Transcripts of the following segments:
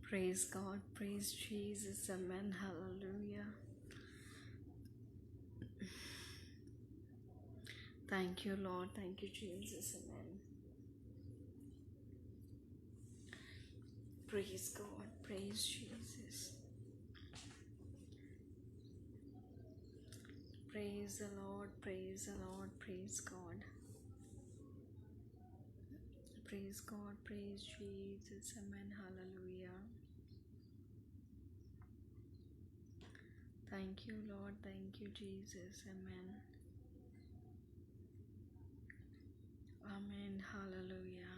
Praise God, praise Jesus, amen, hallelujah. Thank you, Lord, thank you, Jesus, amen. Praise God, praise Jesus. Praise the Lord, praise the Lord, praise God. Praise God, praise Jesus, amen, hallelujah. Thank you, Lord, thank you, Jesus, amen. Amen, hallelujah.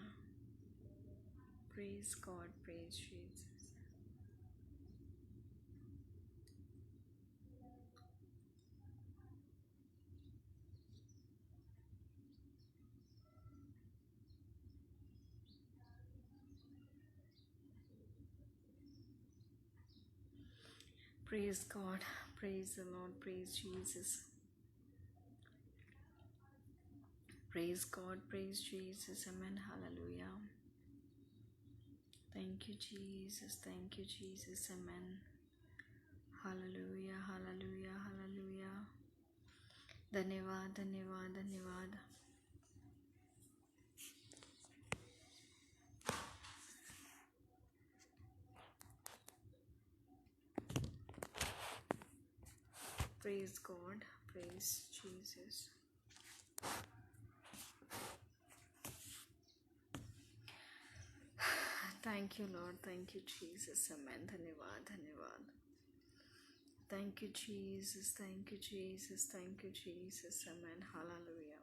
Praise God, praise Jesus. Praise God, praise the Lord, praise Jesus. Praise God, praise Jesus, amen, hallelujah. Thank you, Jesus, thank you, Jesus, amen. Hallelujah, hallelujah, hallelujah. धन्यवाद धन्यवाद धन्यवाद. Praise God, praise Jesus. Thank you, Lord, thank you, Jesus, amen. धन्यवाद धन्यवाद. Thank you, Jesus, thank you, Jesus, thank you, Jesus, amen, hallelujah.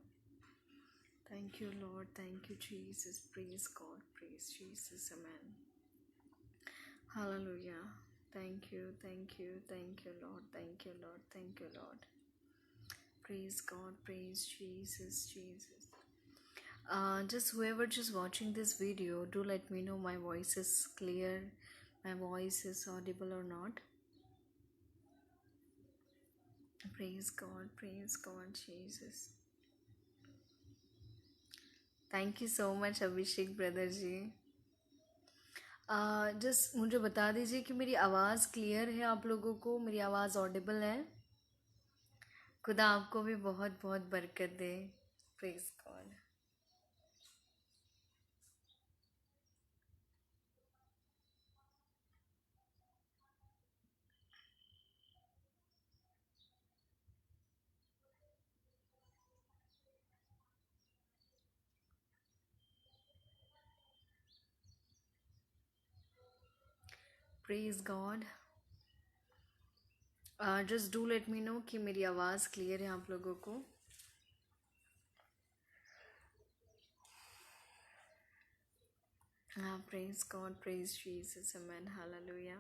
Thank you, Lord, thank you, Jesus, praise God, praise Jesus, amen. Hallelujah. Thank you, thank you, thank you, Lord, thank you, Lord, thank you, Lord. Praise God, praise Jesus, Jesus. Just whoever just watching this video, do let me know my voice is clear, my voice is audible or not. Praise God, Jesus. Thank you so much, Abhishek brother ji. Just मुझे बता दीजिए कि मेरी आवाज़ clear है, आप लोगों को मेरी आवाज़ ऑडिबल है. खुदा आपको भी बहुत बहुत बरकत दे. Praise God. Praise God. Just do let me know कि मेरी आवाज़ क्लियर है आप लोगों को. Praise God, praise Jesus, amen, hallelujah.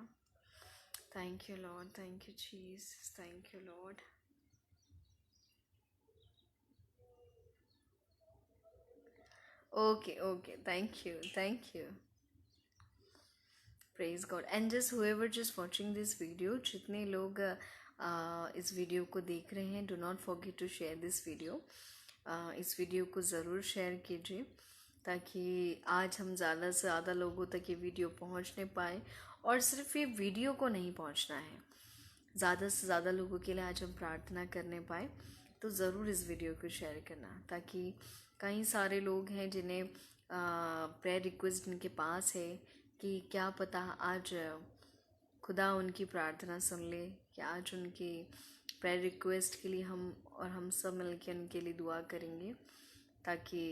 Thank you, Lord, thank you, Jesus, thank you, Lord. Okay, thank you, thank you. Praise God. And just whoever just watching this video, जितने लोग इस वीडियो को देख रहे हैं, do not forget to share this video. इस video को ज़रूर शेयर कीजिए ताकि आज हम ज़्यादा से ज़्यादा लोगों तक ये वीडियो पहुंचने पाए. और सिर्फ ये वीडियो को नहीं पहुंचना है, ज़्यादा से ज़्यादा लोगों के लिए आज हम प्रार्थना करने पाए. तो ज़रूर इस वीडियो को शेयर करना ताकि कई सारे लोग हैं जिन्हें प्रेयर रिक्वेस्ट इनके पास है कि क्या पता आज खुदा उनकी प्रार्थना सुन ले, कि आज उनकी प्रेयर रिक्वेस्ट के लिए हम सब मिलकर उनके लिए दुआ करेंगे ताकि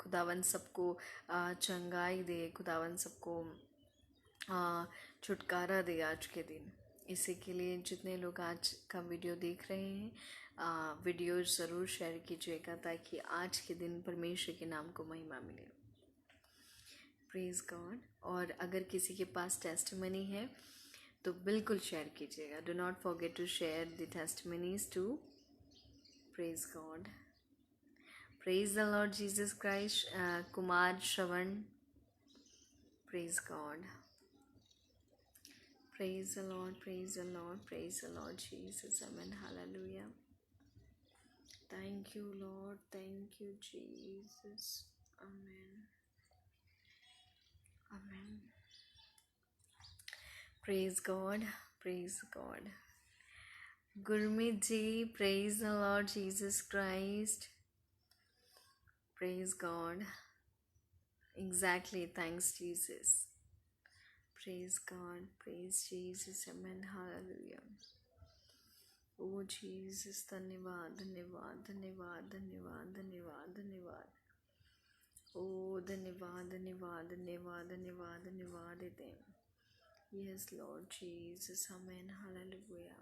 खुदावन सबको चंगाई दे, खुदावन सबको छुटकारा दे आज के दिन. इसी के लिए जितने लोग आज का वीडियो देख रहे हैं, वीडियो ज़रूर शेयर कीजिएगा ताकि आज के दिन परमेश्वर के नाम को महिमा मिले. Praise God. और अगर किसी के पास टेस्टिमनी है तो बिल्कुल शेयर कीजिएगा. Do not forget to share the testimonies too. Praise God. Praise the Lord Jesus Christ. Kumar Shravan. Praise God. Praise the Lord, praise the Lord, praise the Lord Jesus, amen, hallelujah. Thank you, Lord, thank you, Jesus, amen, amen. Praise God, praise God. Gurmeet ji, praise the Lord Jesus Christ. Praise God. Exactly, thanks Jesus. Praise God, praise Jesus, amen, hallelujah. Oh Jesus, धन्यवाद धन्यवाद धन्यवाद धन्यवाद धन्यवाद धन्यवाद. Oh धन्यवाद धन्यवाद धन्यवाद धन्यवाद धन्यवाद देते. Yes Lord Jesus, amen, hallelujah.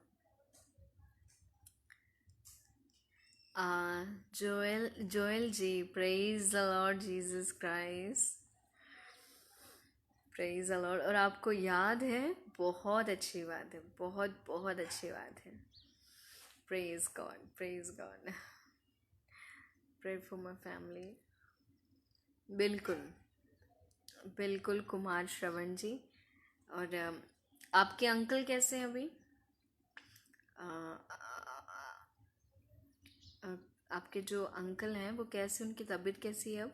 Joel ji, praise the Lord Jesus Christ. Praise the Lord. और आपको याद है, बहुत अच्छी बात है, बहुत बहुत अच्छी बात है. Praise God, praise God. Pray for my family. बिल्कुल बिल्कुल कुमार श्रवण जी. और आपके अंकल कैसे हैं अभी? आपके जो अंकल हैं वो कैसे, उनकी तबीयत कैसी है अब?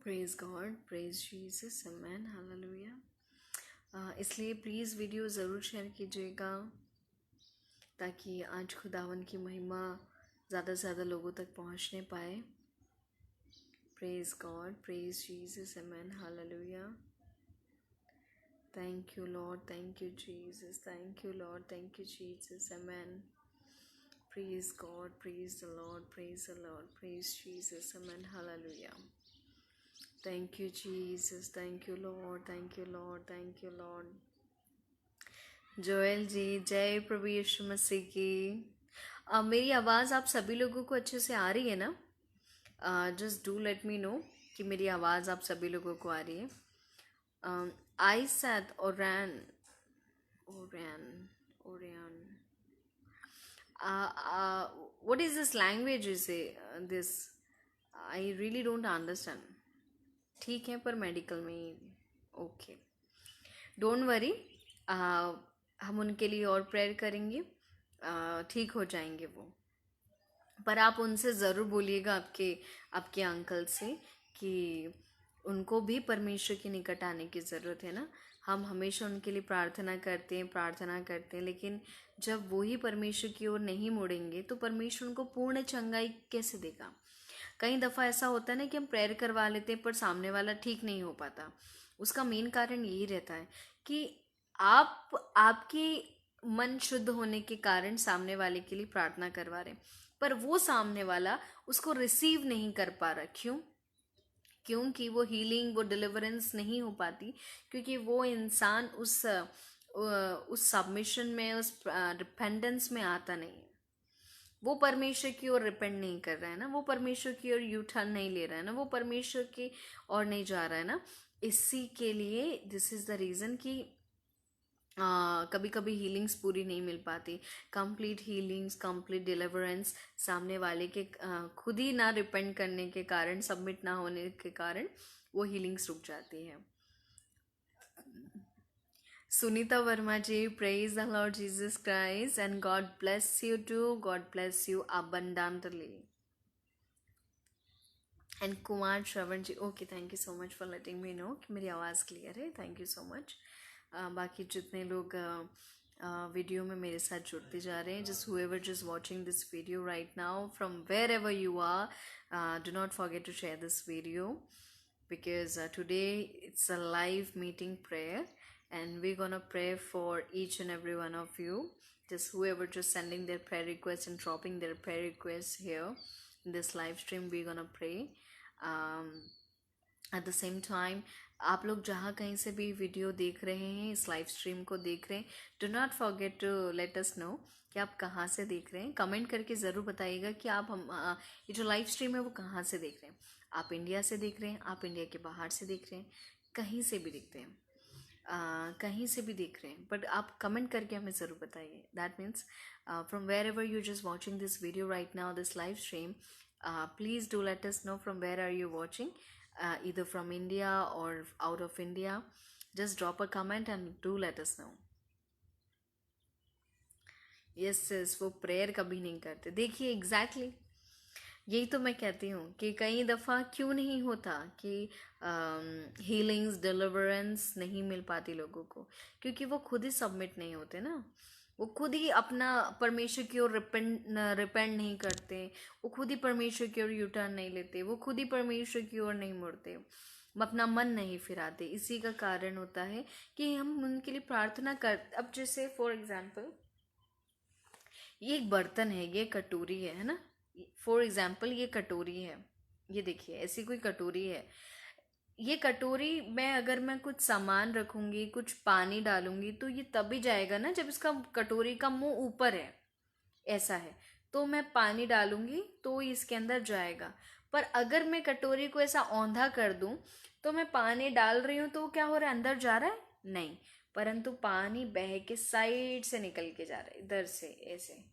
Praise God, praise Jesus, amen, hallelujah. इसलिए प्लीज़ वीडियो ज़रूर शेयर कीजिएगा ताकि आज खुदावन की महिमा ज़्यादा से ज़्यादा लोगों तक पहुंचने पाए. Praise God, praise Jesus, amen, hallelujah. Thank you Lord, thank you Jesus, thank you Lord, thank you Jesus, amen. Praise God, praise the Lord, praise the Lord, praise Jesus, amen, hallelujah. Thank you Jesus, thank you Lord, thank you Lord, thank you Lord. Joel ji, जय प्रभु यीशु मसीह की. मेरी आवाज़ आप सभी लोगों को अच्छे से आ रही है ना? Just do let me know कि मेरी आवाज़ आप सभी लोगों को आ रही है. I said Orion. What is this language you say? This I really don't understand. ठीक है, पर मेडिकल में ओके. डोंट वरी, हम उनके लिए और प्रेयर करेंगे, ठीक हो जाएंगे वो. पर आप उनसे ज़रूर बोलिएगा, आपके अंकल से, कि उनको भी परमेश्वर के निकट आने की ज़रूरत है ना. हम हमेशा उनके लिए प्रार्थना करते हैं, लेकिन जब वो ही परमेश्वर की ओर नहीं मुड़ेंगे तो परमेश्वर उनको पूर्ण चंगाई कैसे देगा. कई दफ़ा ऐसा होता है ना कि हम प्रेयर करवा लेते हैं पर सामने वाला ठीक नहीं हो पाता. उसका मेन कारण यही रहता है कि आपकी मन शुद्ध होने के कारण सामने वाले के लिए प्रार्थना करवा रहे हैं, पर वो सामने वाला उसको रिसीव नहीं कर पा रहा. क्योंकि वो हीलिंग, वो डिलीवरेंस नहीं हो पाती, क्योंकि वो इंसान उस सबमिशन में, उस डिपेंडेंस में आता नहीं है. वो परमेश्वर की ओर रिपेंड नहीं कर रहा है ना, वो परमेश्वर की ओर यू टर्न नहीं ले रहा है ना, वो परमेश्वर की ओर नहीं जा रहा है ना. इसी के लिए दिस इज़ द रीज़न कि कभी कभी हीलिंग्स पूरी नहीं मिल पाती. कंप्लीट हीलिंग्स, कंप्लीट डिलीवरेंस सामने वाले के खुद ही ना रिपेंड करने के कारण, सबमिट ना होने के कारण वो हीलिंग्स रुक जाती है. Sunita Verma ji, praise the Lord Jesus Christ and God bless you too, God bless you abundantly. And Kumar Shravan ji, okay, thank you so much for letting me know कि मेरी आवाज़ क्लियर है. Thank you so much. बाकी जितने लोग वीडियो में मेरे साथ जुड़ते जा रहे हैं, just whoever just watching this video right now from wherever you are, do not forget to share this video, because today it's a live meeting prayer and we're gonna pray for each and every one of you. Just whoever just sending their prayer requests and dropping their prayer requests here in this live stream, we're gonna pray. At the same time, आप लोग जहाँ कहीं से भी video देख रहे हैं, इस लाइव स्ट्रीम को देख रहे हैं, do not forget to let us know कि आप कहाँ से देख रहे हैं. कमेंट करके ज़रूर बताइएगा कि आप ये जो लाइव स्ट्रीम है वो कहाँ से देख रहे हैं. आप इंडिया से देख रहे हैं, आप इंडिया के बाहर से देख रहे हैं, कहीं से भी देखते हैं, कहीं से भी देख रहे हैं, बट आप कमेंट करके हमें ज़रूर बताइए. That means from wherever you just watching this video right now, this live stream, please do let us know from where are you watching, either from India or out of India. Just drop a comment and do let us know. Yes, वो prayer कभी नहीं करते. देखिए, exactly यही तो मैं कहती हूँ कि कई दफ़ा क्यों नहीं होता कि हीलिंग्स डिलीवरेंस नहीं मिल पाती लोगों को, क्योंकि वो खुद ही सबमिट नहीं होते ना। वो खुद ही अपना परमेश्वर की ओर रिपेंड नहीं करते, वो खुद ही परमेश्वर की ओर यूटर्न नहीं लेते, वो खुद ही परमेश्वर की ओर नहीं मुड़ते, वो अपना मन नहीं फिराते। इसी का कारण होता है कि हम उनके लिए प्रार्थना कर, अब जैसे फॉर एग्जाम्पल ये एक बर्तन है, ये कटोरी है ना। फॉर एग्जाम्पल ये कटोरी है, ये देखिए ऐसी कोई कटोरी है। ये कटोरी में अगर मैं कुछ सामान रखूंगी, कुछ पानी डालूंगी, तो ये तभी जाएगा ना जब इसका कटोरी का मुंह ऊपर है, ऐसा है। तो मैं पानी डालूंगी तो इसके अंदर जाएगा। पर अगर मैं कटोरी को ऐसा औंधा कर दूं, तो मैं पानी डाल रही हूं तो क्या हो रहा है, अंदर जा रहा है नहीं, परंतु पानी बह के साइड से निकल के जा रहा है, इधर से ऐसे,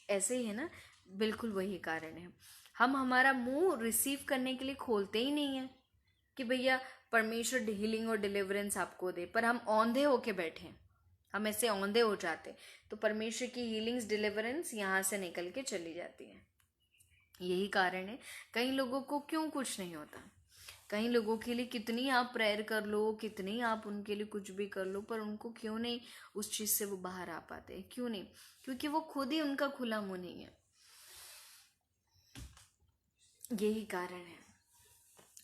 ऐसे ही है ना। बिल्कुल वही कारण है, हम हमारा मुंह रिसीव करने के लिए खोलते ही नहीं है कि भैया परमेश्वर हीलिंग और डिलीवरेंस आपको दे, पर हम औंधे होके बैठे हैं, हम ऐसे औंधे हो जाते, तो परमेश्वर की हीलिंग्स डिलीवरेंस यहाँ से निकल के चली जाती है। यही कारण है कई लोगों को क्यों कुछ नहीं होता। कई लोगों के लिए कितनी आप प्रेयर कर लो, कितनी आप उनके लिए कुछ भी कर लो, पर उनको क्यों नहीं उस चीज़ से वो बाहर आ पाते, क्यों नहीं? क्योंकि वो खुद ही उनका खुला मुंह नहीं है। यही कारण है।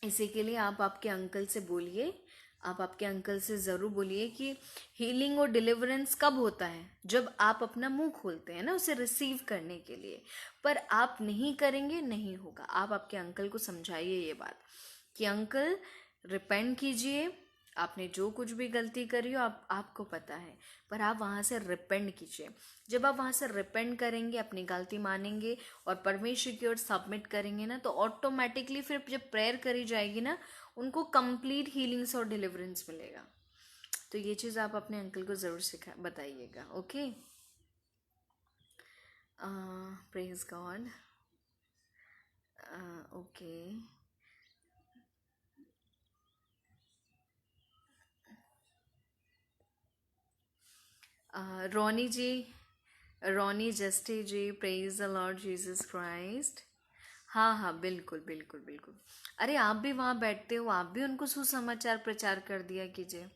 इसी के लिए आप आपके अंकल से बोलिए, आप आपके अंकल से ज़रूर बोलिए कि हीलिंग और डिलीवरेंस कब होता है, जब आप अपना मुंह खोलते हैं ना उसे रिसीव करने के लिए। पर आप नहीं करेंगे, नहीं होगा। आप आपके अंकल को समझाइए ये बात कि अंकल रिपेंट कीजिए, आपने जो कुछ भी गलती करी हो आपको पता है, पर आप वहाँ से रिपेंट कीजिए। जब आप वहाँ से रिपेंट करेंगे, अपनी गलती मानेंगे और परमेश्वर की ओर सबमिट करेंगे ना, तो ऑटोमेटिकली फिर जब प्रेयर करी जाएगी ना, उनको कंप्लीट हीलिंग्स और डिलीवरेंस मिलेगा। तो ये चीज़ आप अपने अंकल को ज़रूर सिखा बताइएगा। Okay, praise God. Okay, Ronnie ji, Ronnie जस्टी ji, praise the Lord Jesus Christ. हाँ हाँ, बिल्कुल बिल्कुल बिल्कुल। अरे आप भी वहाँ बैठते हो, आप भी उनको सुसमाचार प्रचार कर दिया कीजिए।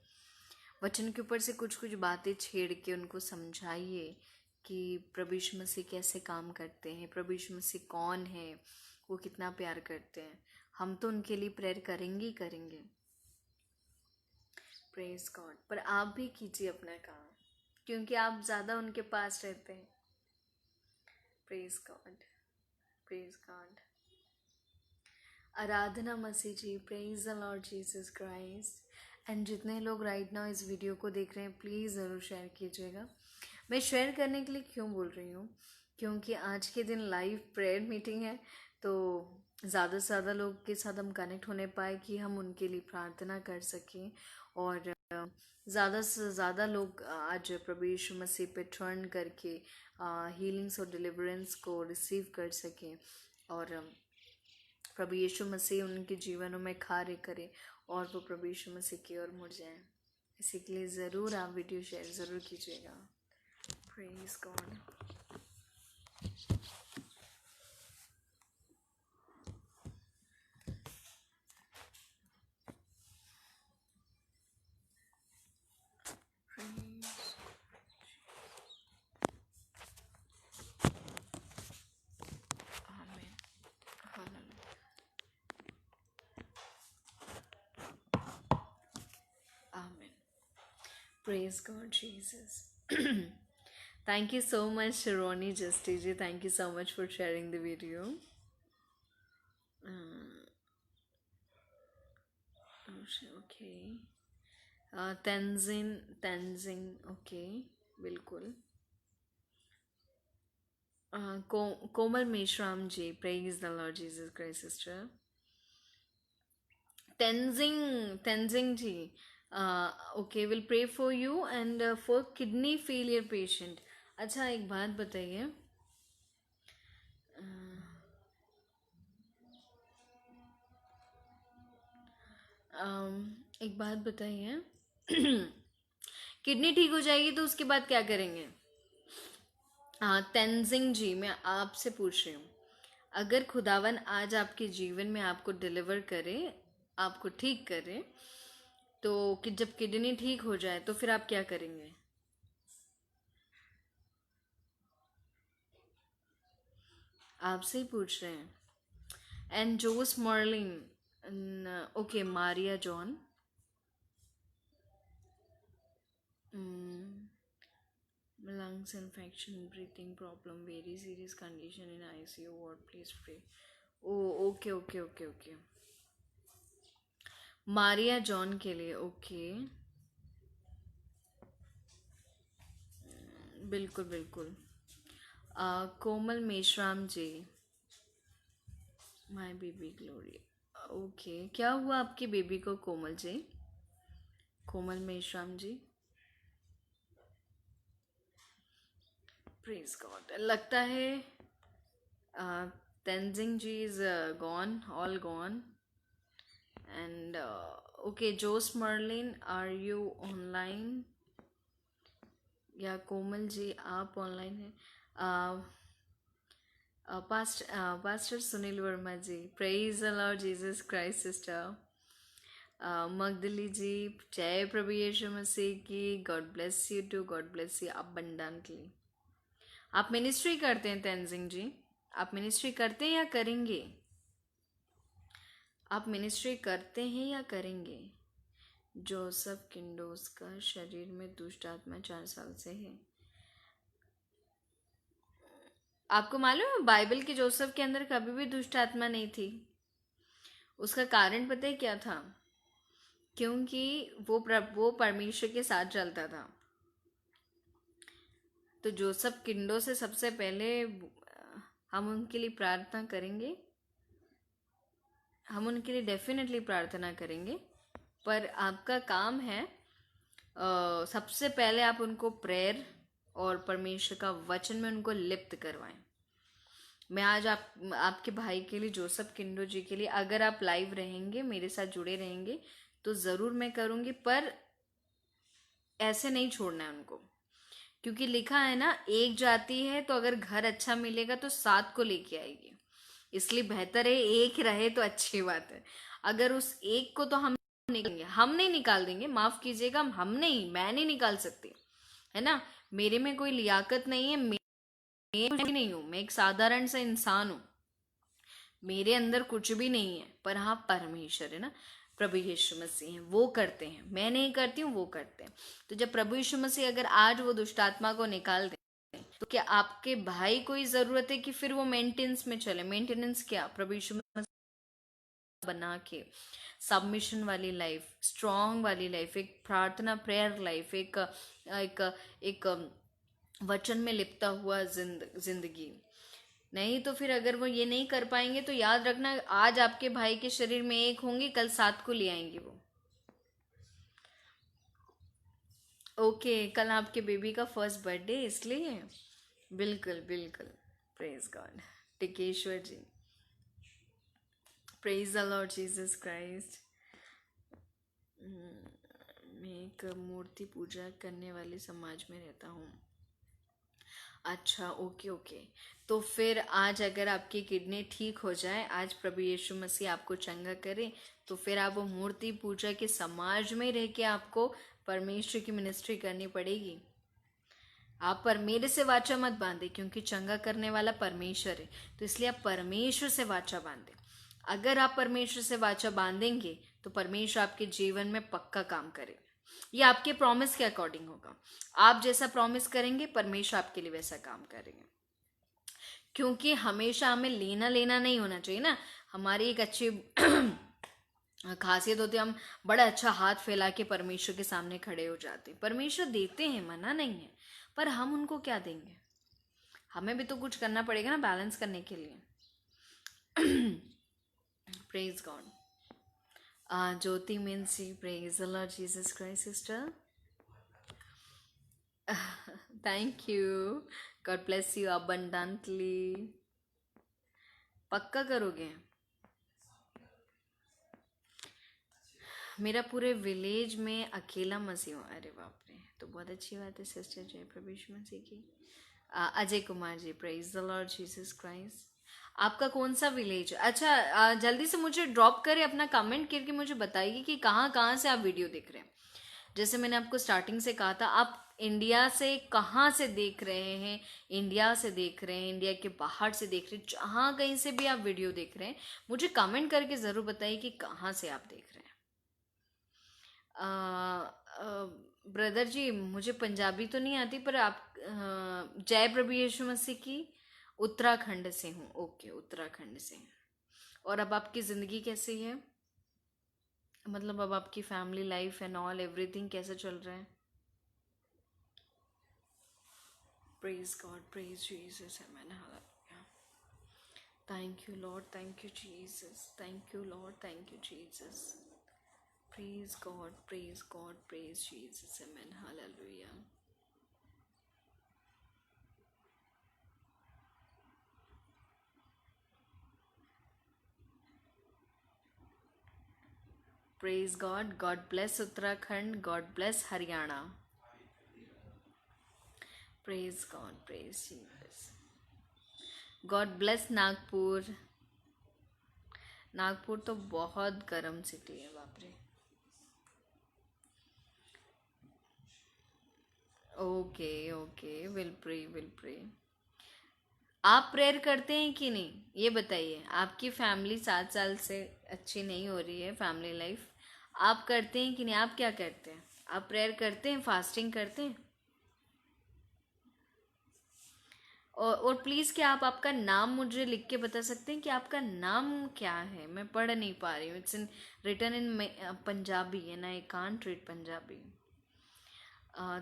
वचन के ऊपर से कुछ कुछ बातें छेड़ के उनको समझाइए कि प्रभु यीशु मसीह कैसे काम करते हैं, प्रभु यीशु मसीह कौन है, वो कितना प्यार करते हैं। हम तो उनके लिए प्रेयर करेंगे ही करेंगे। Praise God. पर आप भी कीजिए अपना काम, क्योंकि आप ज़्यादा उनके पास रहते हैं। Praise God, praise God. Aradhana Masih ji, praise the Lord Jesus Christ. And जितने लोग राइट नाउ इस वीडियो को देख रहे हैं, प्लीज़ ज़रूर शेयर कीजिएगा। मैं शेयर करने के लिए क्यों बोल रही हूँ, क्योंकि आज के दिन लाइव प्रेयर मीटिंग है, तो ज़्यादा से ज़्यादा लोग के साथ हम कनेक्ट होने पाए कि हम उनके लिए प्रार्थना कर सकें, और ज़्यादा से ज़्यादा लोग आज प्रभु यीशु मसीह पे टर्न करके हीलिंग्स और डिलीवरेंस को रिसीव कर सकें, और प्रभु यीशु मसीह उनके जीवनों में कार्य करे और वो प्रभु यीशु मसीह की ओर मुड़ जाए। इसी के लिए ज़रूर आप वीडियो शेयर ज़रूर कीजिएगा। Praise God. Amen. Praise God, Jesus. Thank you so much, Ronnie Justiji. Thank you so much for sharing the video. Okay. Tenzin, okay, बिल्कुल। कोमल मेश्राम जी, praise the Lord Jesus Christ, sister. Tenzing ji, okay, we'll pray for you and for kidney failure patient. अच्छा, एक बात बताइए, एक बात बताइए, kidney ठीक हो जाएगी तो उसके बाद क्या करेंगे? हाँ तेंजिंग जी, मैं आपसे पूछ रही हूँ, अगर खुदावन आज आपके जीवन में आपको डिलीवर करे, आपको ठीक करे, तो कि जब किडनी ठीक हो जाए तो फिर आप क्या करेंगे? आपसे ही पूछ रहे हैं। And Jose Merlin, okay, Maria John, lungs infection, breathing problem, very serious condition in ICU ward, please pray. Oh, okay okay okay okay, Maria John के लिए, ओके। बिल्कुल बिल्कुल। Komal Meshram ji, my baby Glory, okay. क्या हुआ आपकी बेबी को Komal ji? Komal Meshram ji, praise God. लगता है Tenzing ji is gone, all gone. And okay, Jose Merlin, are you online? या कोमल जी आप ऑनलाइन हैं? Pastor Sunil Verma ji, praise the Lord Jesus Christ sister. मगदली जी, जय प्रभु यीशु मसीह की, God bless you too, God bless you abundantly. आप मिनिस्ट्री करते हैं तेंजिंग जी? आप मिनिस्ट्री करते हैं या करेंगे? आप मिनिस्ट्री करते हैं या करेंगे? जोसेफ किंडोस का शरीर में दुष्ट आत्मा 4 साल से है। आपको मालूम है बाइबल के जोसेफ के अंदर कभी भी दुष्ट आत्मा नहीं थी। उसका कारण पता है क्या था? क्योंकि वो परमेश्वर के साथ चलता था। तो जोसेफ किंडो से सबसे पहले हम उनके लिए प्रार्थना करेंगे। हम उनके लिए डेफिनेटली प्रार्थना करेंगे, पर आपका काम है सबसे पहले आप उनको प्रेयर और परमेश्वर का वचन में उनको लिप्त करवाएं। मैं आज आपके भाई के लिए, जोसेफ किंडो जी के लिए, अगर आप लाइव रहेंगे, मेरे साथ जुड़े रहेंगे, तो ज़रूर मैं करूँगी, पर ऐसे नहीं छोड़ना है उनको। क्योंकि लिखा है ना, एक जाती है तो अगर घर अच्छा मिलेगा तो 7 को लेके आएगी। इसलिए बेहतर है एक रहे तो अच्छी बात है। अगर उस एक को तो हम नहीं निकाल देंगे, माफ कीजिएगा, हम नहीं, मैं नहीं निकाल सकती, है ना। मेरे में कोई लियाकत नहीं है, मैं नहीं हूं, मैं एक साधारण सा इंसान हूं, मेरे अंदर कुछ भी नहीं है। पर हाँ, परमेश्वर है ना, प्रभु यीशु मसीह हैं, वो करते हैं, मैं नहीं करती हूँ, वो करते हैं। तो जब प्रभु यीशु मसीह अगर आज वो दुष्ट आत्मा को निकाल दे, तो क्या आपके भाई को ही जरूरत है कि फिर वो मेंटेनेंस में चले? मेंटेनेंस क्या? प्रभु यीशु मसीह बना के सबमिशन वाली लाइफ, स्ट्रांग वाली लाइफ, एक प्रार्थना प्रेयर लाइफ, एक एक एक वचन में लिपटा हुआ जिंदगी। नहीं तो फिर अगर वो ये नहीं कर पाएंगे तो याद रखना, आज आपके भाई के शरीर में एक होंगे, कल 7 को ले आएंगे वो। ओके, कल आपके बेबी का फर्स्ट बर्थडे, इसलिए बिल्कुल बिल्कुल। Praise God. Tikeshwar ji, praise the Lord Jesus Christ. मैं एक मूर्ति पूजा करने वाले समाज में रहता हूँ। अच्छा, ओके ओके। तो फिर आज अगर आपकी किडनी ठीक हो जाए, आज प्रभु यीशु मसीह आपको चंगा करे, तो फिर आप वो मूर्ति पूजा के समाज में रह के आपको परमेश्वर की मिनिस्ट्री करनी पड़ेगी। आप पर मेरे से वाचा मत बांधे, क्योंकि चंगा करने वाला परमेश्वर है, तो इसलिए आप परमेश्वर से वाचा बांधे। अगर आप परमेश्वर से वाचा बांधेंगे तो परमेश्वर आपके जीवन में पक्का काम करे। ये आपके प्रॉमिस के अकॉर्डिंग होगा। आप जैसा प्रॉमिस करेंगे, परमेश्वर आपके लिए वैसा काम करेंगे। क्योंकि हमेशा हमें लेना लेना नहीं होना चाहिए ना। हमारी एक अच्छी खासियत होती है, हम बड़ा अच्छा हाथ फैला के परमेश्वर के सामने खड़े हो जाते हैं। परमेश्वर देते हैं, मना नहीं है, पर हम उनको क्या देंगे? हमें भी तो कुछ करना पड़ेगा ना, बैलेंस करने के लिए। Praise God. Jyoti means praise the Lord Jesus Christ, sister. Thank you. God bless you abundantly. पक्का करोगे? मेरा पूरे विलेज में अकेला मसीह हूँ। अरे बाप रे, तो बहुत अच्छी बात है सिस्टर। जय प्रभु यीशु मसीह की। Ajay Kumar ji, praise the Lord Jesus Christ. आपका कौन सा विलेज? अच्छा, जल्दी से मुझे ड्रॉप करें अपना कमेंट करके, मुझे बताइए कि कहाँ कहाँ से आप वीडियो देख रहे हैं। जैसे मैंने आपको स्टार्टिंग से कहा था, आप इंडिया से कहाँ से देख रहे हैं? इंडिया से देख रहे हैं, इंडिया के बाहर से देख रहे हैं, जहाँ कहीं से भी आप वीडियो देख रहे हैं, मुझे कमेंट करके ज़रूर बताइए कि कहाँ से आप देख रहे हैं। ब्रदर जी, मुझे पंजाबी तो नहीं आती, पर आप जय प्रभु यीशु मसीह की। उत्तराखंड से हूँ। ओके, उत्तराखंड से। और अब आपकी ज़िंदगी कैसी है? मतलब अब आपकी family life and all everything कैसे चल रहा है? Praise God, praise Jesus, amen, hallelujah. Thank you Lord, thank you Jesus, thank you Lord, thank you Jesus. Praise God, praise God, praise Jesus, amen, hallelujah. Praise God, God bless Uttarakhand, God bless Haryana. Praise God, praise Jesus. God bless Nagpur. Nagpur तो बहुत गर्म city है, बाप रे। Okay okay, will pray, will pray. आप prayer करते हैं कि नहीं, ये बताइए। आपकी फैमिली 7 साल से अच्छी नहीं हो रही है, फैमिली लाइफ। आप करते हैं कि नहीं? आप क्या करते हैं? आप प्रेयर करते हैं, फास्टिंग करते हैं? और प्लीज़, क्या आप आपका नाम मुझे लिख के बता सकते हैं कि आपका नाम क्या है? मैं पढ़ नहीं पा रही हूँ। It's in written in Punjabi and I can't read Punjabi.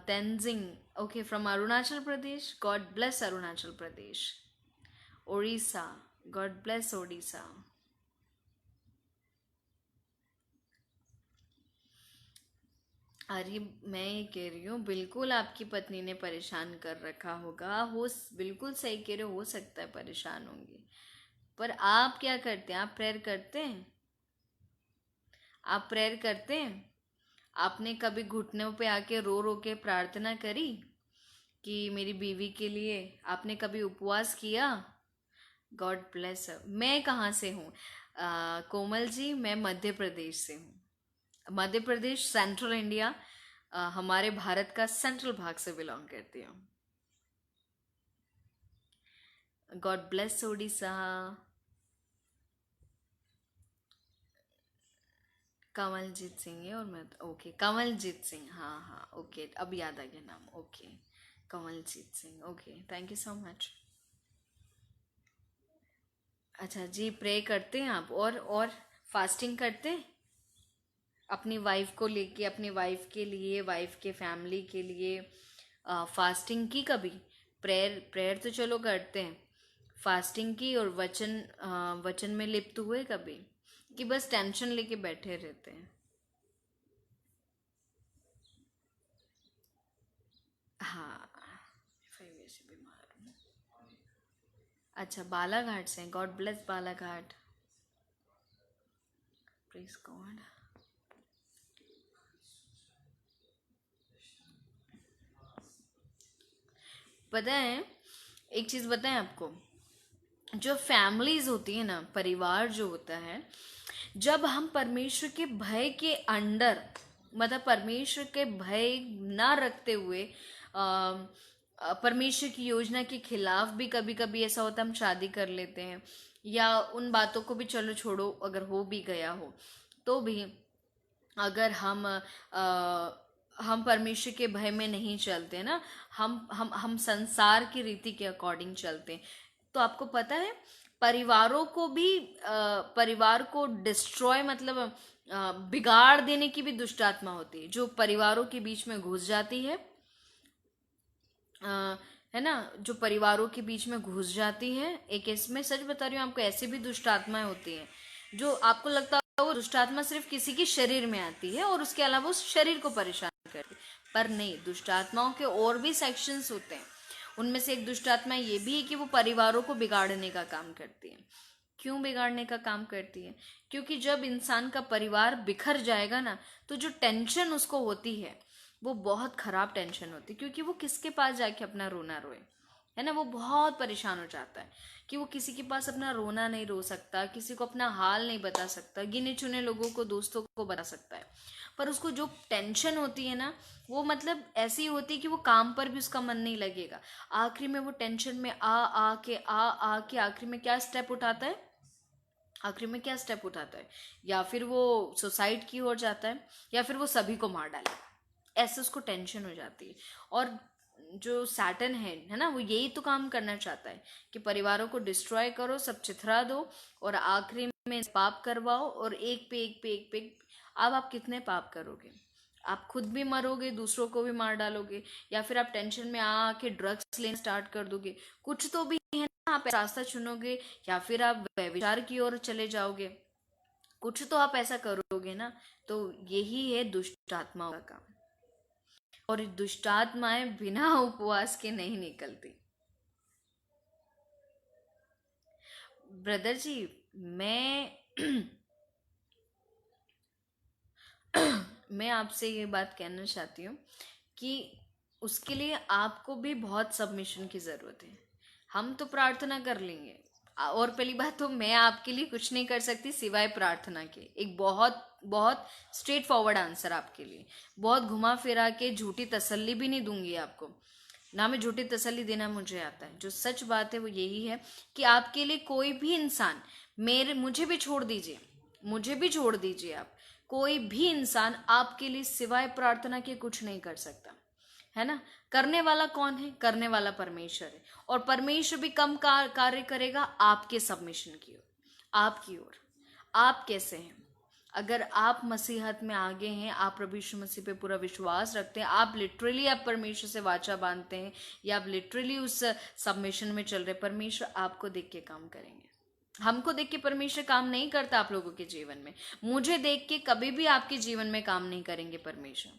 Tenzing, okay, from Arunachal Pradesh. God bless Arunachal Pradesh. Odisha, God bless Odisha. अरे, मैं ये कह रही हूँ, बिल्कुल आपकी पत्नी ने परेशान कर रखा होगा। बिल्कुल सही कह रहे हो सकता है परेशान होंगी। पर आप क्या करते हैं? आप प्रेयर करते हैं? आप प्रेयर करते हैं? आपने कभी घुटनों पे आके रो रो के प्रार्थना करी कि मेरी बीवी के लिए? आपने कभी उपवास किया? God bless. मैं कहाँ से हूँ? कोमल जी, मैं मध्य प्रदेश से हूँ। मध्य प्रदेश, सेंट्रल इंडिया, हमारे भारत का सेंट्रल भाग से बिलोंग करती हूँ। God bless Odisha. कमलजीत सिंह है, और मैं ओके, कमलजीत सिंह, हाँ हाँ, ओके, अब याद आ गया नाम। Okay, Kamaljeet Singh, okay, thank you so much. अच्छा जी, प्रे करते हैं आप? और फास्टिंग करते हैं अपनी वाइफ को लेके, अपनी वाइफ के लिए, वाइफ के फैमिली के लिए? फास्टिंग की कभी? प्रेयर प्रेयर तो चलो करते हैं, फास्टिंग की और वचन में लिप्त हुए कभी, कि बस टेंशन लेके बैठे रहते हैं? हाँ, 5 years से बीमार हूँ। अच्छा, बालाघाट से। God bless Balaghat. Please God. पता है, एक चीज़ बताएं आपको, जो फैमिलीज होती है ना, परिवार जो होता है, जब हम परमेश्वर के भय के अंडर, मतलब परमेश्वर के भय ना रखते हुए, परमेश्वर की योजना के खिलाफ भी कभी कभी ऐसा होता है, हम शादी कर लेते हैं, या उन बातों को भी चलो छोड़ो, अगर हो भी गया हो तो भी, अगर हम परमेश्वर के भय में नहीं चलते ना, हम संसार की रीति के अकॉर्डिंग चलते हैं, तो आपको पता है, परिवारों को भी, परिवार को डिस्ट्रॉय, मतलब बिगाड़ देने की भी दुष्ट आत्मा होती है, जो परिवारों के बीच में घुस जाती है। है ना, जो परिवारों के बीच में घुस जाती है। एक इसमें सच बता रही हूँ आपको, ऐसी भी दुष्ट आत्माएं होती हैं जो आपको लगता है वो दुष्ट आत्मा सिर्फ किसी के शरीर में आती है और उसके अलावा उस शरीर को परेशान करती है, पर नहीं, दुष्ट आत्माओं के और भी सेक्शंस होते हैं। उनमें से एक दुष्ट आत्मा ये भी है कि वो परिवारों को बिगाड़ने का काम करती है। क्यों बिगाड़ने का काम करती है? क्योंकि जब इंसान का परिवार बिखर जाएगा ना, तो जो टेंशन उसको होती है वो बहुत खराब टेंशन होती है, क्योंकि वो किसके पास जाके अपना रोना रोए? है ना, वो बहुत परेशान हो जाता है कि वो किसी के पास अपना रोना नहीं रो सकता, किसी को अपना हाल नहीं बता सकता, गिने चुने लोगों को, दोस्तों को बता सकता है। पर उसको जो टेंशन होती है ना, वो मतलब ऐसी होती है कि वो काम पर भी उसका मन नहीं लगेगा। आखिरी में वो टेंशन में आ के आखिरी में क्या स्टेप उठाता है, आखिरी में क्या स्टेप उठाता है, या फिर वो सुसाइड की ओर जाता है, या फिर वो सभी को मार डालेगा। ऐसे उसको टेंशन हो जाती है। और जो सैटर्न है ना, वो यही तो काम करना चाहता है कि परिवारों को डिस्ट्रॉय करो, सब चिथरा दो, और आखिरी में पाप करवाओ, और एक पे एक पे एक पे एक। अब आप कितने पाप करोगे? आप खुद भी मरोगे, दूसरों को भी मार डालोगे, या फिर आप टेंशन में आके ड्रग्स लेना स्टार्ट कर दोगे। कुछ तो भी है ना, आप रास्ता चुनोगे, या फिर आप व्यभिचार की ओर चले जाओगे। कुछ तो आप ऐसा करोगे ना। तो यही है दुष्ट आत्माओं का काम। और ये दुष्ट आत्माएं बिना उपवास के नहीं निकलती। ब्रदर जी, मैं मैं आपसे ये बात कहना चाहती हूँ कि उसके लिए आपको भी बहुत सबमिशन की ज़रूरत है। हम तो प्रार्थना कर लेंगे, और पहली बात तो मैं आपके लिए कुछ नहीं कर सकती सिवाय प्रार्थना के। एक बहुत बहुत स्ट्रेट फॉरवर्ड आंसर आपके लिए, बहुत घुमा फिरा के झूठी तसल्ली भी नहीं दूंगी आपको। ना मैं झूठी तसल्ली देना मुझे आता है। जो सच बात है वो यही है कि आपके लिए कोई भी इंसान, मुझे भी छोड़ दीजिए, मुझे भी छोड़ दीजिए आप, कोई भी इंसान आपके लिए सिवाय प्रार्थना के कुछ नहीं कर सकता, है ना। करने वाला कौन है? करने वाला परमेश्वर है। और परमेश्वर भी कम कार्य करेगा आपके सबमिशन की ओर, आपकी ओर। आप कैसे हैं? अगर आप मसीहत में आगे हैं, आप प्रभु यीशु मसीह पे पूरा विश्वास रखते हैं, आप लिटरली आप परमेश्वर से वाचा बांधते हैं, या आप लिटरली उस सबमिशन में चल रहे, परमेश्वर आपको देख के काम करेंगे। हमको देख के परमेश्वर काम नहीं करता आप लोगों के जीवन में। मुझे देख के कभी भी आपके जीवन में काम नहीं करेंगे परमेश्वर,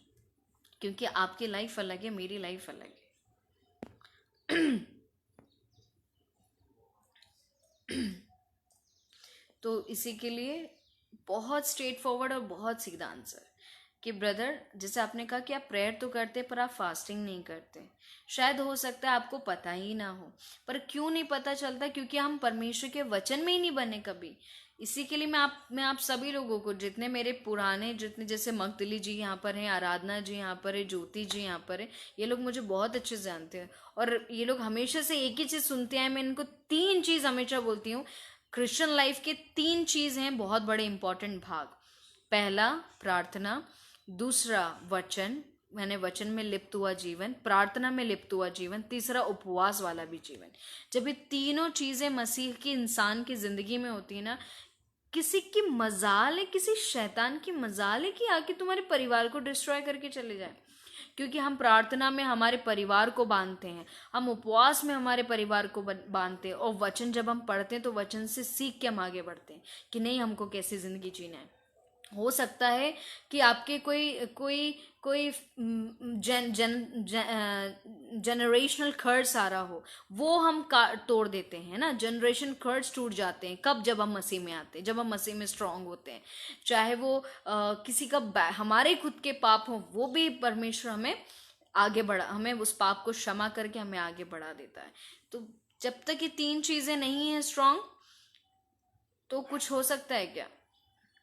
क्योंकि आपकी लाइफ अलग है, मेरी लाइफ अलग है। तो इसी के लिए बहुत स्ट्रेट फॉरवर्ड और बहुत सीधा आंसर कि ब्रदर, जैसे आपने कहा कि आप प्रेयर तो करते पर आप फास्टिंग नहीं करते। शायद हो सकता है आपको पता ही ना हो। पर क्यों नहीं पता चलता? क्योंकि हम परमेश्वर के वचन में ही नहीं बने कभी। इसी के लिए मैं आप सभी लोगों को, जितने मेरे पुराने, जितने जैसे मगदली जी यहाँ पर हैं, आराधना जी यहाँ पर है, ज्योति जी यहाँ पर है, ये लोग मुझे बहुत अच्छे से जानते हैं। और ये लोग हमेशा से एक ही चीज़ सुनते हैं। मैं इनको 3 चीज़ हमेशा बोलती हूँ। क्रिश्चियन लाइफ के 3 चीज़ हैं बहुत बड़े इंपॉर्टेंट भाग। पहला प्रार्थना, दूसरा वचन, मैंने वचन में लिप्त हुआ जीवन, प्रार्थना में लिप्त हुआ जीवन, तीसरा उपवास वाला भी जीवन। जब ये तीनों चीजें मसीह की इंसान की जिंदगी में होती है ना, किसी की मजाल है, किसी शैतान की मजाल है कि आके तुम्हारे परिवार को डिस्ट्रॉय करके चले जाए। क्योंकि हम प्रार्थना में हमारे परिवार को बांधते हैं, हम उपवास में हमारे परिवार को बांधते हैं, और वचन जब हम पढ़ते हैं तो वचन से सीख के हम आगे बढ़ते हैं कि नहीं, हमको कैसी जिंदगी जीना है। हो सकता है कि आपके कोई कोई कोई जनरेशनल कर्स आ रहा हो, वो हम तोड़ देते हैं ना। जनरेशन कर्स टूट जाते हैं कब? जब हम मसीह में आते हैं, जब हम मसीह में स्ट्रांग होते हैं। चाहे वो किसी का हमारे खुद के पाप हो, वो भी परमेश्वर हमें आगे बढ़ा, हमें उस पाप को क्षमा करके हमें आगे बढ़ा देता है। तो जब तक ये 3 चीजें नहीं है स्ट्रांग, तो कुछ हो सकता है क्या?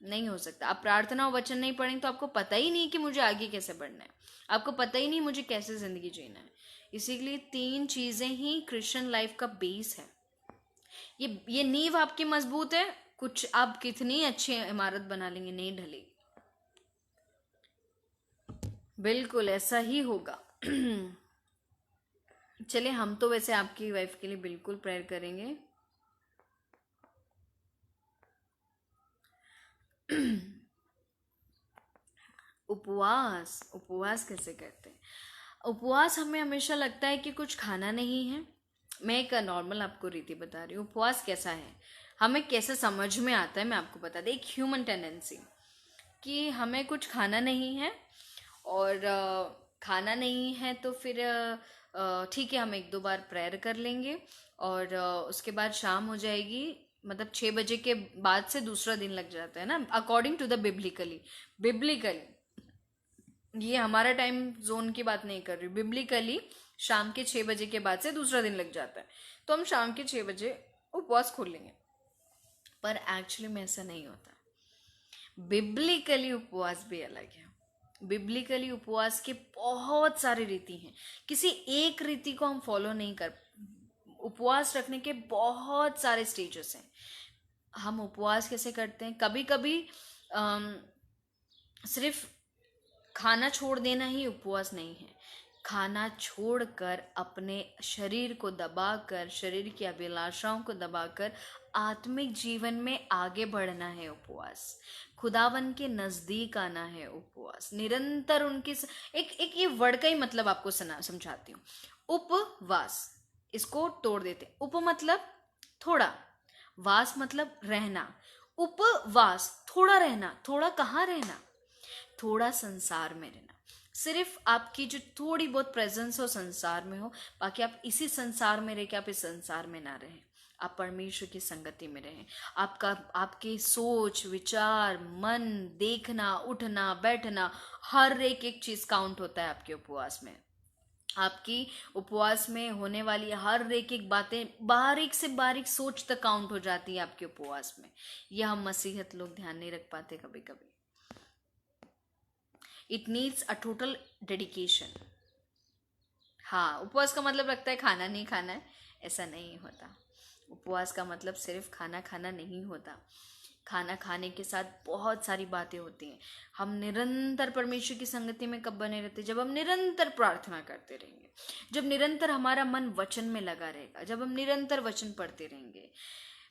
नहीं हो सकता। आप प्रार्थना और वचन नहीं पढ़ेंगे तो आपको पता ही नहीं कि मुझे आगे कैसे बढ़ना है, आपको पता ही नहीं मुझे कैसे जिंदगी जीना है। इसीलिए 3 चीजें ही क्रिश्चियन लाइफ का बेस है। ये नींव आपकी मजबूत है, कुछ आप कितनी अच्छी इमारत बना लेंगे, नहीं ढलेगी। बिल्कुल ऐसा ही होगा। चलिए, हम तो वैसे आपकी वाइफ के लिए बिल्कुल प्रेयर करेंगे। उपवास, उपवास कैसे करते हैं? उपवास हमें हमेशा लगता है कि कुछ खाना नहीं है। मैं एक नॉर्मल आपको रीति बता रही हूँ। उपवास कैसा है, हमें कैसे समझ में आता है, मैं आपको बता दें। एक ह्यूमन टेंडेंसी कि हमें कुछ खाना नहीं है, और खाना नहीं है तो फिर ठीक है, हम 1-2 बार प्रेयर कर लेंगे, और उसके बाद शाम हो जाएगी। मतलब 6 बजे के बाद से दूसरा दिन लग जाता है ना, अकॉर्डिंग टू द बिब्लिकली। ये हमारा टाइम जोन की बात नहीं कर रही, बिब्लिकली शाम के 6 बजे के बाद से दूसरा दिन लग जाता है, तो हम शाम के 6 बजे उपवास खोल लेंगे। पर एक्चुअली में ऐसा नहीं होता। बिब्लिकली उपवास भी अलग है। बिब्लिकली उपवास के बहुत सारे रीति हैं, किसी एक रीति को हम फॉलो नहीं कर। उपवास रखने के बहुत सारे स्टेजेस हैं। हम उपवास कैसे करते हैं? कभी कभी सिर्फ खाना छोड़ देना ही उपवास नहीं है। खाना छोड़कर अपने शरीर को दबाकर, शरीर की अभिलाषाओं को दबाकर आत्मिक जीवन में आगे बढ़ना है उपवास। खुदावन के नजदीक आना है उपवास। निरंतर उनकी एक ये वर्ड का ही मतलब आपको समझाती हूँ। उपवास, इसको तोड़ देते। उप मतलब थोड़ा, वास मतलब रहना। उपवास थोड़ा रहना। थोड़ा कहाँ रहना? थोड़ा संसार में रहना। सिर्फ आपकी जो थोड़ी बहुत प्रेजेंस हो संसार में हो, बाकी आप इसी संसार में रह के आप इस संसार में ना रहें, आप परमेश्वर की संगति में रहें। आपकी सोच, विचार, मन, देखना, उठना, बैठना, हर एक चीज काउंट होता है आपके उपवास में। आपकी उपवास में होने वाली हर एक बातें, बारीक से बारीक सोच तक काउंट हो जाती है आपके उपवास में। यह हम मसीहत लोग ध्यान नहीं रख पाते कभी कभी। It needs a total dedication. हाँ, उपवास का मतलब लगता है खाना नहीं खाना है, ऐसा नहीं होता। उपवास का मतलब सिर्फ खाना खाना नहीं होता। खाना खाने के साथ बहुत सारी बातें होती हैं। हम निरंतर परमेश्वर की संगति में कब बने रहते? जब हम निरंतर प्रार्थना करते रहेंगे, जब निरंतर हमारा मन वचन में लगा रहेगा, जब हम निरंतर वचन पढ़ते रहेंगे।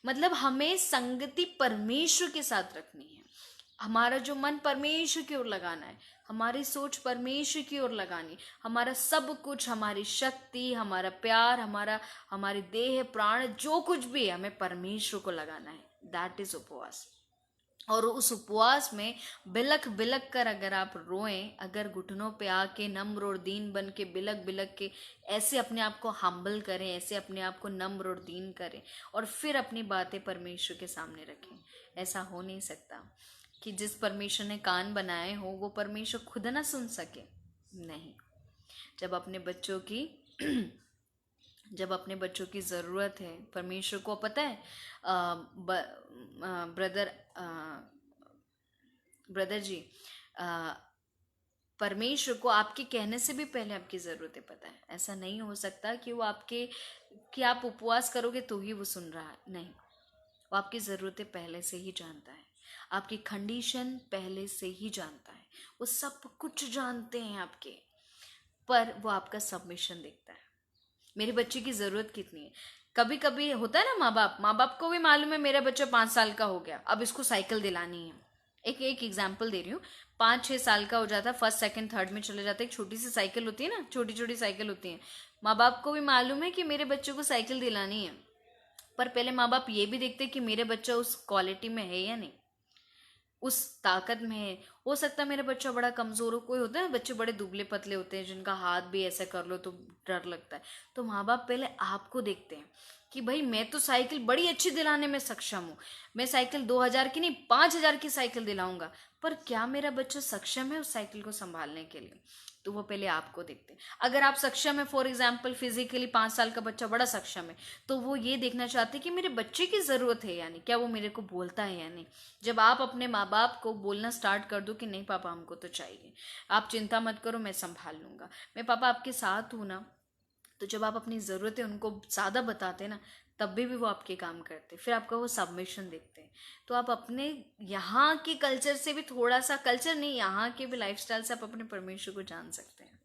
मतलब हमें संगति परमेश्वर के साथ रखनी है। हमारा जो मन परमेश्वर की ओर लगाना है, हमारी सोच परमेश्वर की ओर लगानी, हमारा सब कुछ, हमारी शक्ति, हमारा प्यार, हमारी देह, प्राण, जो कुछ भी है, हमें परमेश्वर को लगाना है। दैट इज उपवास। और उस उपवास में बिलख बिलख कर अगर आप रोएं, अगर घुटनों पे आके नम्र और दीन बन के बिलख बिलख के ऐसे अपने आप को हम्बल करें, ऐसे अपने आप को नम्र और दीन करें, और फिर अपनी बातें परमेश्वर के सामने रखें। ऐसा हो नहीं सकता कि जिस परमेश्वर ने कान बनाए हो वो परमेश्वर खुद ना सुन सके। नहीं। जब अपने बच्चों की ज़रूरत है, परमेश्वर को पता है, ब्रदर जी, परमेश्वर को आपके कहने से भी पहले आपकी ज़रूरतें पता है। ऐसा नहीं हो सकता कि कि आप उपवास करोगे तो ही वो सुन रहा है। नहीं, वो आपकी ज़रूरतें पहले से ही जानता है, आपकी कंडीशन पहले से ही जानता है। वो सब कुछ जानते हैं आपके, पर वो आपका सबमिशन देखता है। मेरे बच्चे की ज़रूरत कितनी है। कभी कभी होता है ना, माँ बाप को भी मालूम है मेरा बच्चा 5 साल का हो गया, अब इसको साइकिल दिलानी है। एक एग्जाम्पल दे रही हूँ। 5-6 साल का हो जाता, फर्स्ट सेकंड थर्ड में चले जाता, एक छोटी सी साइकिल होती है ना, छोटी छोटी साइकिल होती है। माँ बाप को भी मालूम है कि मेरे बच्चों को साइकिल दिलानी है, पर पहले माँ बाप ये भी देखते कि मेरे बच्चा उस क्वालिटी में है या नहीं, उस ताकत में है। हो सकता है मेरा बच्चा बड़ा कमजोर हो। कोई होता है बच्चे बड़े दुबले पतले होते हैं जिनका हाथ भी ऐसे कर लो तो डर लगता है। तो माँ बाप पहले आपको देखते हैं कि भाई मैं तो साइकिल बड़ी अच्छी दिलाने में सक्षम हूँ, मैं साइकिल 2000 की नहीं 5000 की साइकिल दिलाऊंगा, पर क्या मेरा बच्चा सक्षम है उस साइकिल को संभालने के लिए? तो वो पहले आपको देखते हैं। अगर आप सक्षम है, फॉर एग्जाम्पल फिजिकली 5 साल का बच्चा बड़ा सक्षम है, तो वो ये देखना चाहते हैं कि मेरे बच्चे की ज़रूरत है, यानी क्या वो मेरे को बोलता है या नहीं। जब आप अपने माँ बाप को बोलना स्टार्ट कर दो कि नहीं पापा हमको तो चाहिए, आप चिंता मत करो मैं संभाल लूँगा, मैं पापा आपके साथ हूँ ना, तो जब आप अपनी ज़रूरतें उनको ज़्यादा बताते ना, तब भी वो आपके काम करते, फिर आपका वो सबमिशन देखते हैं। तो आप अपने यहाँ के कल्चर से भी थोड़ा सा, कल्चर नहीं, यहाँ के भी लाइफस्टाइल से आप अपने परमेश्वर को जान सकते हैं,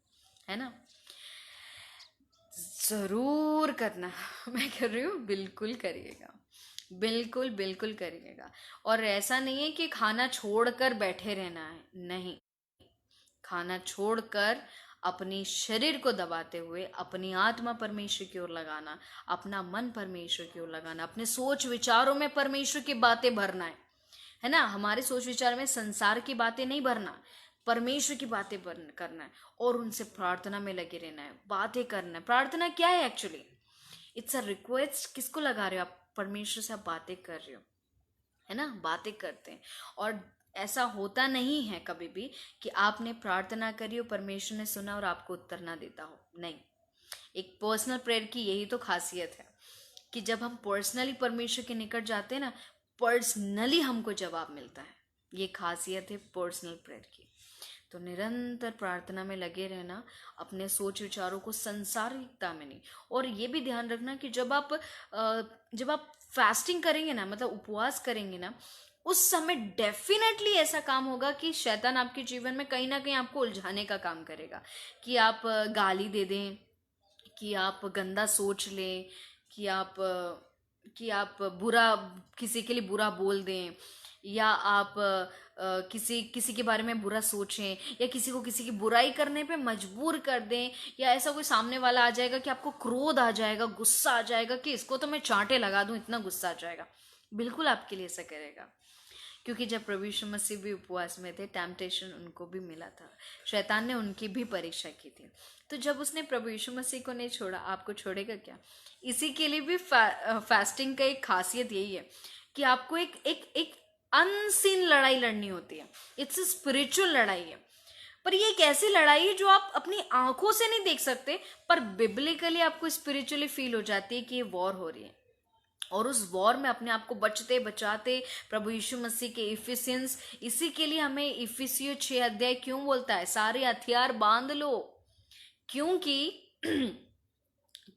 है ना। ज़रूर करना मैं कर रही हूँ, बिल्कुल करिएगा, बिल्कुल बिल्कुल करिएगा। और ऐसा नहीं है कि खाना छोड़कर बैठे रहना है, नहीं। खाना छोड़कर अपनी शरीर को दबाते हुए अपनी आत्मा परमेश्वर की ओर लगाना, अपना मन परमेश्वर की ओर लगाना, अपने सोच विचारों में परमेश्वर की बातें भरना है ना। हमारे सोच विचार में संसार की बातें नहीं भरना, परमेश्वर की बातें करना है, और उनसे प्रार्थना में लगे रहना है, बातें करना है। प्रार्थना क्या है एक्चुअली? It's a request. किसको लगा रहे हो आप? परमेश्वर से आप बातें कर रहे हो, है ना, बातें करते हैं। और ऐसा होता नहीं है कभी भी कि आपने प्रार्थना करी और परमेश्वर ने सुना और आपको उत्तर ना देता हो, नहीं। एक पर्सनल प्रेयर की यही तो खासियत है कि जब हम पर्सनली परमेश्वर के निकट जाते हैं ना, पर्सनली हमको जवाब मिलता है। ये खासियत है पर्सनल प्रेयर की। तो निरंतर प्रार्थना में लगे रहना, अपने सोच विचारों को संसारिकता में नहीं। और ये भी ध्यान रखना कि जब आप फास्टिंग करेंगे ना, मतलब उपवास करेंगे ना, उस समय डेफिनेटली ऐसा काम होगा कि शैतान आपके जीवन में कहीं ना कहीं आपको उलझाने का काम करेगा। कि आप गाली दे दें, कि आप गंदा सोच लें, कि आप बुरा, किसी के लिए बुरा बोल दें, या आप किसी किसी के बारे में बुरा सोचें, या किसी को किसी की बुराई करने पे मजबूर कर दें, या ऐसा कोई सामने वाला आ जाएगा कि आपको क्रोध आ जाएगा, गुस्सा आ जाएगा कि इसको तो मैं चांटे लगा दूं, इतना गुस्सा आ जाएगा। बिल्कुल आपके लिए ऐसा करेगा। क्योंकि जब प्रभु यीशु मसीह भी उपवास में थे, टेम्पटेशन उनको भी मिला था, शैतान ने उनकी भी परीक्षा की थी। तो जब उसने प्रभु यीशु मसीह को नहीं छोड़ा, आपको छोड़ेगा क्या? इसी के लिए भी फास्टिंग का एक खासियत यही है कि आपको एक एक एक अनसीन लड़ाई लड़नी होती है। इट्स स्पिरिचुअल लड़ाई है, पर ये एक ऐसी लड़ाई है जो आप अपनी आंखों से नहीं देख सकते, पर बिब्लिकली आपको स्पिरिचुअली फील हो जाती है कि ये वॉर हो रही है। और उस वॉर में अपने आप को बचते बचाते प्रभु यीशु मसीह के इफिशियंस, इसी के लिए हमें इफिसियो 6 अध्याय क्यों बोलता है, सारे हथियार बांध लो। क्योंकि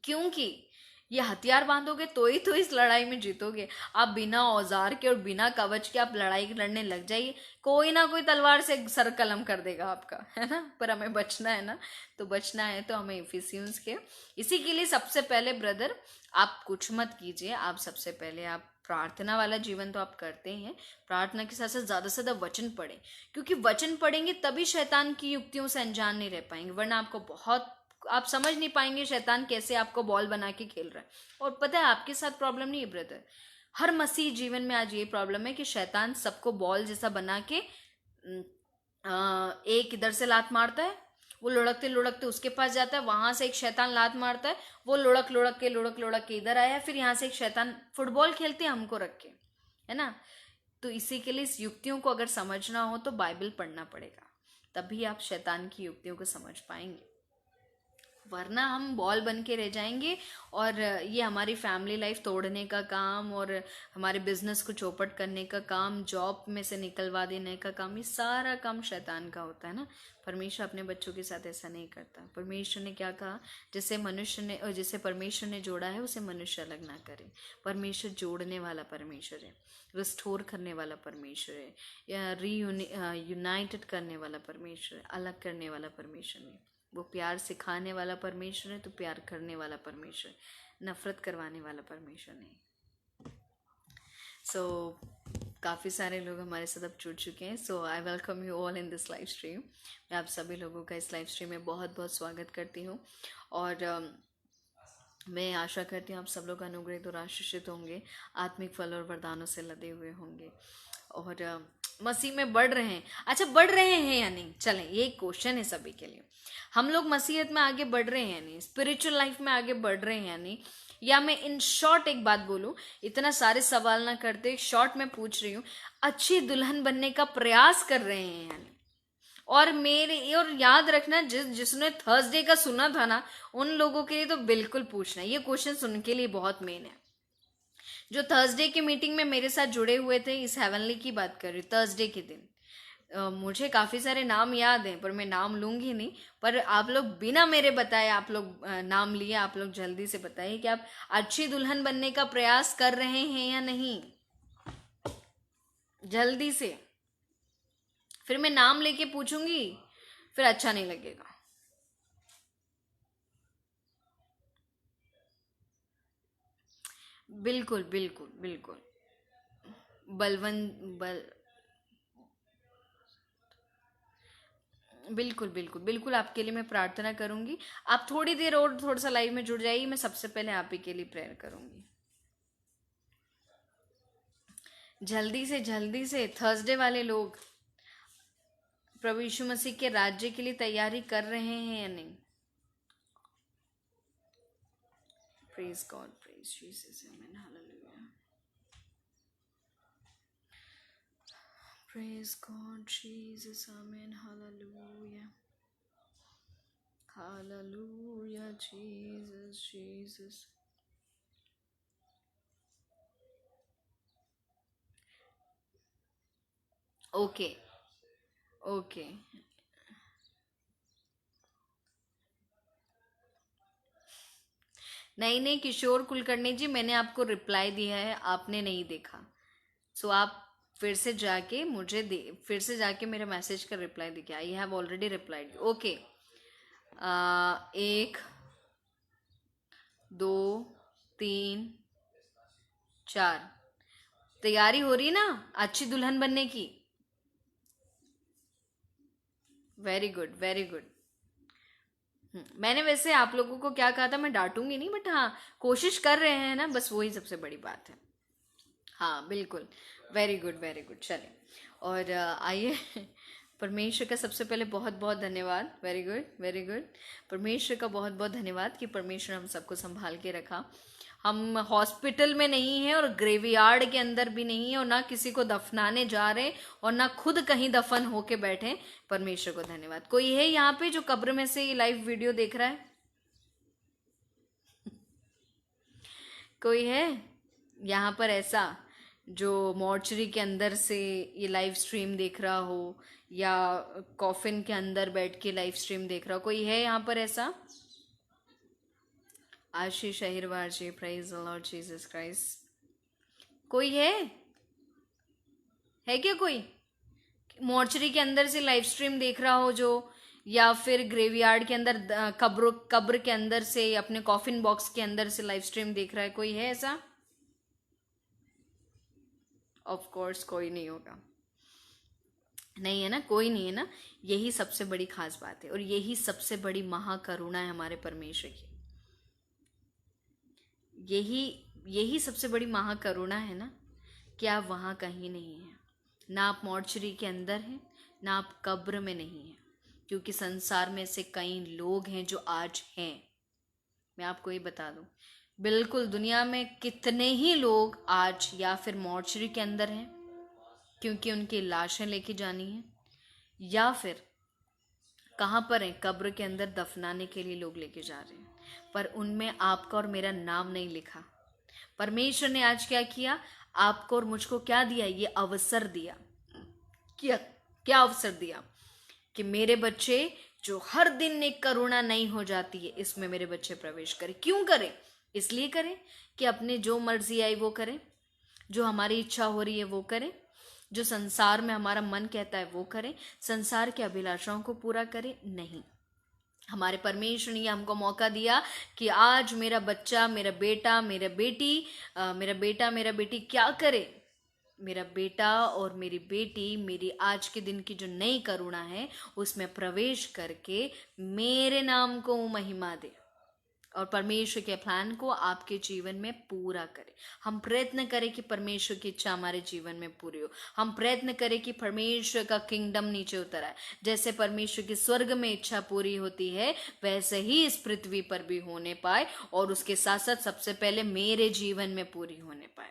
क्योंकि ये हथियार बांधोगे तो ही तो इस लड़ाई में जीतोगे। आप बिना औजार के और बिना कवच के आप लड़ाई लड़ने लग जाइए, कोई ना कोई तलवार से सर कलम कर देगा आपका, है ना। पर हमें बचना है ना, तो बचना है तो हमें इफिसियंस के, इसी के लिए सबसे पहले ब्रदर आप कुछ मत कीजिए। आप सबसे पहले आप प्रार्थना वाला जीवन तो आप करते ही हैं, प्रार्थना के साथ साथ ज्यादा से ज्यादा वचन पढ़ें, क्योंकि वचन पढ़ेंगे तभी शैतान की युक्तियों से अनजान नहीं रह पाएंगे, वरना आपको बहुत, आप समझ नहीं पाएंगे शैतान कैसे आपको बॉल बना के खेल रहा है। और पता है आपके साथ प्रॉब्लम नहीं है ब्रदर, हर मसीह जीवन में आज ये प्रॉब्लम है कि शैतान सबको बॉल जैसा बना के एक इधर से लात मारता है, वो लुढ़कते लुढ़कते उसके पास जाता है, वहां से एक शैतान लात मारता है, वो लुढ़क के इधर आया, फिर यहाँ से एक शैतान फुटबॉल खेलते हैं हमको रख के, है ना। तो इसी के लिए इस युक्तियों को अगर समझना हो तो बाइबल पढ़ना पड़ेगा, तभी आप शैतान की युक्तियों को समझ पाएंगे, वरना हम बॉल बन के रह जाएंगे। और ये हमारी फैमिली लाइफ तोड़ने का काम, और हमारे बिजनेस को चौपट करने का काम, जॉब में से निकलवा देने का काम, ये सारा काम शैतान का होता है ना। परमेश्वर अपने बच्चों के साथ ऐसा नहीं करता। परमेश्वर ने क्या कहा, जिसे परमेश्वर ने जोड़ा है उसे मनुष्य अलग ना करे। परमेश्वर जोड़ने वाला परमेश्वर है, रिस्टोर करने वाला परमेश्वर है, या यूनाइटेड करने वाला परमेश्वर है, अलग करने वाला परमेश्वर नहीं। वो प्यार सिखाने वाला परमेश्वर है, तो प्यार करने वाला परमेश्वर, नफरत करवाने वाला परमेश्वर नहीं। सो काफ़ी सारे लोग हमारे साथ अब जुड़ चुके हैं। So I welcome you all in this live stream. मैं आप सभी लोगों का इस लाइव स्ट्रीम में बहुत बहुत स्वागत करती हूँ, और मैं आशा करती हूँ आप सब लोग अनुग्रहित और आशीषित होंगे, आत्मिक फल और वरदानों से लदे हुए होंगे, और मसीह में बढ़ रहे हैं। अच्छा, बढ़ रहे हैं या नहीं, चलें ये एक क्वेश्चन है सभी के लिए। हम लोग मसीहत में आगे बढ़ रहे हैं या नहीं, स्पिरिचुअल लाइफ में आगे बढ़ रहे हैं या नहीं। या मैं इन शॉर्ट एक बात बोलूं, इतना सारे सवाल ना करते, शॉर्ट में पूछ रही हूँ, अच्छी दुल्हन बनने का प्रयास कर रहे हैं या नहीं। और याद रखना, जिसने थर्सडे का सुना था ना, उन लोगों के लिए तो बिल्कुल पूछना, ये क्वेश्चन उनके लिए बहुत मेन है। जो थर्सडे की मीटिंग में मेरे साथ जुड़े हुए थे, इस हेवनली की बात कर रही, थर्सडे के दिन मुझे काफ़ी सारे नाम याद हैं, पर मैं नाम लूंगी नहीं। पर आप लोग बिना मेरे बताए, आप लोग नाम लिए, आप लोग जल्दी से बताइए कि आप अच्छी दुल्हन बनने का प्रयास कर रहे हैं या नहीं, जल्दी से। फिर मैं नाम लेके पूछूंगी, फिर अच्छा नहीं लगेगा। बिल्कुल बिल्कुल बिल्कुल। बलवन बल बिल्कुल बिल्कुल बिल्कुल, आपके लिए मैं प्रार्थना करूंगी। आप थोड़ी देर और थोड़ा सा लाइव में जुड़ जाइए, मैं सबसे पहले आप ही के लिए प्रेयर करूंगी। जल्दी से थर्सडे वाले लोग प्रभु यीशु मसीह के राज्य के लिए तैयारी कर रहे हैं या नहीं। Praise God, praise Jesus, amen, hallelujah. Praise God Jesus, amen, hallelujah. Hallelujah Jesus Jesus. Okay okay. नहीं नहीं किशोर कुलकर्णी जी, मैंने आपको रिप्लाई दिया है, आपने नहीं देखा। सो आप फिर से जाके फिर से जाके मेरे मैसेज का रिप्लाई देखिए। I have already replied. Okay. एक, दो, तीन, चार। तैयारी हो रही ना अच्छी दुल्हन बनने की? Very good very good. मैंने वैसे आप लोगों को क्या कहा था, मैं डांटूंगी नहीं, बट हाँ कोशिश कर रहे हैं ना, बस वही सबसे बड़ी बात है। हाँ बिल्कुल। Very good very good. चले और आइए परमेश्वर का सबसे पहले बहुत बहुत धन्यवाद। Very good very good. परमेश्वर का बहुत बहुत धन्यवाद कि परमेश्वर हम सबको संभाल के रखा। हम हॉस्पिटल में नहीं है और ग्रेवयार्ड के अंदर भी नहीं है और ना किसी को दफनाने जा रहे हैं और ना खुद कहीं दफन होके बैठे। परमेश्वर को धन्यवाद। कोई है यहाँ पे जो कब्र में से ये लाइव वीडियो देख रहा है? कोई है यहाँ पर ऐसा जो मॉर्चरी के अंदर से ये लाइव स्ट्रीम देख रहा हो या कॉफिन के अंदर बैठ के लाइव स्ट्रीम देख रहा हो? कोई है यहाँ पर ऐसा? Ashish Ahirwar ji, praise the Lord Jesus Christ. कोई है क्या कोई मॉर्चरी के अंदर से लाइव स्ट्रीम देख रहा हो जो, या फिर ग्रेवयार्ड के अंदर कब्र के अंदर से अपने कॉफिन बॉक्स के अंदर से लाइव स्ट्रीम देख रहा है? कोई है ऐसा? ऑफ कोर्स कोई नहीं होगा। नहीं है ना, कोई नहीं है ना। यही सबसे बड़ी खास बात है और यही सबसे बड़ी महाकरुणा है हमारे परमेश्वर की। यही यही सबसे बड़ी महाकरुणा है ना कि आप वहाँ कहीं नहीं हैं, ना आप मॉर्चरी के अंदर हैं, ना आप कब्र में नहीं हैं। क्योंकि संसार में से कई लोग हैं जो आज हैं। मैं आपको ये बता दूं, बिल्कुल दुनिया में कितने ही लोग आज या फिर मॉर्चरी के अंदर हैं क्योंकि उनकी लाशें लेके जानी है, या फिर कहाँ पर हैं, कब्र के अंदर दफनाने के लिए लोग लेके जा रहे हैं, पर उनमें आपका और मेरा नाम नहीं लिखा। परमेश्वर ने आज क्या किया, आपको और मुझको क्या दिया? ये अवसर दिया। क्या क्या अवसर दिया कि मेरे बच्चे जो हर दिन एक करुणा नहीं हो जाती है, इसमें मेरे बच्चे प्रवेश करें। क्यों करें? इसलिए करें कि अपने जो मर्जी आई वो करें, जो हमारी इच्छा हो रही है वो करें, जो संसार में हमारा मन कहता है वो करें, संसार के अभिलाषाओं को पूरा करें। नहीं, हमारे परमेश्वर ने हमको मौका दिया कि आज मेरा बच्चा, मेरा बेटा, मेरा बेटी, मेरा बेटा मेरा बेटी क्या करे? मेरा बेटा और मेरी बेटी मेरी आज के दिन की जो नई करुणा है उसमें प्रवेश करके मेरे नाम को महिमा दे और परमेश्वर के प्लान को आपके जीवन में पूरा करे। हम प्रयत्न करें कि परमेश्वर की इच्छा हमारे जीवन में पूरी हो। हम प्रयत्न करें कि परमेश्वर का किंगडम नीचे उतर आए। जैसे परमेश्वर की स्वर्ग में इच्छा पूरी होती है वैसे ही इस पृथ्वी पर भी होने पाए और उसके साथ साथ सबसे पहले मेरे जीवन में पूरी होने पाए।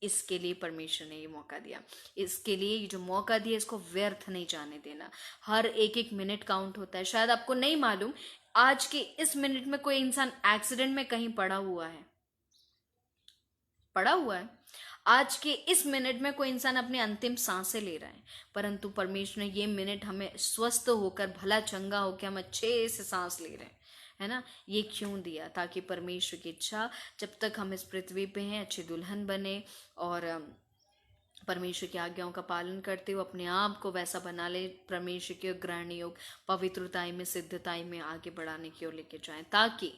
इसके लिए परमेश्वर ने ये मौका दिया। इसके लिए ये जो मौका दिया इसको व्यर्थ नहीं जाने देना। हर एक एक मिनट काउंट होता है। शायद आपको नहीं मालूम, आज के इस मिनट में कोई इंसान एक्सीडेंट में कहीं पड़ा हुआ है। आज के इस मिनट में कोई इंसान अपनी अंतिम सांसें ले रहा है, परंतु परमेश्वर ने ये मिनट हमें स्वस्थ होकर, भला चंगा होकर हम अच्छे से सांस ले रहे हैं, है ना। ये क्यों दिया? ताकि परमेश्वर की इच्छा जब तक हम इस पृथ्वी पे हैं अच्छी दुल्हन बने और परमेश्वर की आज्ञाओं का पालन करते हुए अपने आप को वैसा बना ले, परमेश्वर के ग्रहण योग पवित्रताई में, सिद्धताई में आगे बढ़ाने की ओर लेके जाएं, ताकि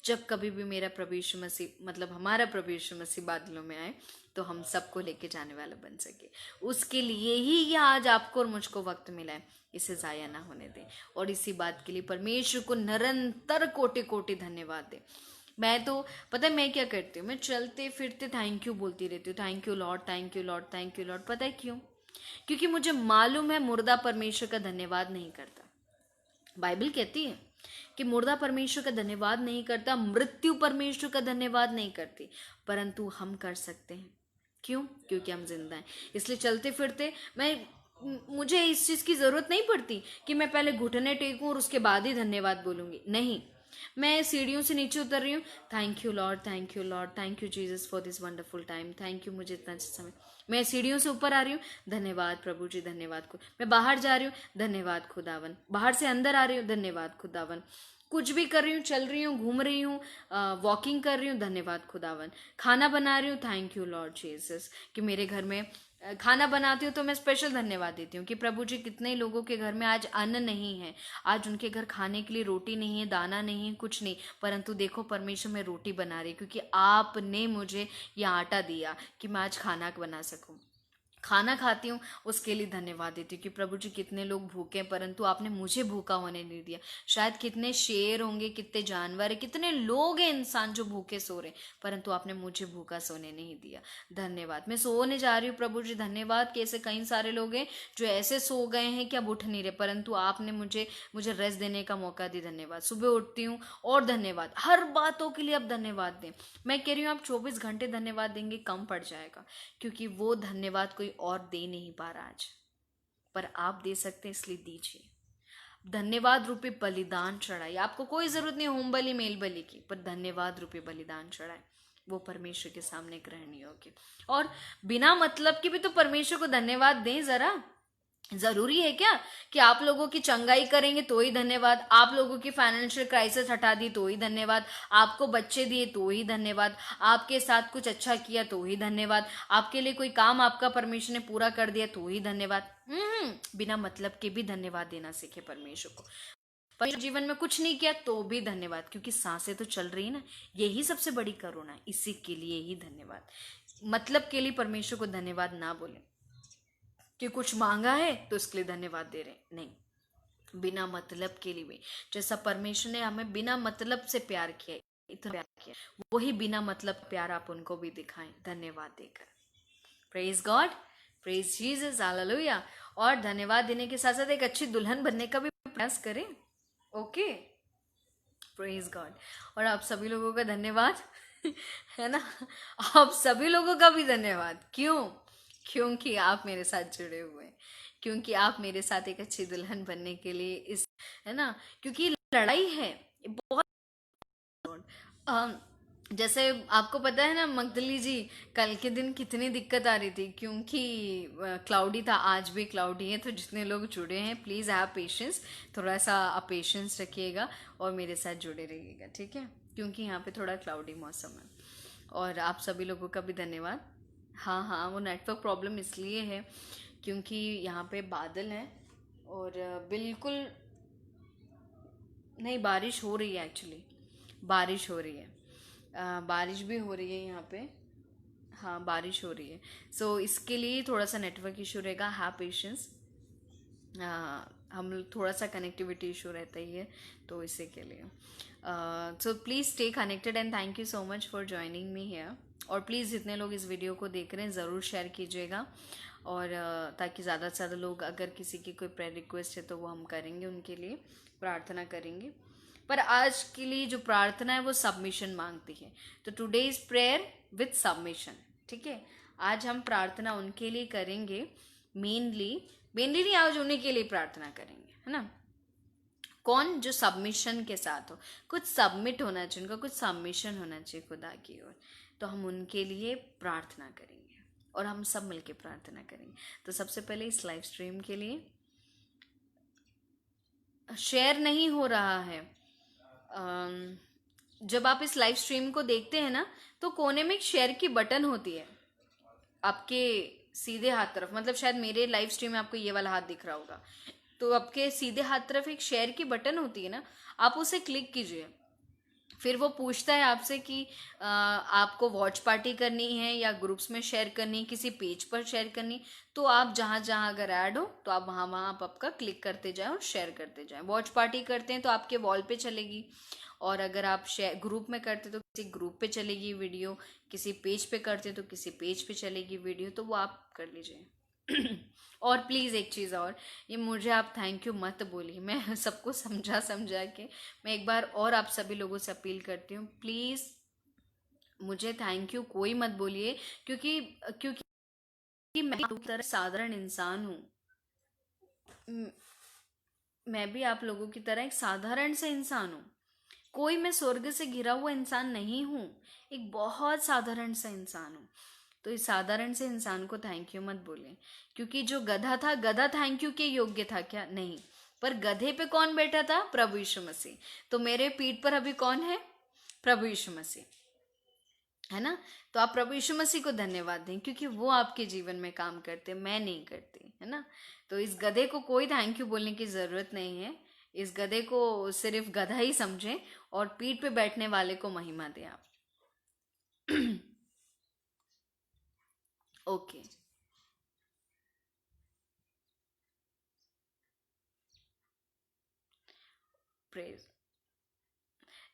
जब कभी भी मेरा प्रभु यीशु मसीह मतलब हमारा प्रभु यीशु मसीह बादलों में आए तो हम सबको लेके जाने वाला बन सके। उसके लिए ही यह आज आपको और मुझको वक्त मिला है, इसे जाया ना होने दें। और इसी बात के लिए परमेश्वर को निरंतर कोटि कोटि धन्यवाद दें। मैं तो पता है मैं क्या करती हूँ, मैं चलते फिरते थैंक यू बोलती रहती हूँ, thank you Lord, thank you Lord, thank you Lord. पता है क्यों? क्योंकि मुझे मालूम है मुर्दा परमेश्वर का धन्यवाद नहीं करता। बाइबल कहती है कि मुर्दा परमेश्वर का धन्यवाद नहीं करता, मृत्यु परमेश्वर का धन्यवाद नहीं करती, परंतु हम कर सकते हैं। क्यों? क्योंकि हम जिंदा हैं। इसलिए चलते फिरते मैं मुझे इस चीज़ की ज़रूरत नहीं पड़ती कि मैं पहले घुटने टेकूं और उसके बाद ही धन्यवाद बोलूंगी। नहीं, मैं सीढ़ियों से नीचे उतर रही हूँ, thank you Lord, thank you Lord, thank you Jesus for this wonderful time, thank you मुझे इतना अच्छा समय। मैं सीढ़ियों से ऊपर आ रही हूँ, धन्यवाद प्रभु जी, धन्यवाद खुद। मैं बाहर जा रही हूँ, धन्यवाद खुदावन। बाहर से अंदर आ रही हूँ, धन्यवाद खुदावन। कुछ भी कर रही हूँ, चल रही हूँ, घूम रही हूँ, वॉकिंग कर रही हूँ, धन्यवाद खुदावन। खाना बना रही हूँ, थैंक यू लॉर्ड जीसस कि मेरे घर में खाना बनाती हूँ तो मैं स्पेशल धन्यवाद देती हूँ कि प्रभु जी कितने लोगों के घर में आज अन्न नहीं है, आज उनके घर खाने के लिए रोटी नहीं है, दाना नहीं है, कुछ नहीं, परंतु देखो परमेश्वर मैं रोटी बना रही क्योंकि आपने मुझे ये आटा दिया कि मैं आज खाना बना सकूं। खाना खाती हूँ उसके लिए धन्यवाद देती हूँ कि प्रभु जी कितने लोग भूखे हैं परंतु आपने मुझे भूखा होने नहीं दिया। शायद कितने शेर होंगे, कितने जानवर है, कितने लोग हैं इंसान जो भूखे सो रहे, परंतु आपने मुझे भूखा सोने नहीं दिया। धन्यवाद। मैं सोने जा रही हूँ प्रभु जी, धन्यवाद कि ऐसे कई सारे लोग हैं जो ऐसे सो गए हैं कि अब उठ नहीं रहे, परंतु आपने मुझे मुझे रेस्ट देने का मौका दी। धन्यवाद। सुबह उठती हूँ और धन्यवाद, हर बातों के लिए अब धन्यवाद दें। मैं कह रही हूँ आप 24 घंटे धन्यवाद देंगे कम पड़ जाएगा, क्योंकि वो धन्यवाद कोई और दे नहीं पा रहा आज, पर आप दे सकते हैं, इसलिए दीजिए। धन्यवाद रूपी बलिदान चढ़ाइए। आपको कोई जरूरत नहीं होम बलि मेल बलि की, पर धन्यवाद रूपी बलिदान चढ़ाए, वो परमेश्वर के सामने ग्रहणीय होगी। और बिना मतलब के भी तो परमेश्वर को धन्यवाद दें जरा। जरूरी है क्या कि आप लोगों की चंगाई करेंगे तो ही धन्यवाद, आप लोगों की फाइनेंशियल क्राइसिस हटा दी तो ही धन्यवाद, आपको बच्चे दिए तो ही धन्यवाद, आपके साथ कुछ अच्छा किया तो ही धन्यवाद, आपके लिए कोई काम आपका परमेश्वर ने पूरा कर दिया तो ही धन्यवाद। बिना मतलब के भी धन्यवाद देना सीखे परमेश्वर को। पर जीवन में कुछ नहीं किया तो भी धन्यवाद, क्योंकि सांसें तो चल रही है ना, यही सबसे बड़ी करुणा है, इसी के लिए ही धन्यवाद। मतलब के लिए परमेश्वर को धन्यवाद ना बोले कि कुछ मांगा है तो इसके लिए धन्यवाद दे रहे हैं, नहीं, बिना मतलब के लिए भी। जैसा परमेश्वर ने हमें बिना मतलब से प्यार किया, इतना प्यार किया, वही बिना मतलब प्यार आप उनको भी दिखाएं धन्यवाद देकर। Praise God, praise Jesus, hallelujah. और धन्यवाद देने के साथ साथ एक अच्छी दुल्हन बनने का भी प्रयास करें। Okay, praise God. और आप सभी लोगों का धन्यवाद है ना, आप सभी लोगों का भी धन्यवाद। क्यों? क्योंकि आप मेरे साथ जुड़े हुए हैं, क्योंकि आप मेरे साथ एक अच्छी दुल्हन बनने के लिए इस, है ना, क्योंकि लड़ाई है बहुत। अम, जैसे आपको पता है ना मगदली जी, कल के दिन कितनी दिक्कत आ रही थी क्योंकि क्लाउडी था, आज भी क्लाउडी है। तो जितने लोग जुड़े हैं प्लीज़ हैव पेशेंस, थोड़ा सा आप पेशेंस रखिएगा और मेरे साथ जुड़े रहिएगा, ठीक है, क्योंकि यहाँ पे थोड़ा क्लाउडी मौसम है। और आप सभी लोगों का भी धन्यवाद। हाँ हाँ, वो नेटवर्क प्रॉब्लम इसलिए है क्योंकि यहाँ पे बादल हैं और बिल्कुल नहीं, बारिश हो रही है एक्चुअली, बारिश हो रही है, बारिश भी हो रही है यहाँ पे। हाँ, बारिश हो रही है, सो इसके लिए थोड़ा सा नेटवर्क इशू रहेगा, हैव पेशेंस। हम थोड़ा सा कनेक्टिविटी इशू रहता ही है, तो इसी के लिए so please stay connected and thank you so much for joining me here. और प्लीज़ जितने लोग इस वीडियो को देख रहे हैं ज़रूर शेयर कीजिएगा, और ताकि ज़्यादा से ज़्यादा लोग, अगर किसी की कोई प्रेयर रिक्वेस्ट है तो वो हम करेंगे, उनके लिए प्रार्थना करेंगे। पर आज के लिए जो प्रार्थना है वो सबमिशन मांगती है, तो today is prayer with submission, ठीक है। आज हम प्रार्थना उनके लिए करेंगे, मेनली नहीं, आज उन्हीं के लिए प्रार्थना करेंगे, है ना। कौन? जो सबमिशन के साथ हो, कुछ सबमिट होना चाहिए, उनका कुछ सबमिशन होना चाहिए खुदा की ओर, तो हम उनके लिए प्रार्थना करेंगे और हम सब मिलके प्रार्थना करेंगे। तो सबसे पहले इस लाइव स्ट्रीम के लिए शेयर नहीं हो रहा है। जब आप इस लाइव स्ट्रीम को देखते हैं ना, तो कोने में एक शेयर की बटन होती है आपके सीधे हाथ तरफ, मतलब शायद मेरे लाइव स्ट्रीम में आपको ये वाला हाथ दिख रहा होगा, तो आपके सीधे हाथ तरफ एक शेयर की बटन होती है ना, आप उसे क्लिक कीजिए। फिर वो पूछता है आपसे कि आपको वॉच पार्टी करनी है या ग्रुप्स में शेयर करनी है, किसी पेज पर शेयर करनी, तो आप जहाँ जहाँ अगर ऐड हो तो आप वहाँ वहाँ आप आपका क्लिक करते जाएं और शेयर करते जाएं। वॉच पार्टी करते हैं तो आपके वॉल पे चलेगी, और अगर आप शेयर ग्रुप में करते तो किसी ग्रुप पे चलेगी वीडियो, किसी पेज पे करते तो किसी पेज पे चलेगी वीडियो, तो वो आप कर लीजिए। और प्लीज़ एक चीज़ और, ये मुझे आप थैंक यू मत बोलिए, मैं सबको समझा समझा के, मैं एक बार और आप सभी लोगों से अपील करती हूँ, प्लीज़ मुझे थैंक यू कोई मत बोलिए, क्योंकि क्योंकि मैं एक तरह साधारण इंसान हूँ, म- मैं भी आप लोगों की तरह एक साधारण से इंसान हूँ। कोई मैं स्वर्ग से घिरा हुआ इंसान नहीं हूँ। एक बहुत साधारण सा इंसान हूँ। तो इस साधारण से इंसान को थैंक यू मत बोलें, क्योंकि जो गधा था, गधा थैंक यू के योग्य था क्या? नहीं। पर गधे पे कौन बैठा था? प्रभु यीशु मसीह। तो मेरे पीठ पर अभी कौन है? प्रभु यीशु मसीह, है ना? तो आप प्रभु यीशु मसीह को धन्यवाद दें, क्योंकि वो आपके जीवन में काम करते, मैं नहीं करती, है ना? तो इस गधे को कोई थैंक यू बोलने की जरूरत नहीं है। इस गधे को सिर्फ गधा ही समझें और पीठ पे बैठने वाले को महिमा दें आप। ओके। प्रेज।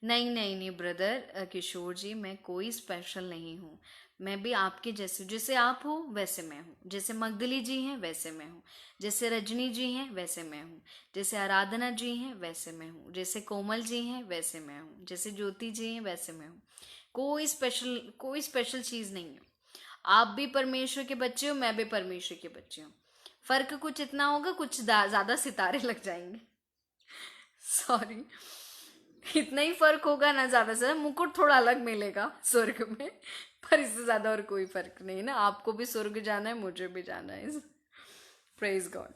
नहीं नहीं नहीं ब्रदर किशोर जी, मैं कोई स्पेशल नहीं हूँ। मैं भी आपके जैसे, जैसे आप हो वैसे मैं हूँ। जैसे मगदली जी हैं वैसे मैं हूँ। जैसे रजनी जी हैं वैसे मैं हूँ। जैसे आराधना जी हैं वैसे मैं हूँ। जैसे कोमल जी हैं वैसे मैं हूँ। जैसे ज्योति जी हैं वैसे मैं हूँ। कोई स्पेशल चीज़ नहीं है। आप भी परमेश्वर के बच्चे हो, मैं भी परमेश्वर के बच्चे हूँ। फर्क कुछ इतना होगा, कुछ ज्यादा सितारे लग जाएंगे। सॉरी। इतना ही फर्क होगा ना, ज्यादा से ज्यादा मुकुट थोड़ा अलग मिलेगा स्वर्ग में। पर इससे ज्यादा और कोई फर्क नहीं ना। आपको भी स्वर्ग जाना है, मुझे भी जाना है। Praise God.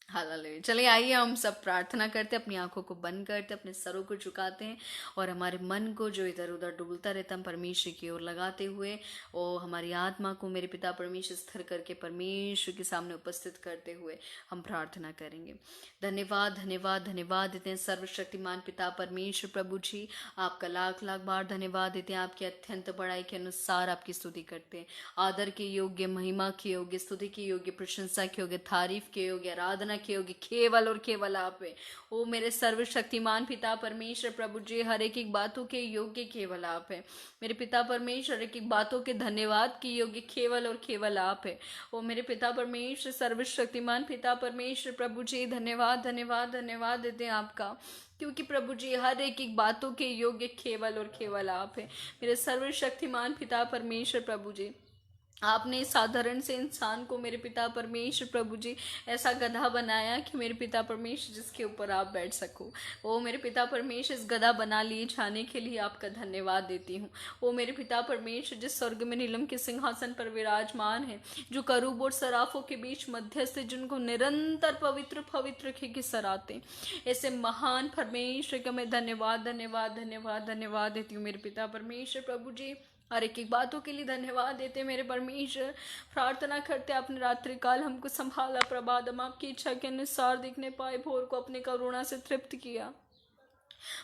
हालेलुया। चलिए आइए हम सब प्रार्थना करते, अपनी आंखों को बंद करते, अपने सरों को झुकाते हैं और हमारे मन को जो इधर उधर डुबलता रहता हम परमेश्वर की ओर लगाते हुए, और हमारी आत्मा को मेरे पिता परमेश्वर स्थिर करके परमेश्वर के सामने उपस्थित करते हुए हम प्रार्थना करेंगे। धन्यवाद धन्यवाद धन्यवाद देते हैं सर्वशक्तिमान पिता परमेश्वर प्रभु जी। आपका लाख लाख बार धन्यवाद देते हैं। आपकी अत्यंत बड़ाई के अनुसार आपकी स्तुति करते हैं। आदर के योग्य, महिमा के योग्य, स्तुति के योग्य, प्रशंसा के योग्य, तारीफ के योग्य, आराधना के योग्य केवल और केवल आप है। ओ मेरे सर्वशक्तिमान पिता परमेश्वर प्रभु जी, हर एक बातों के योग्य केवल आप है। मेरे पिता परमेश्वर, हर एक बातों के धन्यवाद के योग्य केवल और केवल आप है। ओ मेरे पिता परमेश्वर, सर्वशक्तिमान पिता परमेश्वर प्रभु जी, धन्यवाद धन्यवाद धन्यवाद देते हैं आपका, क्योंकि प्रभु जी हर एक बातों के योग्य केवल और केवल आप है। मेरे सर्वशक्तिमान पिता परमेश्वर प्रभु जी, आपने इस साधारण से इंसान को मेरे पिता परमेश्वर प्रभु जी ऐसा गधा बनाया कि मेरे पिता परमेश्वर जिसके ऊपर आप बैठ सको। ओ मेरे पिता परमेश्वर, इस गधा बना लिए जाने के लिए आपका धन्यवाद देती हूँ। ओ मेरे पिता परमेश्वर, जिस स्वर्ग में नीलम के सिंहासन पर विराजमान है, जो करूब और सराफों के बीच मध्यस्थ, जिनको निरंतर पवित्र पवित्र के सराते, ऐसे महान परमेश्वर का मैं धन्यवाद धन्यवाद धन्यवाद धन्यवाद देती हूँ। मेरे पिता परमेश्वर प्रभु जी, हर एक बातों के लिए धन्यवाद देते मेरे परमेश्वर। प्रार्थना करते आपने रात्रि काल हमको संभाला, प्रभात हम आपकी इच्छा के अनुसार दिखने पाए, भोर को अपने करुणा से तृप्त किया।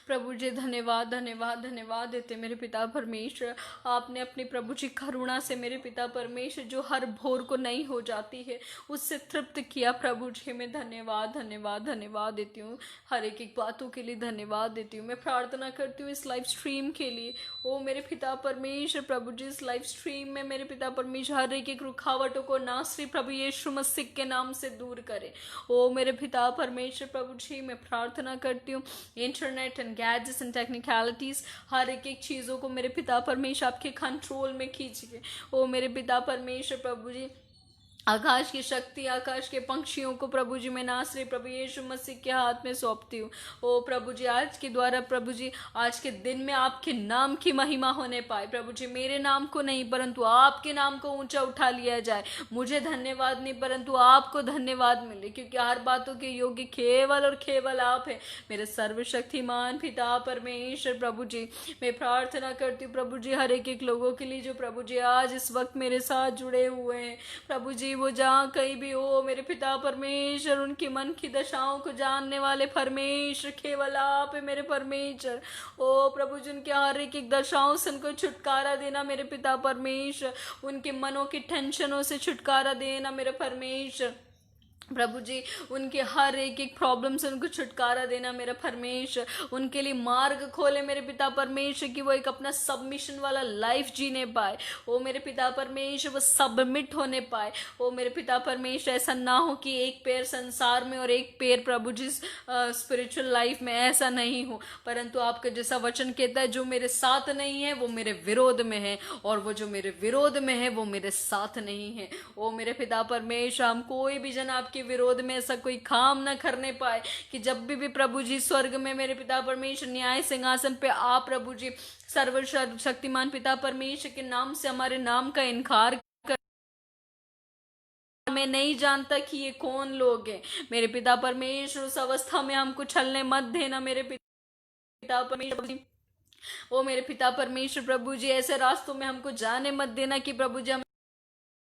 प्रभु जी धन्यवाद धन्यवाद धन्यवाद देते मेरे पिता परमेश्वर। आपने अपनी प्रभु जी करुणा से मेरे पिता परमेश्वर, जो हर भोर को नई हो जाती है, उससे तृप्त किया। प्रभु जी मैं धन्यवाद धन्यवाद धन्यवाद देती हूँ। हर एक बातों के लिए धन्यवाद देती हूँ। मैं प्रार्थना करती हूँ इस लाइव स्ट्रीम के लिए। ओ मेरे पिता परमेश्वर प्रभु जी, इस लाइव स्ट्रीम में मेरे पिता परमेश्वर हर एक रुकावटों को नासरी प्रभु यीशु मसीह के नाम से दूर करे। ओ मेरे पिता परमेश्वर प्रभु जी, मैं प्रार्थना करती हूँ internet and gadgets and technicalities, हर एक चीज़ों को मेरे पिता परमेश्वर आपके कंट्रोल में खींचिए। ओ मेरे पिता परमेश्वर प्रभु जी, आकाश की शक्ति, आकाश के पंक्षियों को प्रभु जी मैं नासरी प्रभु यीशु मसीह के हाथ में सौंपती हूँ। ओ प्रभु जी, आज के द्वारा प्रभु जी, आज के दिन में आपके नाम की महिमा होने पाए। प्रभु जी मेरे नाम को नहीं, परंतु आपके नाम को ऊंचा उठा लिया जाए। मुझे धन्यवाद नहीं, परंतु आपको धन्यवाद मिले, क्योंकि हर बातों के योग्य केवल और केवल आप है। मेरे सर्वशक्तिमान पिता परमेश्वर प्रभु जी, मैं प्रार्थना करती हूँ प्रभु जी हर एक लोगों के लिए जो प्रभु जी आज इस वक्त मेरे साथ जुड़े हुए हैं। प्रभु जी वो जहाँ कहीं भी हो, मेरे पिता परमेश्वर, उनकी मन की दशाओं को जानने वाले परमेश्वर केवल आप है मेरे परमेश्वर। ओ प्रभु जी, उनके हर एक दशाओं से उनको छुटकारा देना मेरे पिता परमेश्वर। उनके मनों की टेंशनों से छुटकारा देना मेरे परमेश्वर। प्रभु जी उनके हर एक प्रॉब्लम से उनको छुटकारा देना मेरा परमेश्वर। उनके लिए मार्ग खोले मेरे पिता परमेश्वर, कि वो एक अपना सबमिशन वाला लाइफ जीने पाए। ओ मेरे पिता परमेश्वर, वो सबमिट होने पाए। ओ मेरे पिता परमेश्वर, ऐसा ना हो कि एक पैर संसार में और एक पैर प्रभु जी स्पिरिचुअल लाइफ में, ऐसा नहीं हो। परंतु आपका जैसा वचन कहता है, जो मेरे साथ नहीं है वो मेरे विरोध में है, और वो जो मेरे विरोध में है वो मेरे साथ नहीं है। ओ मेरे पिता परमेश्वर, हम कोई भी जन आपके आपके विरोध में ऐसा कोई काम न करने पाए कि जब भी प्रभु जी स्वर्ग में मेरे पिता परमेश्वर न्याय सिंहासन पे आप प्रभु जी सर्वशक्तिमान पिता परमेश्वर के नाम से हमारे नाम का इनकार, मैं नहीं जानता कि ये कौन लोग हैं मेरे पिता परमेश्वर, उस अवस्था में हमको छलने मत देना मेरे पिता परमेश्वर जी। ओ मेरे पिता परमेश्वर प्रभु जी, ऐसे रास्तों में हमको जाने मत देना कि प्रभु जी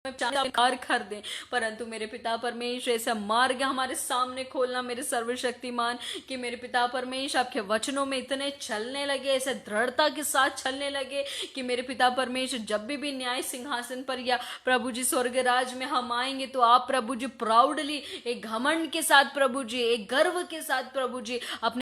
इनकार कर दे, परंतु मेरे पिता परमेश्वर ऐसा मार्ग हमारे सामने खोलना मेरे सर्वशक्तिमान कि मेरे पिता परमेश्वर आपके वचनों में इतने चलने लगे, ऐसे दृढ़ता के साथ चलने लगे कि मेरे पिता परमेश्वर जब भी न्याय सिंहासन पर या प्रभु जी स्वर्ग राज में हम आएंगे तो आप प्रभु जी प्राउडली एक घमंड के साथ प्रभु जी, एक गर्व के साथ प्रभु जी अपने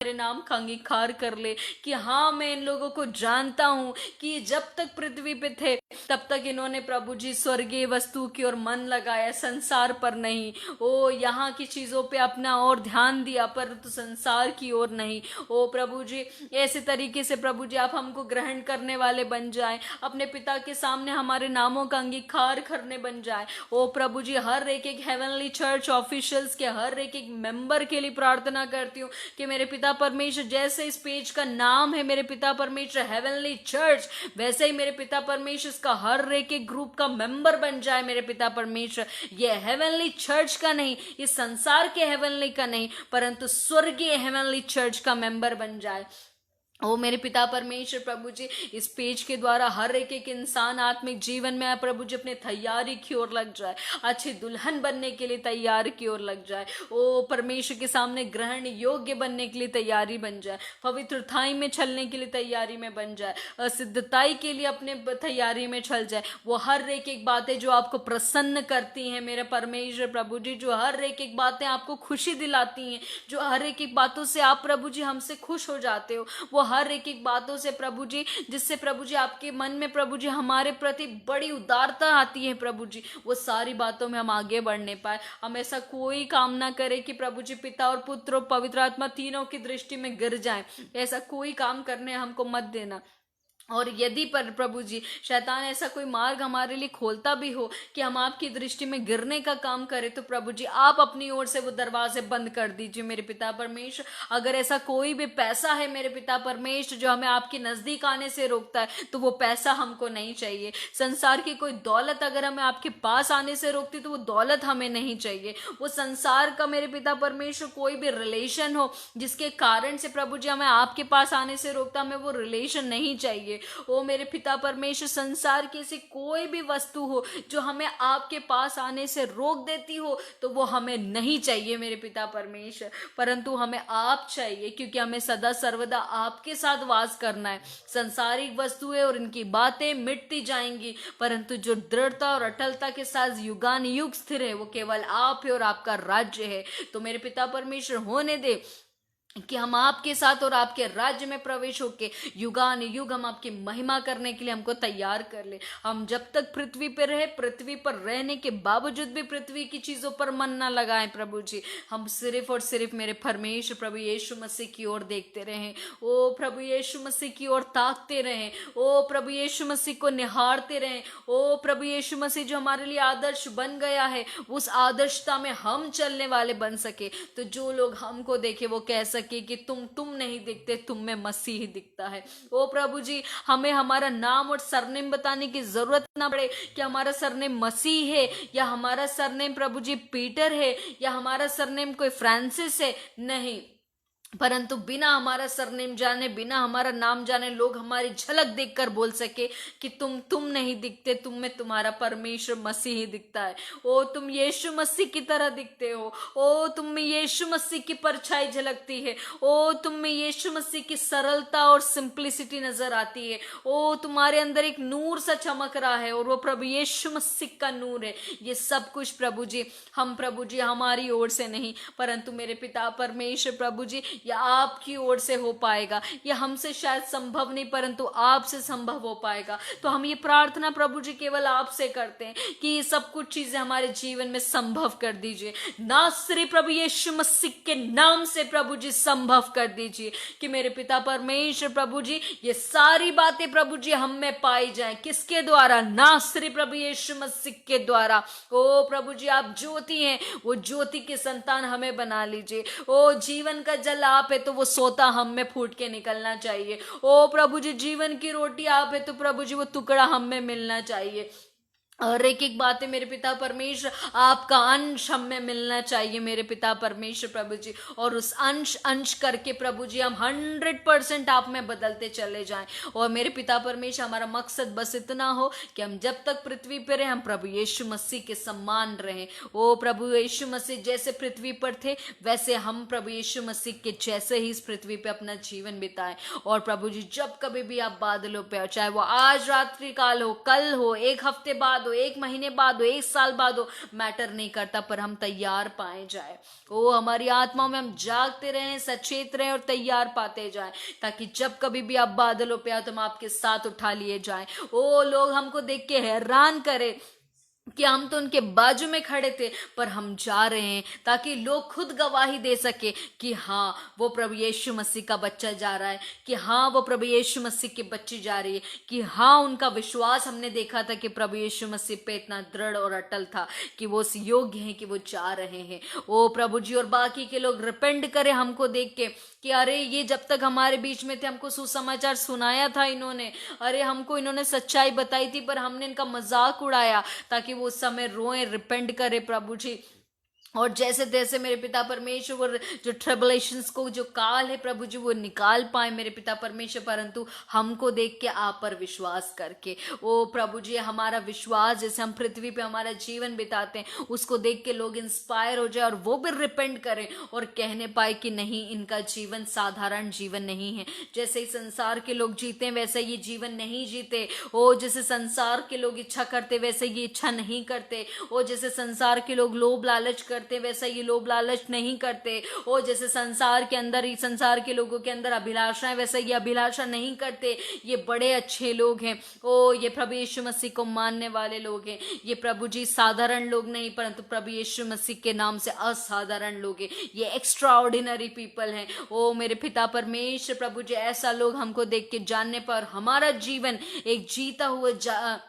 मेरे नाम का अंगीकार कर ले कि हाँ मैं इन लोगों को जानता हूं कि जब तक पृथ्वी पे थे तब तक इन्होंने प्रभु जी स्वर्गीय वस्तु की ओर मन लगाया, संसार पर नहीं। ओ यहाँ की चीजों पे अपना और ध्यान दिया परंतु संसार की ओर नहीं। ओ प्रभु जी ऐसे तरीके से प्रभु जी आप हमको ग्रहण करने वाले बन जाए, अपने पिता के सामने हमारे नामों का अंगीकार करने बन जाए। ओ प्रभु जी हर एक हेवनली चर्च ऑफिशियल्स के हर एक मेंबर के लिए प्रार्थना करती हूँ कि मेरे पिता परमेश्वर जैसे इस पेज का नाम है मेरे पिता परमेश्वर हेवनली चर्च, वैसे ही मेरे पिता परमेश्वर इसका हर एक ग्रुप का मेंबर बन जाए मेरे पिता परमेश्वर। ये हेवनली चर्च का नहीं, ये संसार के हेवनली का नहीं परंतु स्वर्गीय हेवनली चर्च का मेंबर बन जाए। ओ मेरे पिता परमेश्वर प्रभु जी इस पेज के द्वारा हर एक इंसान आत्मिक जीवन में प्रभु जी अपने तैयारी की ओर लग जाए, अच्छी दुल्हन बनने के लिए तैयार की ओर लग जाए। ओ परमेश्वर के सामने ग्रहण योग्य बनने के लिए तैयारी बन जाए, पवित्रताई में चलने के लिए तैयारी में बन जाए, असिद्धताई के लिए अपने तैयारी में चल जाए। वो हर एक बातें जो आपको प्रसन्न करती हैं मेरे परमेश्वर प्रभु जी, जो हर एक बातें आपको खुशी दिलाती हैं, जो हर एक बातों से आप प्रभु जी हमसे खुश हो जाते हो, वो हर एक बातों से प्रभु जी जिससे प्रभु जी आपके मन में प्रभु जी हमारे प्रति बड़ी उदारता आती है प्रभु जी, वो सारी बातों में हम आगे बढ़ने पाए। हम ऐसा कोई काम ना करें कि प्रभु जी पिता और पुत्र और पवित्र आत्मा तीनों की दृष्टि में गिर जाएं, ऐसा कोई काम करने हमको मत देना। और यदि पर प्रभु जी शैतान ऐसा कोई मार्ग हमारे लिए खोलता भी हो कि हम आपकी दृष्टि में गिरने का काम करें तो प्रभु जी आप अपनी ओर से वो दरवाजे बंद कर दीजिए मेरे पिता परमेश्वर। अगर ऐसा कोई भी पैसा है मेरे पिता परमेश्वर जो हमें आपके नजदीक आने से रोकता है तो वो पैसा हमको नहीं चाहिए। संसार की कोई दौलत अगर हमें आपके पास आने से रोकती तो वो दौलत हमें नहीं चाहिए। वो संसार का मेरे पिता परमेश्वर कोई भी रिलेशन हो जिसके कारण से प्रभु जी हमें आपके पास आने से रोकता, हमें वो रिलेशन नहीं चाहिए। ओ मेरे पिता परमेश्वर संसार की ऐसी कोई भी वस्तु हो जो हमें आपके पास आने से रोक देती हो तो वो हमें नहीं चाहिए मेरे पिता परमेश्वर, परंतु हमें आप चाहिए क्योंकि हमें सदा सर्वदा आपके साथ वास करना है। संसारिक वस्तुएं और इनकी बातें मिटती जाएंगी परंतु जो दृढ़ता और अटलता के साथ युगान युग स्थिर है वो केवल आप है और आपका राज्य है। तो मेरे पिता परमेश्वर होने दे कि हम आपके साथ और आपके राज्य में प्रवेश होके युगान युग हम आपकी महिमा करने के लिए हमको तैयार कर ले। हम जब तक पृथ्वी पर रहे, पृथ्वी पर रहने के बावजूद भी पृथ्वी की चीजों पर मन ना लगाएं प्रभु जी, हम सिर्फ और सिर्फ मेरे परमेश्वर प्रभु यीशु मसीह की ओर देखते रहें। ओ प्रभु यीशु मसीह की ओर ताकते रहें, ओ प्रभु यीशु मसीह को निहारते रहें। ओ प्रभु यीशु मसीह जो हमारे लिए आदर्श बन गया है उस आदर्शता में हम चलने वाले बन सके, तो जो लोग हमको देखे वो कह सके कि तुम नहीं दिखते, तुम में मसीह दिखता है। ओ प्रभु जी हमें हमारा नाम और सरनेम बताने की जरूरत ना पड़े कि हमारा सरनेम मसीह है या हमारा सरनेम प्रभु जी पीटर है या हमारा सरनेम कोई फ्रांसिस है, नहीं, परंतु बिना हमारा सरनेम जाने, बिना हमारा नाम जाने लोग हमारी झलक देखकर बोल सके कि तुम नहीं दिखते, तुम में तुम्हारा परमेश्वर मसीह ही दिखता है। ओ तुम यीशु मसीह की तरह दिखते हो, ओ तुम में यीशु मसीह की परछाई झलकती है, ओ तुम में यीशु मसीह की सरलता और सिंप्लिसिटी नजर आती है, ओ तुम्हारे अंदर एक नूर सा चमक रहा है और वो प्रभु यीशु मसीह का नूर है। ये सब कुछ प्रभु जी हम प्रभु जी हमारी ओर से नहीं परंतु मेरे पिता परमेश्वर प्रभु जी ये आपकी ओर से हो पाएगा। ये हमसे शायद संभव नहीं, परंतु आपसे संभव हो पाएगा। तो हम ये प्रार्थना प्रभु जी केवल आपसे करते हैं कि ये सब कुछ चीजें हमारे जीवन में संभव कर दीजिए। नासरी प्रभु यीशु मसीह के नाम से प्रभु जी संभव कर दीजिए कि मेरे पिता परमेश्वर प्रभु जी ये सारी बातें प्रभु जी हम में पाई जाएं। किसके द्वारा? नासरी प्रभु यीशु मसीह के द्वारा। ओ प्रभु जी आप ज्योति हैं, वो ज्योति की संतान हमें बना लीजिए। ओ जीवन का जल आप है तो वो सोता हम में फूट के निकलना चाहिए। ओ प्रभु जी जीवन की रोटी आप है तो प्रभु जी वो टुकड़ा हम में मिलना चाहिए। और एक एक बातें मेरे पिता परमेश्वर आपका अंश हम में मिलना चाहिए मेरे पिता परमेश्वर प्रभु जी। और उस अंश अंश करके प्रभु जी हम 100% आप में बदलते चले जाएं। और मेरे पिता परमेश्वर हमारा मकसद बस इतना हो कि हम जब तक पृथ्वी पर रहे हम प्रभु यीशु मसीह के समान रहें। ओ प्रभु यीशु मसीह जैसे पृथ्वी पर थे वैसे हम प्रभु यीशु मसीह के जैसे ही इस पृथ्वी पे अपना जीवन बिताएं। और प्रभु जी जब कभी भी आप बादलों पे, चाहे वो आज रात्रि काल हो, कल हो, एक हफ्ते बाद हो, 1 महीने बाद हो, 1 साल बाद हो, मैटर नहीं करता, पर हम तैयार पाए जाए। ओ हमारी आत्मा में हम जागते रहें, सचेत रहें और तैयार पाते जाएं, ताकि जब कभी भी आप बादलों पे आओ तो हम आपके साथ उठा लिए जाएं। ओ लोग हमको देख के हैरान करें कि हम तो उनके बाजू में खड़े थे, पर हम जा रहे हैं ताकि लोग खुद गवाही दे सके कि हाँ वो प्रभु यीशु मसीह का बच्चा जा रहा है, कि हाँ वो प्रभु यीशु मसीह की बच्ची जा रही है, कि हाँ उनका विश्वास हमने देखा था कि प्रभु यीशु मसीह पे इतना दृढ़ और अटल था कि वो उस योग्य हैं कि वो जा रहे हैं। ओ प्रभु जी और बाकी के लोग रिपेंड करें हमको देख के कि अरे ये जब तक हमारे बीच में थे हमको सुसमाचार सुनाया था इन्होंने, अरे हमको इन्होंने सच्चाई बताई थी पर हमने इनका मजाक उड़ाया, ताकि वो उस समय रोए, रिपेंट करे प्रभु जी। और जैसे तैसे मेरे पिता परमेश्वर वो जो ट्रिबुलेशंस को, जो काल है प्रभु जी वो निकाल पाए मेरे पिता परमेश्वर, परंतु हमको देख के आप पर विश्वास करके। ओ प्रभु जी हमारा विश्वास जैसे हम पृथ्वी पे हमारा जीवन बिताते हैं उसको देख के लोग इंस्पायर हो जाए और वो भी रिपेंट करें और कहने पाए कि नहीं इनका जीवन साधारण जीवन नहीं है, जैसे ही संसार के लोग जीते हैं वैसे ये जीवन नहीं जीते। ओ जैसे संसार के लोग इच्छा करते वैसे ये इच्छा नहीं करते। ओ जैसे संसार के लोग लोभ लालच करते वैसा ये लोभ लालच नहीं करते। ओ जैसे संसार के अंदर ही संसार के लोगों के अंदर अभिलाषाएं वैसा ये अभिलाषा नहीं करते। ये बड़े अच्छे लोग हैं। ओ ये प्रभु यीशु मसीह को मानने वाले लोग हैं। ये प्रभु जी साधारण लोग नहीं परंतु प्रभु यीशु मसीह के नाम से असाधारण लोग हैं। ये एक्स्ट्रा ऑर्डिनरी पीपल हैं। ओ मेरे पिता परमेश्वर प्रभु जी ऐसा लोग हमको देख के जानने पर हमारा जीवन एक जीता हुआ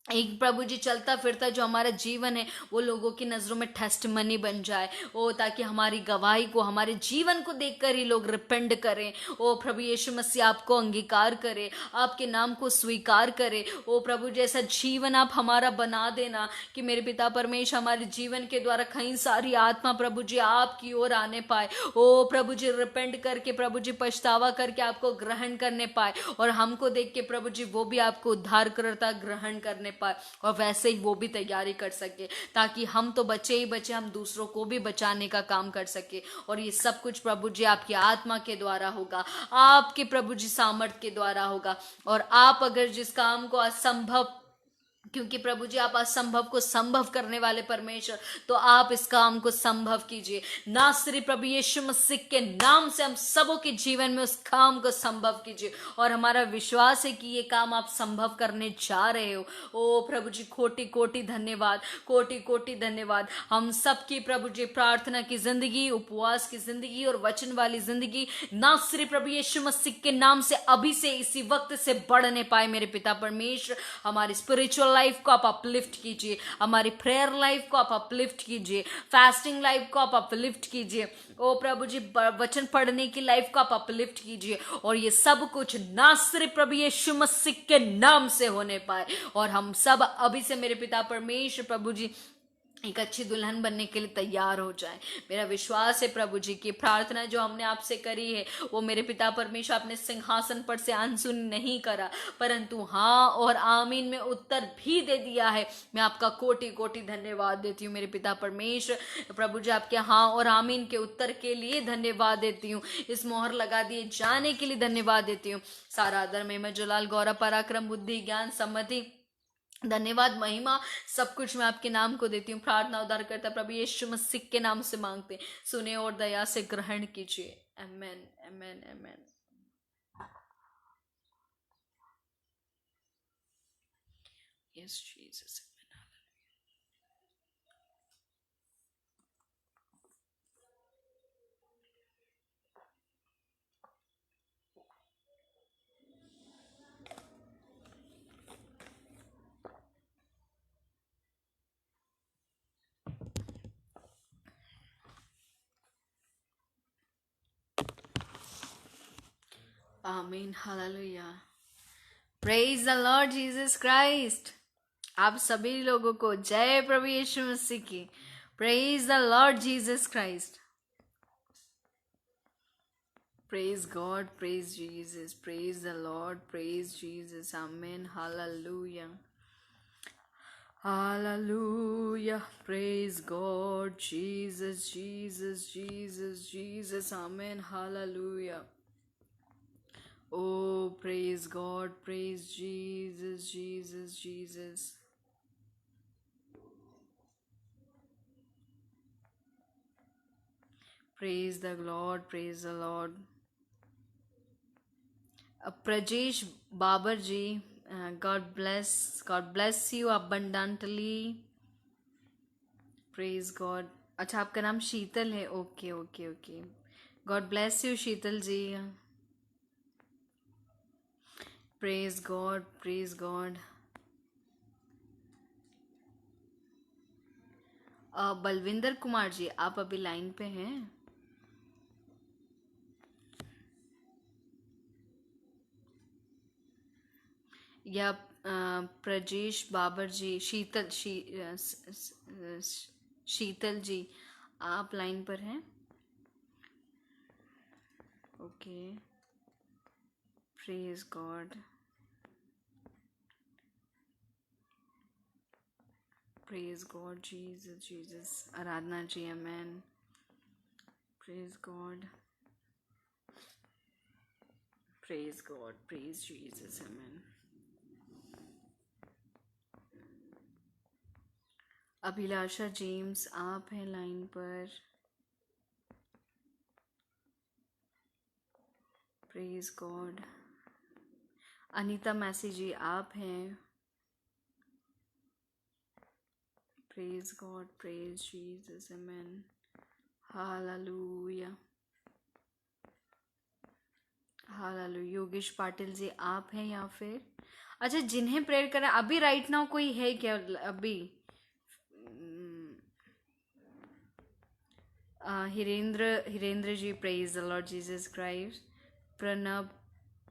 एक प्रभु जी चलता फिरता जो हमारा जीवन है वो लोगों की नजरों में टेस्टिमनी बन जाए। ओ ताकि हमारी गवाही को, हमारे जीवन को देखकर ही लोग रिपेंड करें। ओ प्रभु यीशु मसीह आपको अंगीकार करे, आपके नाम को स्वीकार करे। ओ प्रभु जैसा जीवन आप हमारा बना देना कि मेरे पिता परमेश्वर हमारे जीवन के द्वारा कई सारी आत्मा प्रभु जी आपकी ओर आने पाए। ओ प्रभु जी रिपेंड करके प्रभु जी पछतावा करके आपको ग्रहण करने पाए और हमको देख के प्रभु जी वो भी आपको उद्धारकर्ता ग्रहण करने पाए और वैसे ही वो भी तैयारी कर सके, ताकि हम तो बचे ही बचे, हम दूसरों को भी बचाने का काम कर सके। और ये सब कुछ प्रभु जी आपकी आत्मा के द्वारा होगा, आपके प्रभु जी सामर्थ के द्वारा होगा। और आप अगर जिस काम को असंभव, क्योंकि प्रभु जी आप असंभव को संभव करने वाले परमेश्वर, तो आप इस काम को संभव कीजिए। नासरी प्रभु यीशु मसीह के नाम से हम सबों के जीवन में उस काम को संभव कीजिए। और हमारा विश्वास है कि ये काम आप संभव करने जा रहे हो। ओ प्रभु जी कोटि कोटि धन्यवाद, कोटि कोटि धन्यवाद। हम सबकी प्रभु जी प्रार्थना की जिंदगी, उपवास की जिंदगी और वचन वाली जिंदगी नासरी प्रभु यीशु मसीह के नाम से अभी से इसी वक्त से बढ़ने पाए मेरे पिता परमेश्वर। हमारी स्पिरिचुअल लाइफ को आप अपलिफ्ट कीजिए, हमारी प्रेयर लाइफ को आप अपलिफ्ट कीजिए, फास्टिंग लाइफ को आप अपलिफ्ट कीजिए। ओ प्रभु जी वचन पढ़ने की लाइफ को आप अपलिफ्ट कीजिए। और ये सब कुछ नासरी प्रभु यीशु मसीह के नाम से होने पाए और हम सब अभी से मेरे पिता परमेश्वर प्रभु जी एक अच्छी दुल्हन बनने के लिए तैयार हो जाए। मेरा विश्वास है प्रभु जी की प्रार्थना जो हमने आपसे करी है वो मेरे पिता परमेश्वर आपने सिंहासन पर से अनसुन नहीं करा, परंतु हाँ और आमीन में उत्तर भी दे दिया है। मैं आपका कोटि कोटि धन्यवाद देती हूँ मेरे पिता परमेश्वर प्रभु जी, आपके हाँ और आमीन के उत्तर के लिए धन्यवाद देती हूँ। इस मोहर लगा दिए जाने के लिए धन्यवाद देती हूँ। सारा आदर महिमा जलाल गौरव पराक्रम बुद्धि ज्ञान सम्मति धन्यवाद, महिमा, सब कुछ मैं आपके नाम को देती हूँ। प्रार्थना उद्धार करता प्रभु यीशु मसीह के नाम से मांगते, सुने और दया से ग्रहण कीजिए। Amen, amen, amen. Yes Jesus. आमीन, hallelujah. Praise the Lord Jesus Christ. आप सभी लोगों को जय प्रभु यीशु मसीह की। Praise the Lord Jesus Christ. Praise God, praise Jesus, praise the Lord, praise Jesus. Amen. Hallelujah. Hallelujah. Praise God, Jesus, Jesus, Jesus, Jesus. Amen. Hallelujah. Oh, praise God, praise Jesus, Jesus, Jesus. Praise the Lord, praise the Lord. Prajesh Babar ji, God bless you abundantly. Praise God. अच्छा, आपका नाम शीतल है। Okay okay okay. God bless you Sheetal ji. Praise God, praise God. Balvinder Kumar ji, आप अभी line पे हैं? या प्रजेश बाबर जी, शीतल जी, आप लाइन पर हैं? Okay. Praise God, praise God, Jesus Jesus. Aradhana ji, amen. Praise God, praise God, praise Jesus, amen. Abhilasha James, आप हैं लाइन पर? Praise God. Anita Massey ji, आप हैं? Praise God, praise Jesus, amen. Hallelujah, hallelujah. Yogesh Patil ji, आप हैं या फिर? अच्छा, जिन्हें प्रेयर करें अभी राइट नाउ कोई है क्या अभी? Hirendra ji, praise the Lord Jesus Christ. Pranab,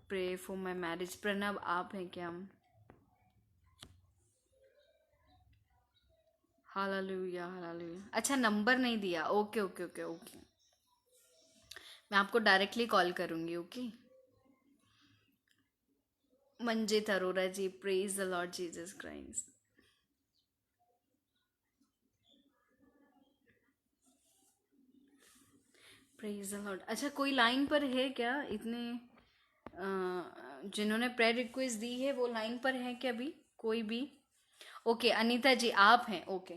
pray for my marriage. Pranab, आप हैं क्या? Hallelujah, hallelujah. अच्छा, नंबर नहीं दिया। ओके ओके ओके ओके, मैं आपको डायरेक्टली कॉल करूंगी। Okay. Manjit Arora ji, praise the Lord Jesus Christ. Praise the Lord. अच्छा, कोई लाइन पर है क्या? इतने जिन्होंने प्रेयर रिक्वेस्ट दी है वो लाइन पर है क्या अभी? कोई भी? ओके, अनीता जी, आप हैं? ओके।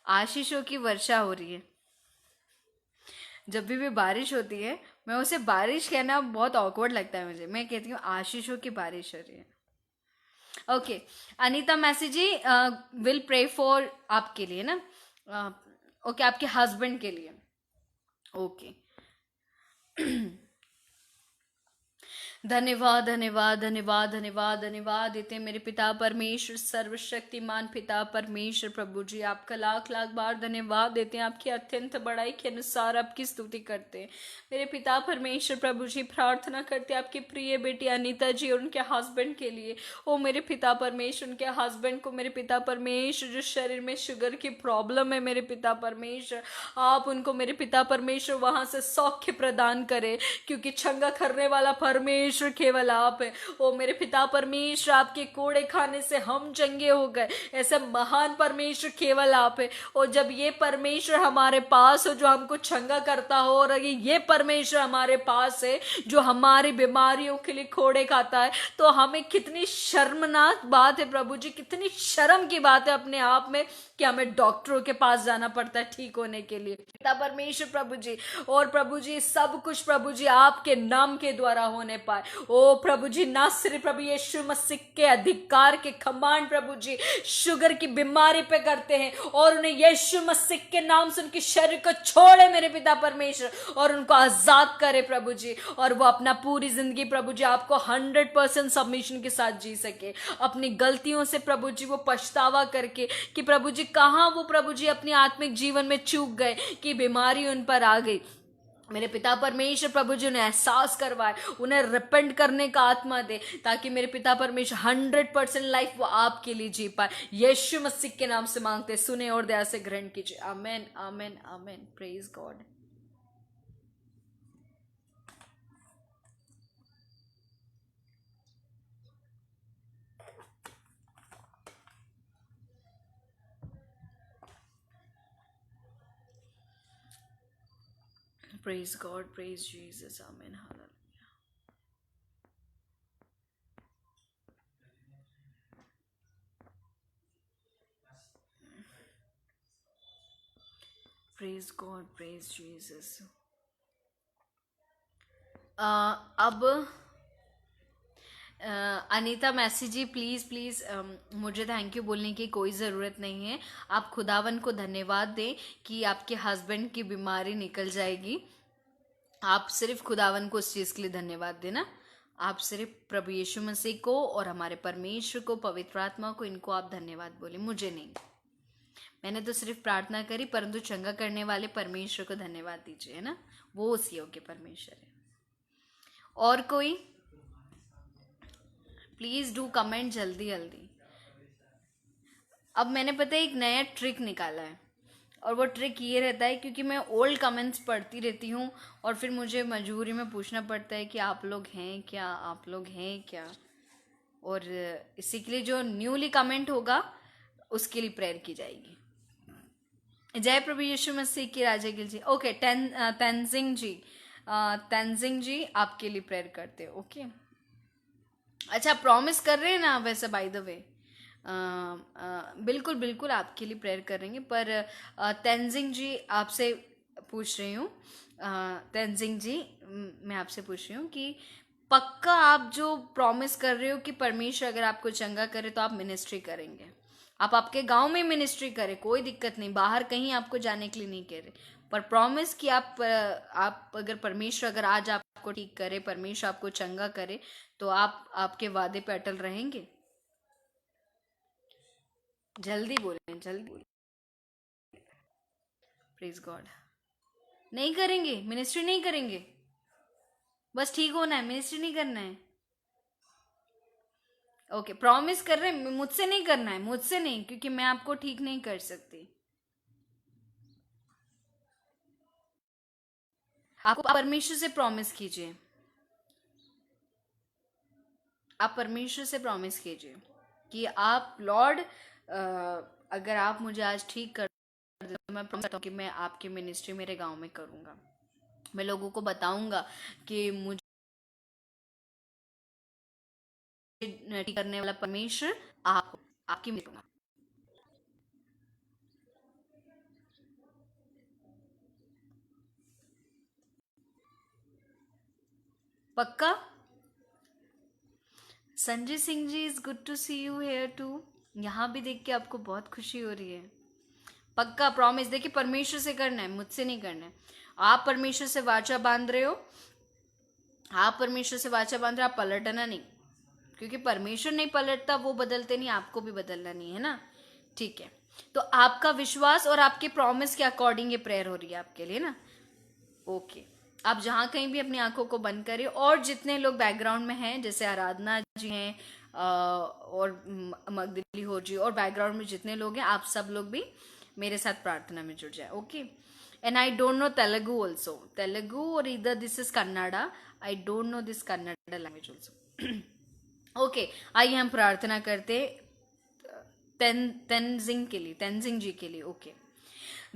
आशीषों की वर्षा हो रही है। जब भी बारिश होती है, मैं उसे बारिश कहना बहुत ऑकवर्ड लगता है मुझे। मैं कहती हूँ आशीषों की बारिश हो रही है। Okay, Anita Massey ji, will pray for आपके लिए ना। ओके, आपके हस्बैंड के लिए। ओके। धन्यवाद, धन्यवाद, धन्यवाद, धन्यवाद, धन्यवाद देते हैं मेरे पिता परमेश्वर, सर्वशक्तिमान पिता परमेश्वर। प्रभु जी, आपका लाख लाख बार धन्यवाद देते हैं। आपकी अत्यंत बड़ाई के अनुसार आपकी स्तुति करते हैं मेरे पिता परमेश्वर। प्रभु जी, प्रार्थना करते हैं आपकी प्रिय बेटी अनीता जी और उनके हस्बैंड के लिए। ओ मेरे पिता परमेश्वर, उनके हस्बैंड को मेरे पिता परमेश्वर, जो शरीर में शुगर की प्रॉब्लम है मेरे पिता परमेश्वर, आप उनको मेरे पिता परमेश्वर वहां से सौख्य प्रदान करें, क्योंकि छंगा करने वाला परमेश्वर परमेश्वर केवल आप है। ओ मेरे पिता परमेश्वर, आपके कोड़े खाने से हम चंगे हो गए, ऐसे महान परमेश्वर केवल आप है। और जब ये परमेश्वर हमारे पास हो जो हमको चंगा करता हो, और ये परमेश्वर हमारे पास है जो हमारी बीमारियों के लिए कोड़े खाता है, तो हमें कितनी शर्मनाक बात है प्रभु जी, कितनी शर्म की बात है अपने आप में कि हमें डॉक्टरों के पास जाना पड़ता है ठीक होने के लिए। पिता परमेश्वर प्रभु जी, और प्रभु जी सब कुछ प्रभु जी आपके नाम के द्वारा होने पाए। ओ प्रभु जी, ना सिर्फ प्रभु यीशु मसीह के अधिकार के कमांड प्रभु जी शुगर की बीमारी पे करते हैं, और उन्हें यीशु मसीह के नाम से उनके शरीर को छोड़े मेरे पिता परमेश्वर, और उनको आजाद करे प्रभु जी, और वो अपना पूरी जिंदगी प्रभु जी आपको 100% सबमिशन के साथ जी सके, अपनी गलतियों से प्रभु जी वो पछतावा करके कि प्रभु जी कहाँ वो प्रभु जी अपनी आत्मिक जीवन में चूक गए कि बीमारी उन पर आ गई। मेरे पिता परमेश्वर प्रभु जी उन्हें एहसास करवाए, उन्हें रिपेंट करने का आत्मा दे, ताकि मेरे पिता परमेश्वर 100% लाइफ वो आपके लिए जी पाए। यीशु मसीह के नाम से मांगते, सुने और दया से ग्रहण कीजिए। Amen amen amen. Praise God. Praise God, praise Jesus, amen, hallelujah. Praise God, praise Jesus. अब Anita Massey ji, please please मुझे थैंक यू बोलने की कोई ज़रूरत नहीं है। आप खुदावन को धन्यवाद दें कि आपके हस्बैंड की बीमारी निकल जाएगी। आप सिर्फ खुदावन को उस चीज़ के लिए धन्यवाद देना। आप सिर्फ प्रभु यीशु मसीह को और हमारे परमेश्वर को, पवित्र आत्मा को, इनको आप धन्यवाद बोले, मुझे नहीं। मैंने तो सिर्फ प्रार्थना करी, परंतु चंगा करने वाले परमेश्वर को धन्यवाद दीजिए, है ना, वो उस योग्य परमेश्वर है। और कोई प्लीज़ डू कमेंट जल्दी जल्दी। अब मैंने पता है एक नया ट्रिक निकाला है, और वो ट्रिक ये रहता है, क्योंकि मैं ओल्ड कमेंट्स पढ़ती रहती हूँ और फिर मुझे मजबूरी में पूछना पड़ता है कि आप लोग हैं क्या, आप लोग हैं क्या, और इसी के लिए जो न्यूली कमेंट होगा उसके लिए प्रेयर की जाएगी। जय प्रभु यीशु मसीह की, राजा गिल जी। ओके, तेंजिंग जी, तेंजिंग जी आपके लिए प्रेयर करते हैं। ओके, अच्छा, प्रॉमिस कर रहे हैं ना वैसे, बाय द वे बिल्कुल बिल्कुल आपके लिए प्रेयर करेंगे। पर तेंजिंग जी आपसे पूछ रही हूँ, तेंजिंग जी मैं आपसे पूछ रही हूँ कि पक्का आप जो प्रॉमिस कर रहे हो कि परमेश्वर अगर आपको चंगा करे तो आप मिनिस्ट्री करेंगे, आप आपके गांव में मिनिस्ट्री करें, कोई दिक्कत नहीं, बाहर कहीं आपको जाने के लिए नहीं कह रहे, पर प्रॉमिस कि आप अगर परमेश्वर अगर आज आपको ठीक करे, परमेश्वर आपको चंगा करे, तो आप आपके वादे पे अटल रहेंगे? जल्दी बोलें, जल्दी बोलें। Praise God. नहीं करेंगे, मिनिस्ट्री नहीं करेंगे, बस ठीक होना है, मिनिस्ट्री नहीं करना है। ओके, प्रॉमिस कर रहे हैं, मुझसे नहीं करना है, मुझसे नहीं, क्योंकि मैं आपको ठीक नहीं कर सकती। आप परमेश्वर से प्रॉमिस कीजिए, आप परमेश्वर से प्रॉमिस कीजिए कि आप लॉर्ड अगर आप मुझे आज ठीक कर दो, तो मैं प्रॉमिस करता हूँ कि मैं आपकी मिनिस्ट्री मेरे गांव में करूँगा, मैं लोगों को बताऊंगा कि मुझे ठीक करने वाला परमेश्वर आप, आपकी मिलूंगा। पक्का? Sanjay Singh ji, is good to see you here too. यहाँ भी देख के आपको बहुत खुशी हो रही है। पक्का प्रॉमिस, देखिए परमेश्वर से करना है, मुझसे नहीं करना है। आप परमेश्वर से वाचा बांध रहे हो, आप परमेश्वर से वाचा बांध रहे हो, आप पलटना नहीं, क्योंकि परमेश्वर नहीं पलटता, वो बदलते नहीं, आपको भी बदलना नहीं है ना। ठीक है, तो आपका विश्वास और आपके प्रॉमिस के अकॉर्डिंग ये प्रेयर हो रही है आपके लिए ना। ओके, आप जहाँ कहीं भी अपनी आंखों को बंद करिए, और जितने लोग बैकग्राउंड में हैं, जैसे आराधना जी हैं और मगदली हो जी, और बैकग्राउंड में जितने लोग हैं, आप सब लोग भी मेरे साथ प्रार्थना में जुड़ जाए। Okay, and I don't know Telugu also, Telugu और इधर this is Kannada, I don't know this Kannada language also. Okay, आइए हम प्रार्थना करते तेंजिंग जी के लिए। ओके,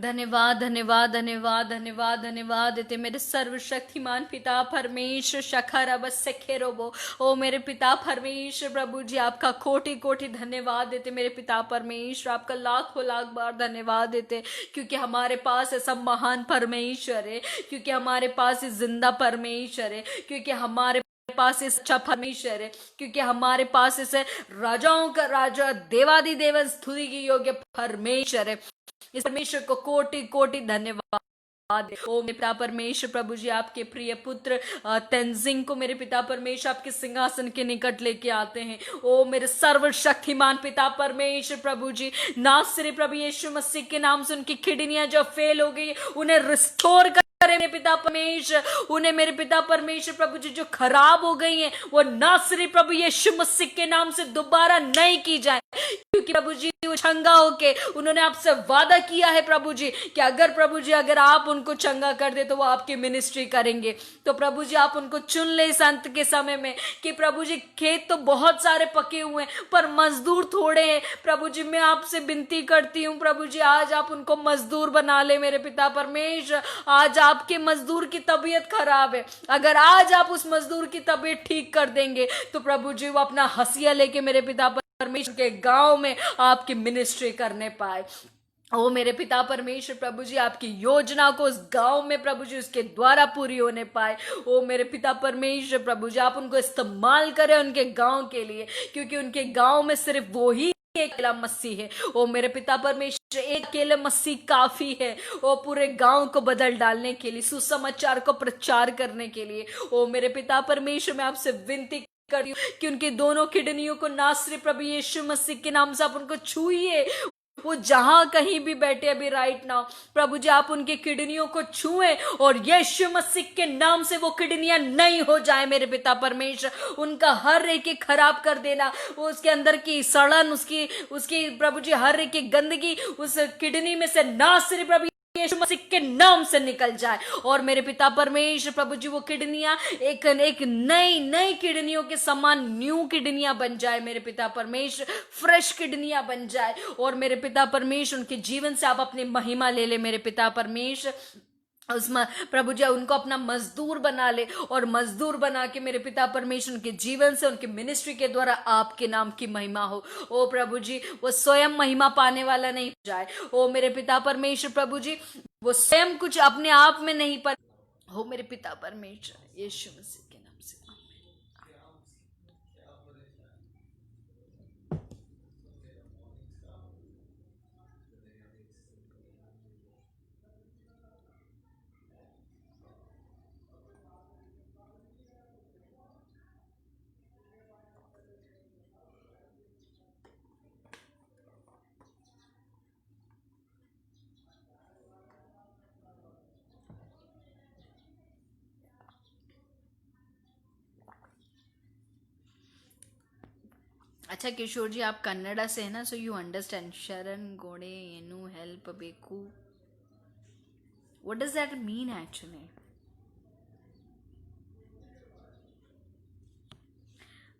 धन्यवाद धन्यवाद धन्यवाद धन्यवाद धन्यवाद देते मेरे सर्वशक्तिमान पिता परमेश्वर शखर अवश्य खेरोबो। ओ मेरे पिता परमेश्वर प्रभु जी, आपका कोटि कोटि धन्यवाद देते मेरे पिता परमेश्वर, आपका लाखों लाख बार धन्यवाद देते, क्योंकि हमारे पास ऐसा महान परमेश्वर है, क्योंकि हमारे पास इस जिंदा परमेश्वर है, क्योंकि हमारे पास इस अच्छा परमेश्वर है, क्योंकि हमारे पास इस राजाओं का राजा देवादि देव स्तुति की योग्य परमेश्वर है। इस परमेश्वर को कोटि कोटि धन्यवाद। ओ मेरे पिता परमेश्वर प्रभु जी, आपके प्रिय पुत्र तेंजिंग को मेरे पिता परमेश्वर आपके सिंहासन के निकट लेके आते हैं। ओ मेरे सर्वशक्तिमान पिता परमेश्वर प्रभु जी, नासरी प्रभु यीशु मसीह के नाम से उनकी किडनियां जो फेल हो गई उन्हें रिस्टोर कर मेरे पिता परमेश्वर, उन्हें मेरे पिता परमेश्वर प्रभु जी जो खराब हो गई हैं वो नासरी प्रभु यीशु मसीह के नाम से दोबारा नहीं की जाए, क्योंकि प्रभु जी वो चंगा होके उन्होंने आपसे वादा किया है प्रभु जी कि अगर प्रभु जी अगर आप उनको चंगा कर दे तो वो आपकी मिनिस्ट्री करेंगे। तो प्रभु जी आप उनको चुन ले इस अंत के समय में कि प्रभु जी खेत तो बहुत सारे पके हुए हैं पर मजदूर थोड़े हैं। प्रभु जी मैं आपसे विनती करती हूँ प्रभु जी, आज आप उनको मजदूर बना ले मेरे पिता परमेश्वर। आज आपके मजदूर की तबीयत खराब है, अगर आज आप उस मजदूर की तबीयत ठीक कर देंगे तो प्रभु जी वो अपना हंसिया लेके मेरे पिता परमेश्वर के गांव में आपकी मिनिस्ट्री करने पाए। ओ मेरे पिता परमेश्वर प्रभु जी, आपकी योजना को उस गांव में प्रभु जी उसके द्वारा पूरी होने पाए। ओ मेरे पिता परमेश्वर प्रभु जी, आप उनको इस्तेमाल करें उनके गांव के लिए, क्योंकि उनके गांव में सिर्फ वो ही एक अकेला मसीह है। ओ मेरे पिता परमेश्वर, एक अकेले मसीह काफी है ओ पूरे गांव को बदल डालने के लिए, सुसमाचार को प्रचार करने के लिए। ओ मेरे पिता परमेश्वर, मैं आपसे विनती करी कि उनके दोनों किडनियों को नासरी प्रभु यीशु मसीह के नाम से आप उनको छूइए। वो जहां कहीं भी बैठे अभी राइट नाउ प्रभु जी आप उनके किडनियों को छुएं और यीशु मसीह के नाम से वो किडनियां नहीं हो जाए मेरे पिता परमेश्वर। उनका हर एक खराब कर देना, वो उसके अंदर की सड़न, उसकी उसकी प्रभु जी हर एक गंदगी उस किडनी में से नासरी प्रभु यीशु मसीह के नाम से निकल जाए। और मेरे पिता परमेश्वर प्रभु जी वो किडनियां एक नई नई किडनियों के समान न्यू किडनियां बन जाए मेरे पिता परमेश्वर, फ्रेश किडनियां बन जाए। और मेरे पिता परमेश्वर उनके जीवन से आप अपनी महिमा ले ले मेरे पिता परमेश्वर। उसमें प्रभु जी उनको अपना मजदूर बना ले और मजदूर बना के मेरे पिता परमेश्वर उनके जीवन से उनके मिनिस्ट्री के द्वारा आपके नाम की महिमा हो। ओ प्रभु जी वो स्वयं महिमा पाने वाला नहीं जाए। ओ मेरे पिता परमेश्वर प्रभु जी वो स्वयं कुछ अपने आप में नहीं पर हो मेरे पिता परमेश्वर यीशु मसीह के नाम से। अच्छा किशोर जी आप कन्नड़ा से है ना, सो यू अंडरस्टैंड शरण गोड़े येनु हेल्प बेकू, what does that mean actually?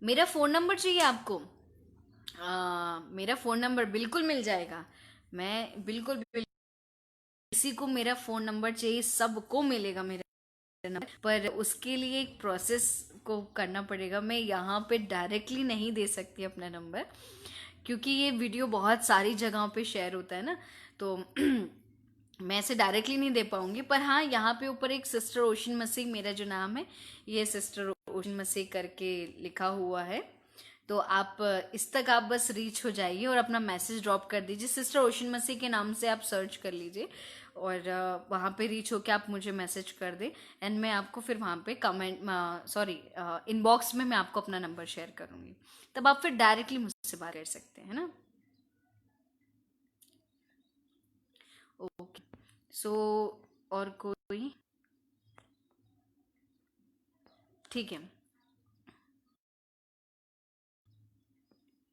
मेरा फ़ोन नंबर चाहिए आपको? मेरा फ़ोन नंबर बिल्कुल मिल जाएगा। मैं बिल्कुल किसी को मेरा फ़ोन नंबर चाहिए, सबको मिलेगा मेरा नंबर, पर उसके लिए एक प्रोसेस को करना पड़ेगा। मैं यहाँ पे डायरेक्टली नहीं दे सकती अपना नंबर, क्योंकि ये वीडियो बहुत सारी जगहों पे शेयर होता है ना, तो मैं ऐसे डायरेक्टली नहीं दे पाऊंगी। पर हाँ, यहाँ पे ऊपर एक सिस्टर ओशन मसीह मेरा जो नाम है, ये सिस्टर ओशन मसीह करके लिखा हुआ है, तो आप इस तक आप बस रीच हो जाइए और अपना मैसेज ड्रॉप कर दीजिए। सिस्टर ओशन मसीह के नाम से आप सर्च कर लीजिए और वहाँ पे रीच होके आप मुझे मैसेज कर दे, एंड मैं आपको फिर वहाँ पे कमेंट इनबॉक्स में मैं आपको अपना नंबर शेयर करूँगी, तब आप फिर डायरेक्टली मुझसे बात कर सकते हैं ना। ओके, सो और कोई? ठीक है,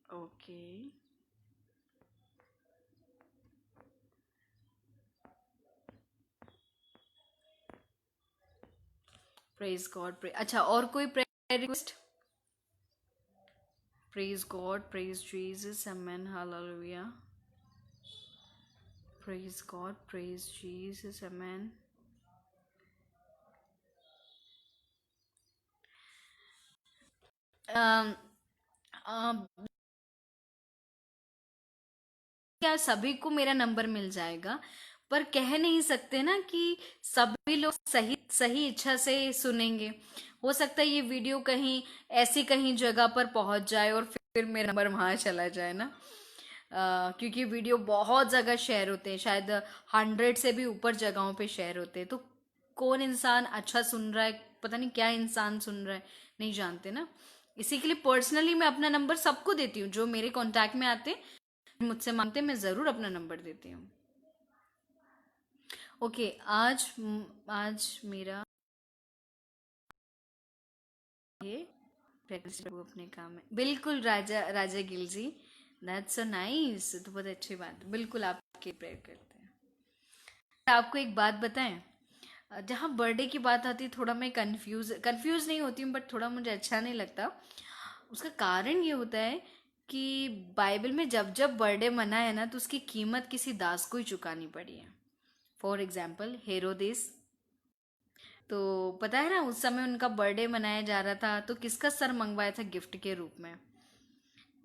ओके। Praise God. अच्छा, और कोई prayer request? Praise God, praise Jesus, amen, hallelujah. Praise God, praise Jesus, amen. क्या सभी को मेरा नंबर मिल जाएगा, पर कह नहीं सकते ना कि सभी लोग सही सही इच्छा से सुनेंगे। हो सकता है ये वीडियो कहीं ऐसी कहीं जगह पर पहुंच जाए और फिर मेरा नंबर वहां चला जाए ना। क्योंकि वीडियो बहुत जगह शेयर होते हैं, शायद 100 से भी ऊपर जगहों पे शेयर होते हैं, तो कौन इंसान अच्छा सुन रहा है, पता नहीं क्या इंसान सुन रहा है, नहीं जानते ना। इसी के लिए पर्सनली मैं अपना नंबर सबको देती हूँ, जो मेरे कांटेक्ट में आते मुझसे मांगते, मैं जरूर अपना नंबर देती हूँ। ओके, आज मेरा ये प्रैक्टिस करूँ अपने काम में। बिल्कुल राजा राजा गिल जी, दैट्स सो नाइस, तो बहुत अच्छी बात है। बिल्कुल आपके प्रेयर करते हैं। आपको एक बात बताएं, जहाँ बर्थडे की बात आती है थोड़ा मैं कंफ्यूज नहीं होती हूँ, बट थोड़ा मुझे अच्छा नहीं लगता। उसका कारण ये होता है कि बाइबल में जब जब बर्थडे मना है ना, तो उसकी कीमत किसी दास को ही चुकानी पड़ी है। फॉर एग्जाम्पल हेरोदेस, तो पता है ना उस समय उनका बर्थडे मनाया जा रहा था, तो किसका सर मंगवाया था गिफ्ट के रूप में।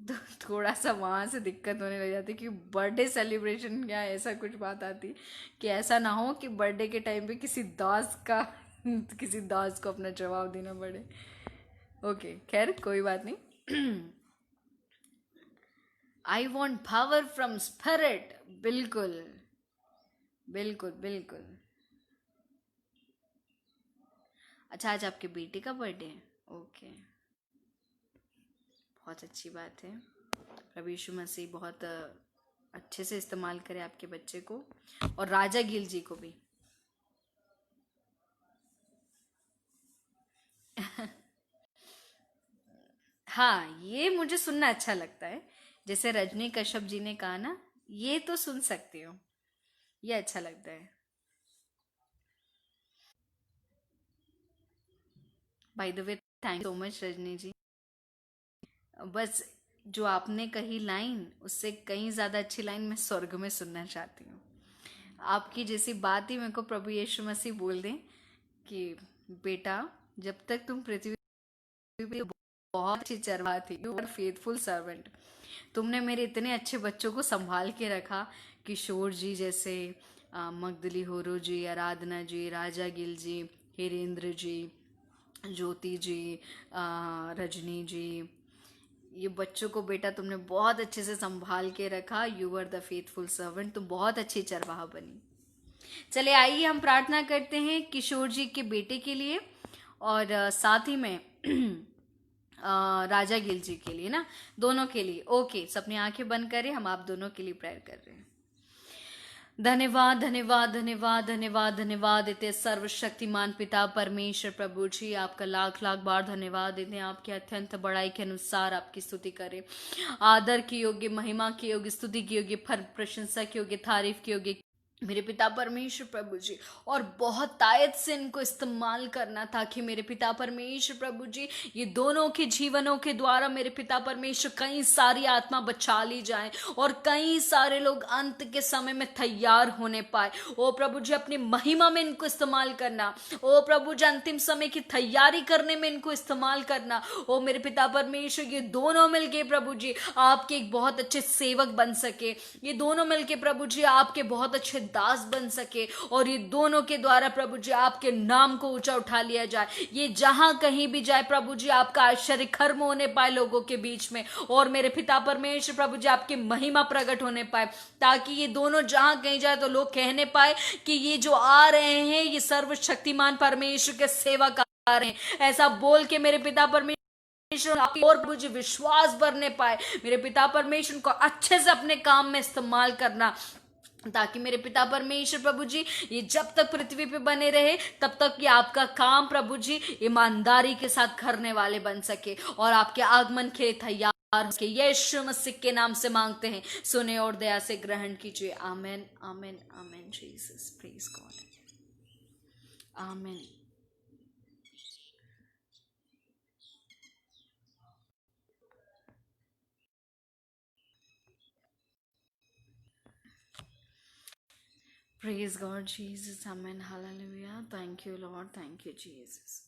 तो थोड़ा सा वहां से दिक्कत होने लग जाती कि बर्थडे सेलिब्रेशन क्या ऐसा कुछ बात आती कि ऐसा ना हो कि बर्थडे के टाइम पे किसी दास का किसी दास को अपना जवाब देना पड़े। ओके, खैर कोई बात नहीं। I want power from spirit. बिल्कुल बिल्कुल बिल्कुल। अच्छा, आज आपके बेटे का बर्थडे है? ओके, बहुत अच्छी बात है। प्रभु यीशु मसीह बहुत अच्छे से इस्तेमाल करे आपके बच्चे को, और राजा गिल जी को भी। हाँ, ये मुझे सुनना अच्छा लगता है। जैसे रजनी कश्यप जी ने कहा ना, ये तो सुन सकती हो, ये अच्छा लगता है। By the way, thank you so much Rajni ji. बस जो आपने कही लाइन, उससे कहीं ज्यादा अच्छी लाइन मैं स्वर्ग में सुनना चाहती हूँ। आपकी जैसी बात ही मेरे को प्रभु यीशु मसीह बोल दें कि बेटा, जब तक तुम पृथ्वी पे, बहुत अच्छी चरवाहा थी, यू आर फेथफुल सर्वेंट। तुमने मेरे इतने अच्छे बच्चों को संभाल के रखा, किशोर जी जैसे, मगदली होरो जी, आराधना जी, राजा गिल जी, हिरेंद्र जी, ज्योति जी, रजनी जी, ये बच्चों को बेटा तुमने बहुत अच्छे से संभाल के रखा। You are the faithful servant, तुम बहुत अच्छी चरवाहा बनी। चले आइए हम प्रार्थना करते हैं किशोर जी के बेटे के लिए, और साथ ही में राजा गिल जी के लिए ना, दोनों के लिए। ओके, सबने आंखें बंद करें, हम आप दोनों के लिए प्रेयर कर रहे हैं। धन्यवाद धन्यवाद धन्यवाद धन्यवाद धन्यवाद देते हैं सर्वशक्तिमान पिता परमेश्वर प्रभु जी, आपका लाख लाख बार धन्यवाद देते हैं। आपके अत्यंत बड़ाई के अनुसार आपकी स्तुति करें, आदर की योग्य, महिमा की योग्य, स्तुति की योग्य, प्रशंसा की योग्य, तारीफ की योग्य मेरे पिता परमेश्वर प्रभु जी। और बहुत तायत से इनको इस्तेमाल करना था कि मेरे पिता परमेश्वर प्रभु जी, ये दोनों के जीवनों के द्वारा मेरे पिता परमेश्वर कई सारी आत्मा बचा ली जाए, और कई सारे लोग अंत के समय में तैयार होने पाए। ओ प्रभु जी, अपनी महिमा में इनको इस्तेमाल करना। ओ प्रभु जी, अंतिम समय की तैयारी करने में इनको इस्तेमाल करना। ओ मेरे पिता परमेश्वर, ये दोनों मिलके प्रभु जी आपके एक बहुत अच्छे सेवक बन सके। ये दोनों मिलके प्रभु जी आपके बहुत अच्छे दास बन सके, और ये दोनों के द्वारा प्रभु जी आपके नाम को ऊंचा उठा लिया जाए। ये जहां कहीं भी जाए प्रभु जी आपका आश्चर्य कर्म होने पाए लोगों के बीच में, और मेरे पिता परमेश्वर प्रभु जी आपकी महिमा प्रकट होने पाए, ताकि ये दोनों जहां कहीं जाए तो लोग कहने पाए कि ये जो आ रहे हैं ये सर्वशक्तिमान परमेश्वर के सेवक आ रहे हैं। ऐसा बोल के मेरे पिता परमेश्वर और मुझे विश्वास भरने पाए। मेरे पिता परमेश्वर को अच्छे से अपने काम में इस्तेमाल करना, ताकि मेरे पिता परमेश्वर प्रभु जी ये जब तक पृथ्वी पे बने रहे तब तक ये आपका काम प्रभु जी ईमानदारी के साथ करने वाले बन सके, और आपके आगमन के लिए तैयार हो सके। यीशु मसीह के नाम से मांगते हैं, सुने और दया से ग्रहण कीजिए। Amen amen amen. Jesus, praise God. Amen. Praise God, Jesus. Amen. Hallelujah. Thank you, Lord. Thank you, Jesus.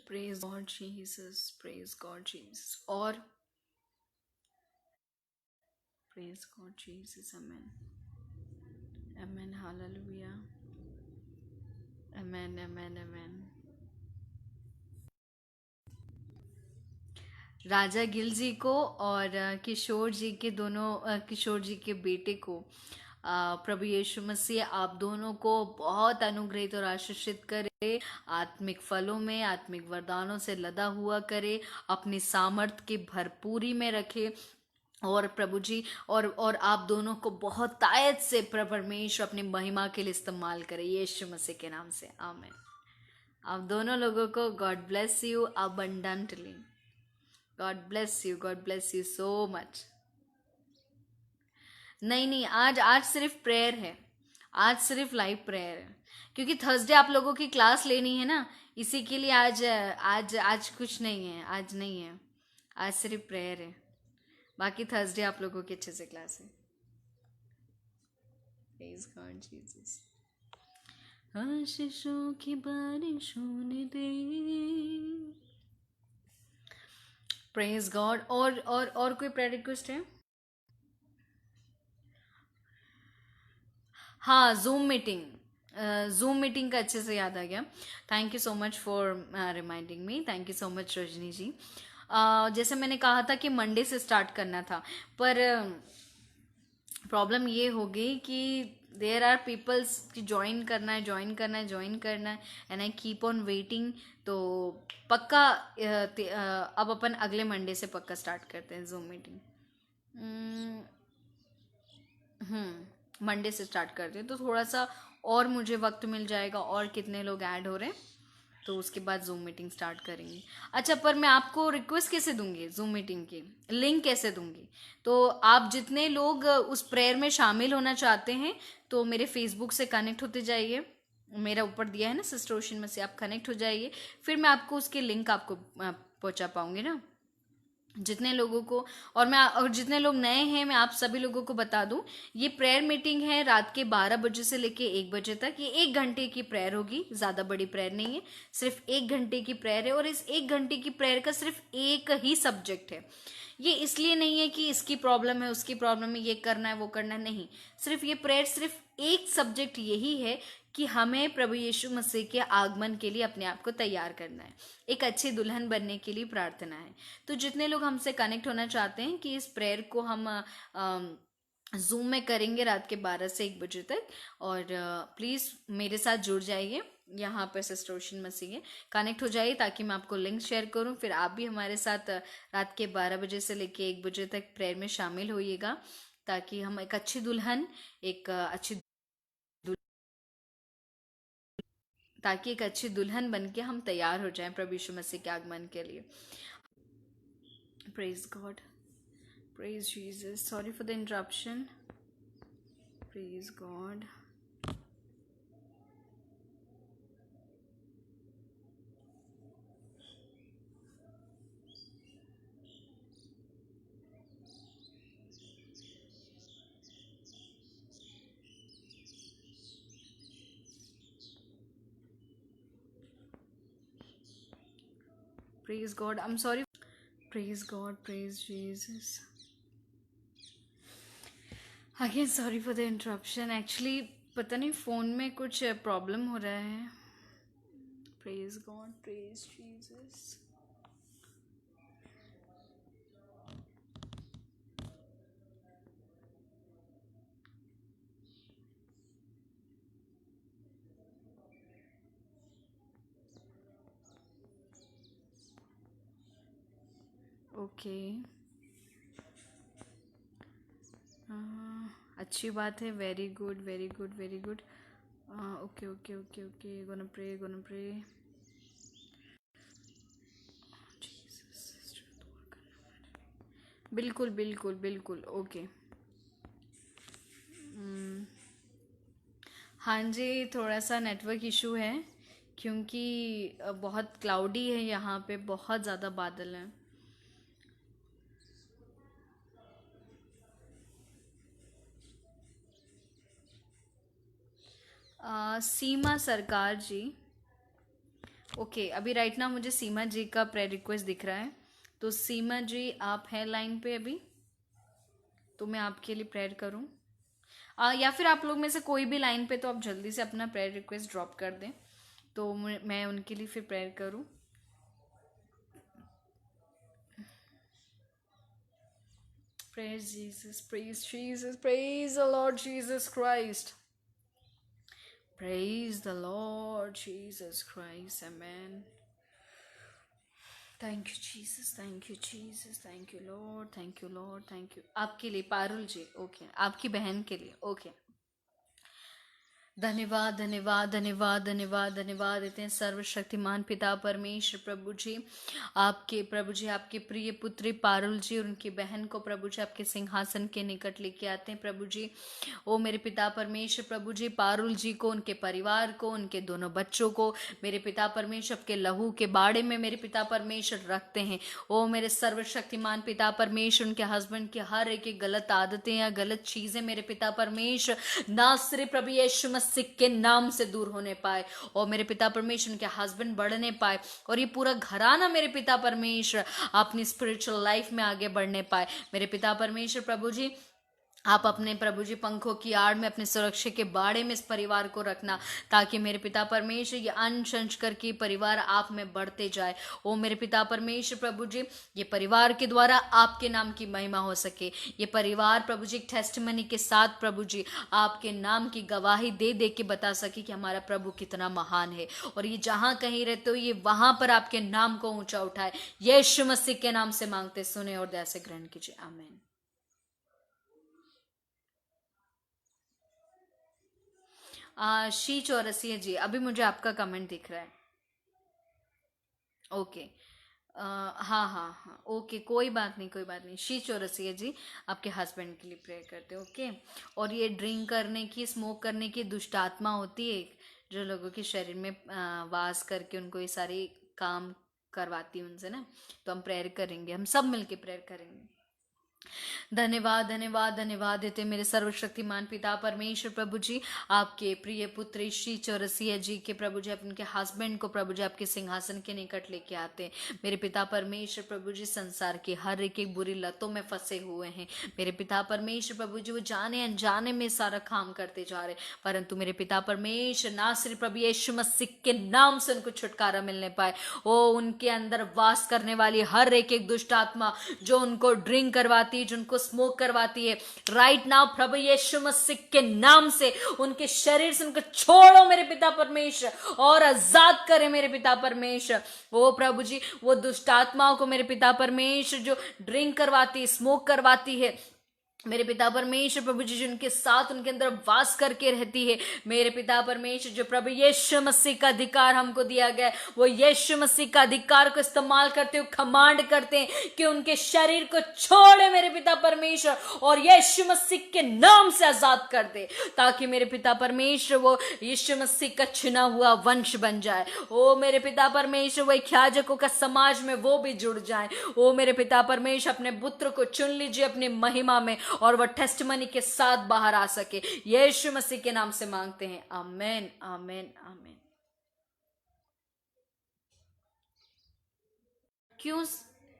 Praise God, Jesus. Praise God, Jesus. Or praise God, Jesus. Amen. Amen. Hallelujah. Amen. Amen. Amen. राजा गिल जी को और किशोर जी के दोनों किशोर जी के बेटे को प्रभु यीशु मसीह आप दोनों को बहुत अनुग्रहित और आशीषित करे, आत्मिक फलों में, आत्मिक वरदानों से लदा हुआ करे, अपनी सामर्थ की भरपूरी में रखे। और प्रभु जी और आप दोनों को बहुत तायत से परमेश्वर अपनी महिमा के लिए इस्तेमाल करे, यीशु मसीह के नाम से आमीन। आप दोनों लोगों को God bless you abundantly. God bless you so much. नहीं नहीं, आज आज सिर्फ प्रेयर है, आज सिर्फ लाइव प्रेयर है, क्योंकि थर्सडे आप लोगों की क्लास लेनी है ना, इसी के लिए आज आज आज कुछ नहीं है, आज नहीं है, आज सिर्फ प्रेयर है। बाकी थर्सडे आप लोगों की अच्छे से क्लास है। Praise God Jesus. आशीषों की बारिश होने दे। Praise God. और कोई प्रेयर रिक्वेस्ट है? हाँ, जूम मीटिंग का अच्छे से याद आ गया। Thank you so much for reminding me. Thank you so much Rajni ji. जैसे मैंने कहा था कि मंडे से स्टार्ट करना था, पर प्रॉब्लम ये हो गई कि देर आर पीपल्स कि ज्वाइन करना है, ज्वाइन करना है, and I keep on waiting. तो पक्का अब अपन अगले मंडे से पक्का स्टार्ट करते हैं जूम मीटिंग। मंडे से स्टार्ट करते हैं, तो थोड़ा सा और मुझे वक्त मिल जाएगा, और कितने लोग ऐड हो रहे हैं तो उसके बाद जूम मीटिंग स्टार्ट करेंगे। अच्छा, पर मैं आपको रिक्वेस्ट कैसे दूंगी, जूम मीटिंग की लिंक कैसे दूंगी? तो आप जितने लोग उस प्रेयर में शामिल होना चाहते हैं तो मेरे फेसबुक से कनेक्ट होते जाइए, मेरा ऊपर दिया है ना सिस्टर ओशन में से, आप कनेक्ट हो जाइए, फिर मैं आपको उसके लिंक आपको पहुंचा पाऊंगी ना जितने लोगों को। और जितने लोग नए हैं, मैं आप सभी लोगों को बता दूं, ये प्रेयर मीटिंग है रात के 12 बजे से लेके 1 बजे तक। ये 1 घंटे की प्रेयर होगी, ज़्यादा बड़ी प्रेयर नहीं है, सिर्फ 1 घंटे की प्रेयर है। और इस 1 घंटे की प्रेयर का सिर्फ एक ही सब्जेक्ट है। ये इसलिए नहीं है कि इसकी प्रॉब्लम है, उसकी प्रॉब्लम है, ये करना है, वो करना है, नहीं। सिर्फ ये प्रेयर, सिर्फ एक सब्जेक्ट यही है कि हमें प्रभु यीशु मसीह के आगमन के लिए अपने आप को तैयार करना है, एक अच्छी दुल्हन बनने के लिए प्रार्थना है। तो जितने लोग हमसे कनेक्ट होना चाहते हैं कि इस प्रेयर को हम जूम में करेंगे रात के 12 से 1 बजे तक, और प्लीज़ मेरे साथ जुड़ जाइए, यहाँ पर सिस्टर ओशन मसीह है, कनेक्ट हो जाइए ताकि मैं आपको लिंक शेयर करूँ, फिर आप भी हमारे साथ रात के 12 बजे से लेके 1 बजे तक प्रेयर में शामिल होइएगा, ताकि हम एक अच्छी दुल्हन, एक अच्छी ताकि एक अच्छी दुल्हन बन के हम तैयार हो जाएं प्रभु यीशु मसीह के आगमन के लिए। Praise God, praise Jesus. Sorry for the interruption. Praise God. Praise God, I am sorry. Praise God, praise Jesus. Again sorry for the interruption, actually पता नहीं फ़ोन में कुछ प्रॉब्लम हो रहा है। Praise God, praise Jesus. Okay, अच्छी बात है, very good, very good, very good. Okay okay okay okay, gonna pray, gonna pray. बिल्कुल बिल्कुल बिल्कुल, ओके। हाँ जी, थोड़ा सा नेटवर्क इशू है, क्योंकि बहुत क्लाउडी है यहाँ पे, बहुत ज़्यादा बादल हैं। सीमा सरकार जी, ओके। अभी राइट ना मुझे सीमा जी का प्रेयर रिक्वेस्ट दिख रहा है, तो सीमा जी आप हैं लाइन पे अभी, तो मैं आपके लिए प्रेयर करूं। या फिर आप लोग में से कोई भी लाइन पे, तो आप जल्दी से अपना प्रेयर रिक्वेस्ट ड्रॉप कर दें, तो मैं उनके लिए फिर प्रेयर करूं। Praise Jesus, praise Jesus, praise the Lord Jesus Christ. Praise the Lord Jesus Christ, amen. Thank you Jesus, thank you Jesus, thank you Lord, thank you Lord, thank you. आपके लिए पारुल जी, ओके, आपकी बहन के लिए, okay. धन्यवाद धन्यवाद धन्यवाद धन्यवाद धन्यवाद देते हैं सर्वशक्तिमान पिता परमेश्वर प्रभु जी, आपके प्रभु जी, आपके प्रिय पुत्री पारुल जी और उनकी बहन को प्रभु जी आपके सिंहासन के निकट लेके आते हैं प्रभु जी। ओ मेरे पिता परमेश्वर प्रभु जी, पारुल जी को, उनके परिवार को, उनके दोनों बच्चों को मेरे पिता परमेश्वर के लहू के बाड़े में मेरे पिता परमेश्वर रखते हैं। ओ मेरे सर्वशक्तिमान पिता परमेश्वर, उनके हस्बैंड की हर एक गलत आदतें या गलत चीजें मेरे पिता परमेश्वर ना सिर्फ प्रभु यीशु मसीह के नाम से दूर होने पाए, और मेरे पिता परमेश्वर उनके हस्बैंड बढ़ने पाए, और ये पूरा घराना मेरे पिता परमेश्वर अपनी स्पिरिचुअल लाइफ में आगे बढ़ने पाए। मेरे पिता परमेश्वर प्रभु जी, आप अपने प्रभु जी पंखों की आड़ में, अपने सुरक्षा के बाड़े में इस परिवार को रखना, ताकि मेरे पिता परमेश्वर ये अन्न संस्कार की परिवार आप में बढ़ते जाए। ओ मेरे पिता परमेश्वर प्रभु जी, ये परिवार के द्वारा आपके नाम की महिमा हो सके। ये परिवार प्रभु जी टेस्टिमनी के साथ प्रभु जी आपके नाम की गवाही दे दे के बता सके कि हमारा प्रभु कितना महान है, और ये जहां कहीं रहते हो ये वहां पर आपके नाम को ऊंचा उठाए। यीशु मसीह के नाम से मांगते, सुने और दया से ग्रहण कीजिए, आमीन। शी चौरसिया जी, अभी मुझे आपका कमेंट दिख रहा है, ओके। हाँ हाँ हाँ, ओके, कोई बात नहीं, कोई बात नहीं। शी चौरसिया जी आपके हस्बैंड के लिए प्रेयर करते हैं, ओके। और ये ड्रिंक करने की, स्मोक करने की दुष्ट आत्मा होती है जो लोगों के शरीर में वास करके उनको ये सारी काम करवाती है उनसे ना, तो हम प्रेयर करेंगे, हम सब मिलके प्रेयर करेंगे। धन्यवाद धन्यवाद धन्यवाद देते मेरे सर्वशक्तिमान पिता परमेश्वर प्रभु जी, आपके प्रिय पुत्र श्री चौरसिया जी के प्रभु जी अपने हस्बैंड को प्रभु जी आपके सिंहासन के निकट लेके आते हैं। मेरे पिता परमेश्वर प्रभु जी संसार की हर एक बुरी लतों में फंसे हुए हैं। मेरे पिता परमेश्वर प्रभु जी वो जाने अनजाने में सारा काम करते जा रहे, परंतु मेरे पिता परमेश्वर ना सिर्फ प्रभु यीशु मसीह के नाम से उनको छुटकारा मिलने पाए। ओ उनके अंदर वास करने वाली हर एक दुष्ट आत्मा जो उनको ड्रिंक करवाती है, जो उनको स्मोक करवाती है, राइट नाउ प्रभु यीशु मसीह के नाम से उनके शरीर से उनको छोड़ो मेरे पिता परमेश्वर, और आजाद करे मेरे पिता परमेश्वर। ओ प्रभु जी, वो दुष्ट आत्माओं को मेरे पिता परमेश्वर जो ड्रिंक करवाती है, स्मोक करवाती है, मेरे पिता परमेश्वर प्रभु जी जिनके साथ उनके अंदर वास करके रहती है, मेरे पिता परमेश्वर जो प्रभु यीशु मसीह का अधिकार हमको दिया गया, वो यीशु मसीह का अधिकार को इस्तेमाल करते हुए कमांड करते हैं कि उनके शरीर को छोड़े मेरे पिता परमेश्वर, और यीशु मसीह के नाम से आजाद कर दे, ताकि मेरे पिता परमेश्वर वो यीशु मसीह का चुना हुआ वंश बन जाए। ओ मेरे पिता परमेश्वर वो याजकों का समाज में वो भी जुड़ जाए। ओ मेरे पिता परमेश्वर अपने पुत्र को चुन लीजिए अपनी महिमा में, और वह टेस्टमनी के साथ बाहर आ सके। यीशु मसीह के नाम से मांगते हैं, आमेन आमेन आमेन। क्यों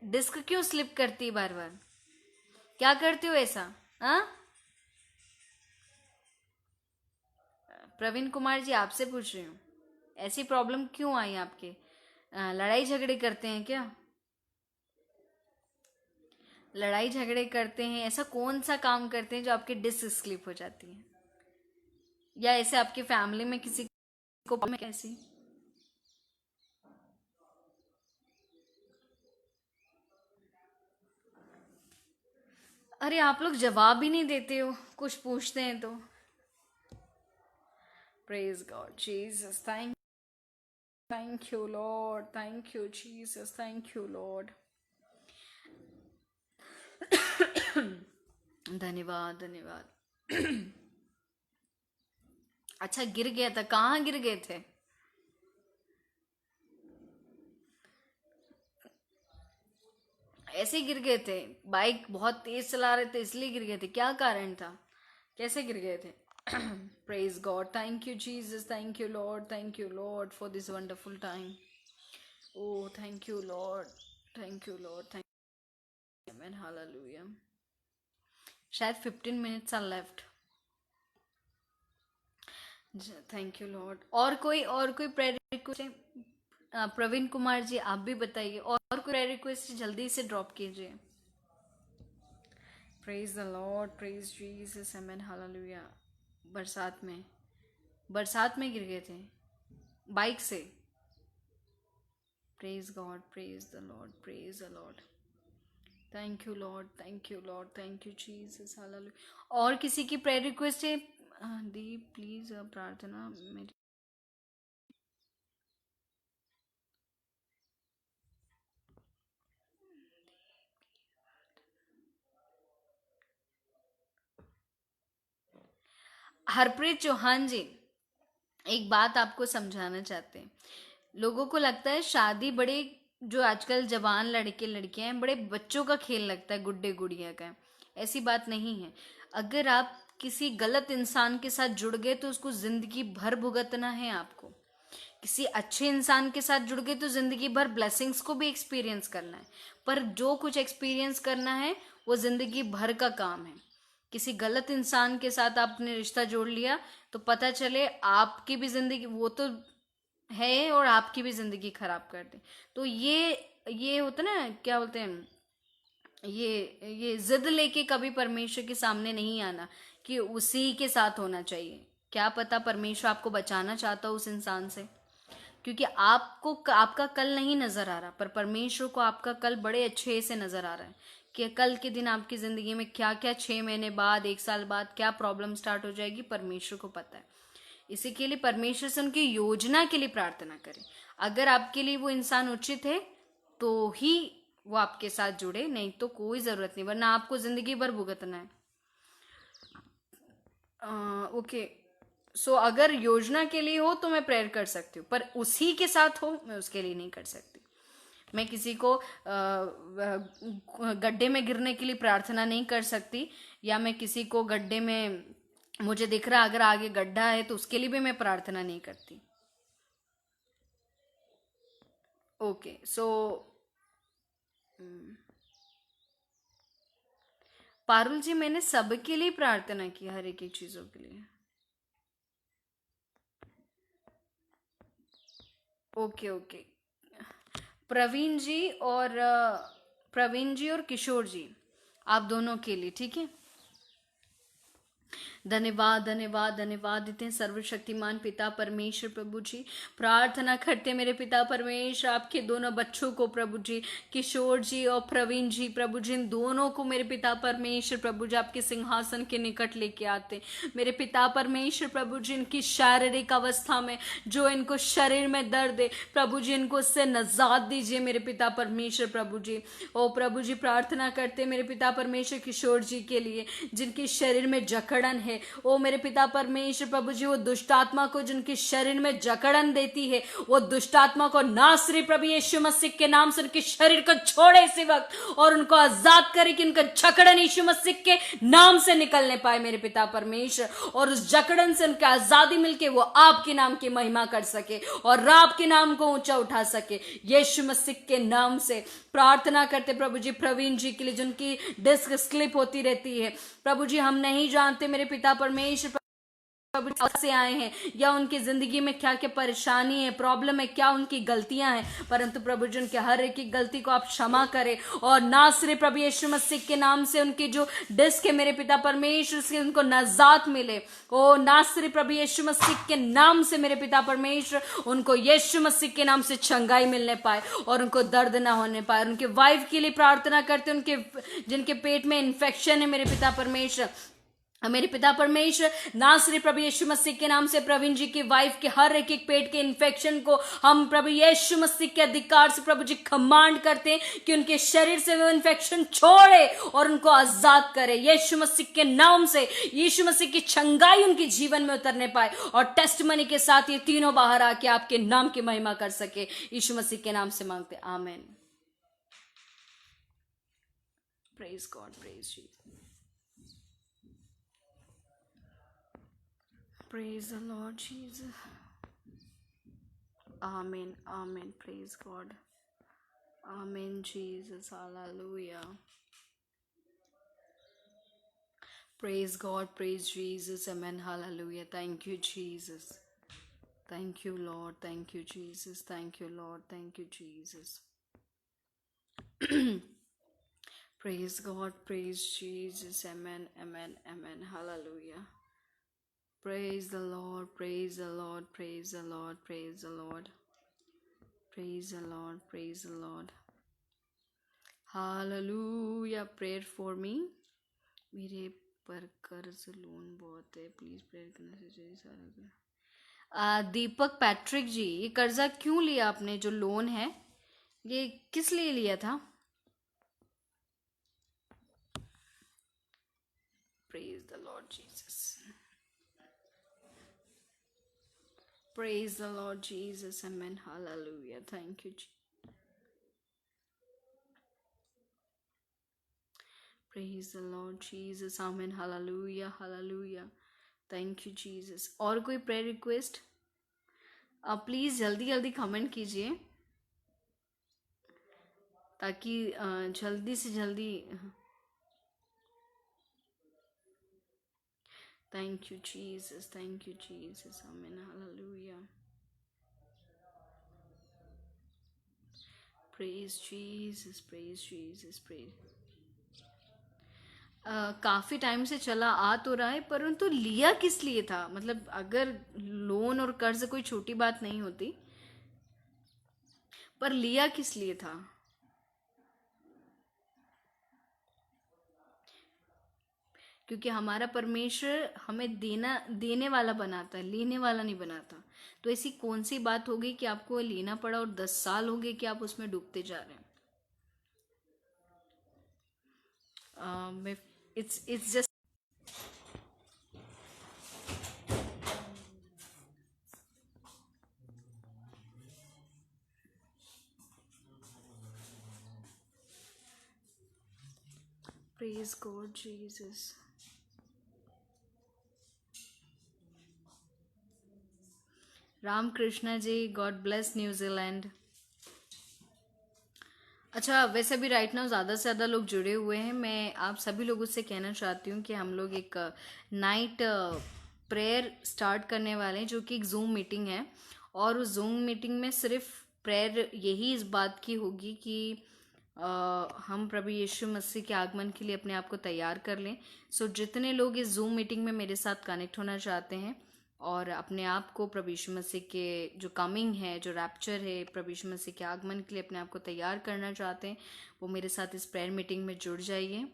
डिस्क क्यों स्लिप करती है बार बार? क्या करते हो ऐसा? हाँ, प्रवीण कुमार जी आपसे पूछ रही हूँ, ऐसी प्रॉब्लम क्यों आई आपके? लड़ाई झगड़े करते हैं क्या? लड़ाई झगड़े करते हैं, ऐसा कौन सा काम करते हैं जो आपकी डिस्क स्लिप हो जाती है? या ऐसे आपकी फैमिली में किसी को कैसी? अरे आप लोग जवाब ही नहीं देते हो, कुछ पूछते हैं तो। Praise God Jesus, thank you Lord, thank you Jesus, thank you Lord. धन्यवाद धन्यवाद। अच्छा, गिर गया था, कहाँ गिर गए थे? ऐसे गिर गए थे? बाइक बहुत तेज चला रहे थे इसलिए गिर गए थे? क्या कारण था, कैसे गिर गए थे? Praise God, thank you Jesus, thank you Lord for this wonderful time. Oh thank you Lord, thank you man, hallelujah. शायद 15 minutes are left. Thank you Lord. और कोई प्रेयर रिक्वेस्ट है? प्रवीण कुमार जी आप भी बताइए, और कोई प्रेयर रिक्वेस्ट जल्दी से ड्रॉप कीजिए। Praise the Lord, praise Jesus, amen, hallelujah. बरसात में गिर गए थे बाइक से? Praise God, praise the Lord, praise the Lord. Thank you Lord, thank you Jesus, hallelujah. और किसी की प्रेयर रिक्वेस्ट है? दी प्लीज प्रार्थना मेरी। हरप्रीत चौहान जी, एक बात आपको समझाना चाहते हैं। लोगों को लगता है शादी बड़े, जो आजकल जवान लड़के लड़कियां हैं, बड़े बच्चों का खेल लगता है, गुड्डे गुड़िया का। ऐसी बात नहीं है। अगर आप किसी गलत इंसान के साथ जुड़ गए तो उसको जिंदगी भर भुगतना है आपको। किसी अच्छे इंसान के साथ जुड़ गए तो जिंदगी भर ब्लेसिंग्स को भी एक्सपीरियंस करना है, पर जो कुछ एक्सपीरियंस करना है वो जिंदगी भर का काम है। किसी गलत इंसान के साथ आपने रिश्ता जोड़ लिया तो पता चले आपकी भी जिंदगी, वो तो है, और आपकी भी जिंदगी खराब कर दे। तो ये होता ना, क्या बोलते हैं, ये जिद लेके कभी परमेश्वर के सामने नहीं आना कि उसी के साथ होना चाहिए। क्या पता परमेश्वर आपको बचाना चाहता हो उस इंसान से, क्योंकि आपको आपका कल नहीं नजर आ रहा, पर परमेश्वर को आपका कल बड़े अच्छे से नजर आ रहा है कि कल के दिन आपकी जिंदगी में क्या क्या 6 महीने बाद, 1 साल बाद क्या प्रॉब्लम स्टार्ट हो जाएगी, परमेश्वर को पता है। इसी के लिए परमेश्वर से उनकी योजना के लिए प्रार्थना करें। अगर आपके लिए वो इंसान उचित है तो ही वो आपके साथ जुड़े, नहीं तो कोई जरूरत नहीं, वरना आपको जिंदगी भर भुगतना है। ओके, सो अगर योजना के लिए हो तो मैं प्रेयर कर सकती हूँ, पर उसी के साथ हो मैं उसके लिए नहीं कर सकती। मैं किसी को गड्ढे में गिरने के लिए प्रार्थना नहीं कर सकती, या मैं किसी को गड्ढे में, मुझे दिख रहा अगर आगे गड्ढा है तो उसके लिए भी मैं प्रार्थना नहीं करती। ओके, सो पारुल जी, मैंने सबके लिए प्रार्थना की, हर एक चीजों के लिए। ओके ओके, प्रवीण जी और किशोर जी, आप दोनों के लिए, ठीक है। धन्यवाद धन्यवाद धन्यवाद देते हैं सर्वशक्तिमान पिता परमेश्वर। प्रभु जी प्रार्थना करते मेरे पिता परमेश्वर, आपके दोनों बच्चों को प्रभु जी, किशोर जी और प्रवीण जी, प्रभु जी इन दोनों को मेरे पिता परमेश्वर प्रभु जी आपके सिंहासन के निकट लेके आते मेरे पिता परमेश्वर। प्रभु जी इनकी शारीरिक अवस्था में जो इनको शरीर में दर्द है प्रभु जी, इनको उससे नजात दीजिए मेरे पिता परमेश्वर। प्रभु जी ओ प्रभु जी प्रार्थना करते मेरे पिता परमेश्वर किशोर जी के लिए, जिनके शरीर में जकड़न है। ओ मेरे पिता परमेश्वर प्रभु जी, वो दुष्ट आत्मा को जिनके शरीर में जकड़न देती है, वो दुष्ट आत्मा को नासरी प्रभु यीशु मसीह के नाम से उनके शरीर को छोड़े इसी वक्त, और उनको आजाद करे कि उनका जकड़न यीशु मसीह के नाम से निकलने पाए मेरे पिता परमेश्वर, और उस जकड़न से उनकी आजादी मिलके वो आपके नाम की महिमा कर सके और आपके नाम को ऊंचा उठा सके। यीशु मसीह के नाम से प्रार्थना करते प्रभु जी प्रवीण जी के लिए, जिनकी डिस्क स्लिप होती रहती है प्रभु जी, हम नहीं जानते मेरे पिता परमेश्वर प्रभु से आए हैं या उनकी जिंदगी में क्या क्या परेशानी है, प्रॉब्लम है, क्या उनकी गलतियां हैं, परंतु प्रभु जी उनके हर एक की गलती को आप क्षमा करें, और ना सिर्फ प्रभु यीशु मसीह के नाम से उनकी जो डिस्क है मेरे पिता परमेश्वर से उनको नजात मिले। ओ ना सिर्फ प्रभु यीशु मसीह के नाम से मेरे पिता परमेश्वर उनको यीशु मसीह के नाम से चंगाई मिलने पाए और उनको दर्द ना होने पाए। उनके वाइफ के लिए प्रार्थना करते, उनके जिनके पेट में इन्फेक्शन है मेरे पिता परमेश्वर, मेरे पिता परमेश्वर, नासरी प्रभु यीशु मसीह के नाम से प्रवीण जी की वाइफ के हर एक एक पेट के इन्फेक्शन को हम प्रभु यीशु मसीह के अधिकार से प्रभु जी कमांड करते हैं कि उनके शरीर से वो इन्फेक्शन छोड़े और उनको आजाद करे यीशु मसीह के नाम से। यीशु मसीह की चंगाई उनके जीवन में उतरने पाए और टेस्टमनी के साथ ये तीनों बाहर आके आपके नाम की महिमा कर सके। यीशु मसीह के नाम से मांगते, आमेन। प्रेज गॉड, प्रेज जी, praise the Lord Jesus. Amen, amen, praise God. Amen, Jesus, hallelujah. Praise God, praise Jesus, amen, hallelujah. Thank you, Jesus. Thank you, Lord, thank you, Jesus. Thank you, Lord, thank you, Jesus. Praise God, praise Jesus, amen, amen, amen, hallelujah. Praise the Lord, praise the Lord, praise the Lord, praise the Lord, praise the Lord, praise the Lord. Hallelujah. Prayer for me. मेरे पर कर्ज loan बहुत है, please prayer करने से चाहिए सारा। दीपक Patrick जी, ये कर्जा क्यों लिया आपने? जो लोन है ये किस लिए लिया था? Praise the Lord Jesus. Praise the Lord Jesus. Amen. Hallelujah. Thank you, Jesus. Praise the Lord Jesus. Amen. Hallelujah. Hallelujah. Thank you, Jesus. और कोई prayer request? आप प्लीज़ जल्दी जल्दी कमेंट कीजिए ताकि जल्दी से जल्दी। Thank you, Jesus. Thank you, Jesus. Amen. Hallelujah. Praise Jesus. Praise Jesus. Praise. काफ़ी टाइम से चला आ तो रहा है, परंतु लिया किस लिए था? मतलब अगर लोन और कर्ज कोई छोटी बात नहीं होती, पर लिया किस लिए था? क्योंकि हमारा परमेश्वर हमें देने वाला बनाता है, लेने वाला नहीं बनाता। तो ऐसी कौन सी बात हो गई कि आपको लेना पड़ा और 10 साल हो गए कि आप उसमें डूबते जा रहे हैं? It's just praise God Jesus. Ram Krishna ji, God bless New Zealand. अच्छा, वैसे भी राइट नाउ ज़्यादा से ज़्यादा लोग जुड़े हुए हैं। मैं आप सभी लोगों से कहना चाहती हूँ कि हम लोग एक नाइट प्रेयर स्टार्ट करने वाले हैं, जो कि एक जूम मीटिंग है। और उस जूम मीटिंग में सिर्फ प्रेयर यही इस बात की होगी कि हम प्रभु यीशु मसीह के आगमन के लिए अपने आप को तैयार कर लें। सो जितने लोग इस जूम मीटिंग में मेरे साथ कनेक्ट होना चाहते हैं और अपने आप को प्रभु यीशु मसीह के जो कमिंग है, जो रैप्चर है, प्रभु यीशु मसीह के आगमन के लिए अपने आप को तैयार करना चाहते हैं, वो मेरे साथ इस प्रेयर मीटिंग में जुड़ जाइए।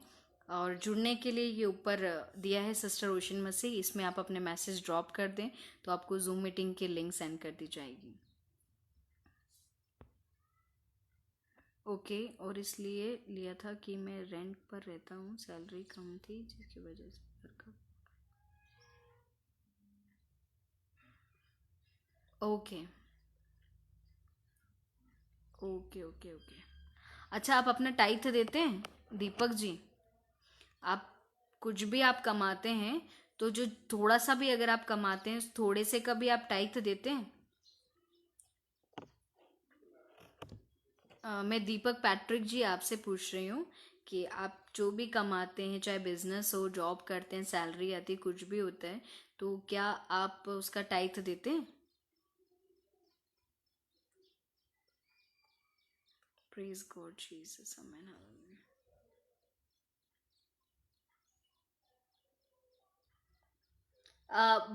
और जुड़ने के लिए ये ऊपर दिया है सिस्टर ओशन मसीह, इसमें आप अपने मैसेज ड्रॉप कर दें तो आपको जूम मीटिंग की लिंक सेंड कर दी जाएगी। ओके। और इसलिए लिया था कि मैं रेंट पर रहता हूँ, सैलरी कम थी जिसकी वजह से ओके ओके ओके ओके। अच्छा, आप अपना टाइथ देते हैं दीपक जी? आप कुछ भी आप कमाते हैं तो जो थोड़ा सा भी अगर आप कमाते हैं, थोड़े से का भी आप टाइथ देते हैं? मैं दीपक पैट्रिक जी आपसे पूछ रही हूँ कि आप जो भी कमाते हैं, चाहे बिजनेस हो, जॉब करते हैं, सैलरी आती है, कुछ भी होता है, तो क्या आप उसका टाइथ देते हैं? Praise God Jesus, amen.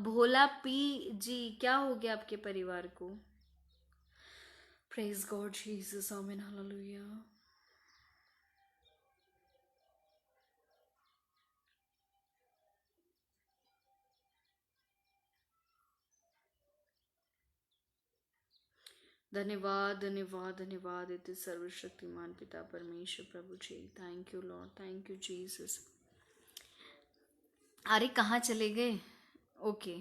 Bhola P ji, क्या हो गया आपके परिवार को? Praise God Jesus, amen, hallelujah. धन्यवाद धन्यवाद धन्यवाद इतने सर्वशक्तिमान पिता परमेश्वर प्रभु जी। Thank you Lord, thank you Jesus. अरे कहाँ चले गए? Okay,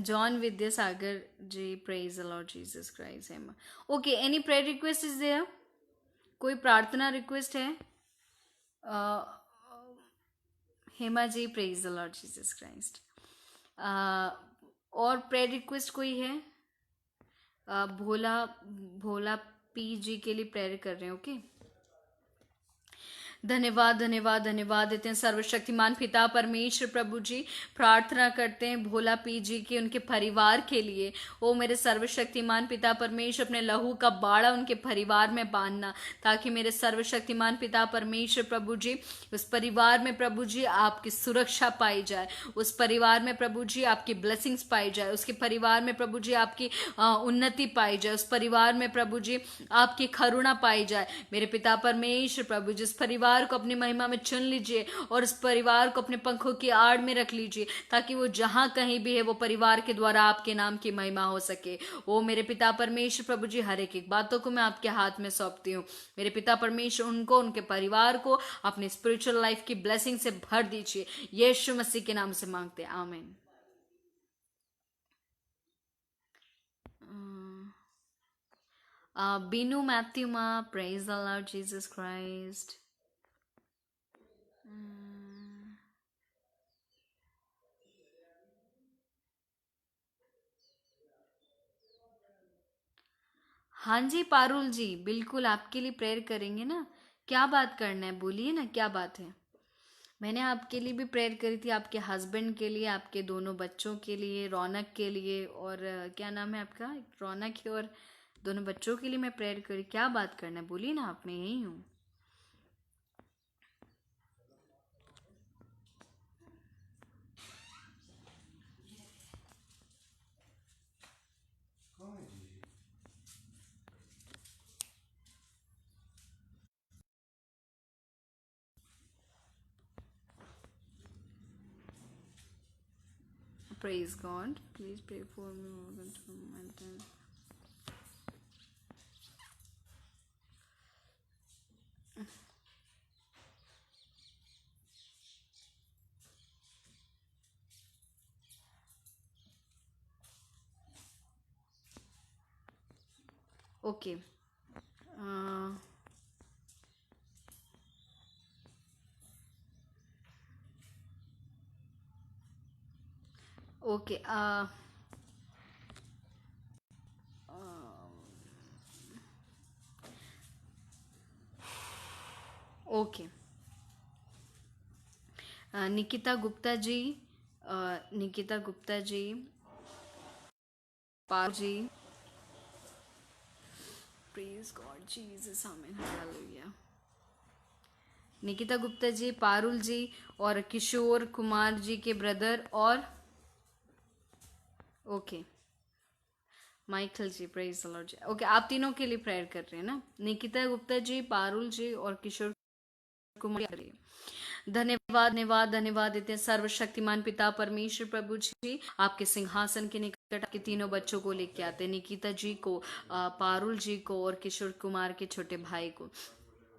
John Vidyasagar ji, praise the Lord Jesus Christ. Hema, okay, any prayer request is there? कोई प्रार्थना रिक्वेस्ट है? Hema ji, praise the Lord Jesus Christ. और प्रेयर रिक्वेस्ट कोई है? भोला भोला पी जी के लिए प्रेयर कर रहे हैं। ओके, धन्यवाद धन्यवाद धन्यवाद देते हैं सर्वशक्तिमान पिता परमेश्वर प्रभु जी। प्रार्थना करते हैं भोला पी जी के, उनके परिवार के लिए। ओ मेरे सर्वशक्तिमान पिता परमेश्वर, अपने लहू का बाड़ा उनके परिवार में बांधना, ताकि मेरे सर्वशक्तिमान पिता परमेश्वर प्रभु जी उस परिवार में प्रभु जी आपकी सुरक्षा पाई जाए, उस परिवार में प्रभु जी आपकी ब्लेसिंग्स पाई जाए, उसके परिवार में प्रभु जी आपकी उन्नति पाई जाए, उस परिवार में प्रभु जी आपकी करुणा पाई जाए। मेरे पिता परमेश्वर प्रभु जी, इस परिवार को अपनी महिमा में चुन लीजिए और इस परिवार को अपने पंखों की आड़ में रख लीजिए, ताकि वो जहां कहीं भी है वो परिवार के द्वारा आपके नाम की महिमा हो सके। ओ मेरे पिता परमेश्वर प्रभु जी, हर एक बातों को मैं आपके हाथ में सौंपती हूँ। मेरे पिता परमेश्वर, उनको, उनके परिवार को अपने स्पिरिचुअल लाइफ की ब्लेसिंग से भर दीजिए। यीशु मसीह के नाम से मांगते हैं, आमीन। बीनू मैथ्यू माँ, praise the Lord Jesus Christ. हाँ जी पारुल जी, बिल्कुल आपके लिए प्रेयर करेंगे ना। क्या बात करना है, बोलिए ना, क्या बात है? मैंने आपके लिए भी प्रेयर करी थी, आपके हस्बैंड के लिए, आपके दोनों बच्चों के लिए, रौनक के लिए, और क्या नाम है आपका? रौनक है, और दोनों बच्चों के लिए मैं प्रेयर करी। क्या बात करना है, बोलिए ना आप, मैं यही हूँ। Praise God. Please pray for me, Morgan, to maintain. Okay. Okay. Okay, Nikita Gupta ji, Nikita Gupta ji, Pal ji, praise God Jesus, आमीन, हालेलुया। निकिता गुप्ता जी, पारुल जी, और किशोर कुमार जी के ब्रदर, और okay Michael ji, praise the Lord जी। ओके, आप तीनों के लिए प्रेयर कर रहे हैं ना, निकिता गुप्ता जी, पारुल जी और किशोर कुमार के लिए। धन्यवाद धन्यवाद धन्यवाद देते हैं सर्वशक्तिमान पिता परमेश्वर प्रभु जी। आपके सिंहासन के निकट के तीनों बच्चों को लेके आते हैं, निकिता जी को, पारुल जी को और किशोर कुमार के छोटे भाई को।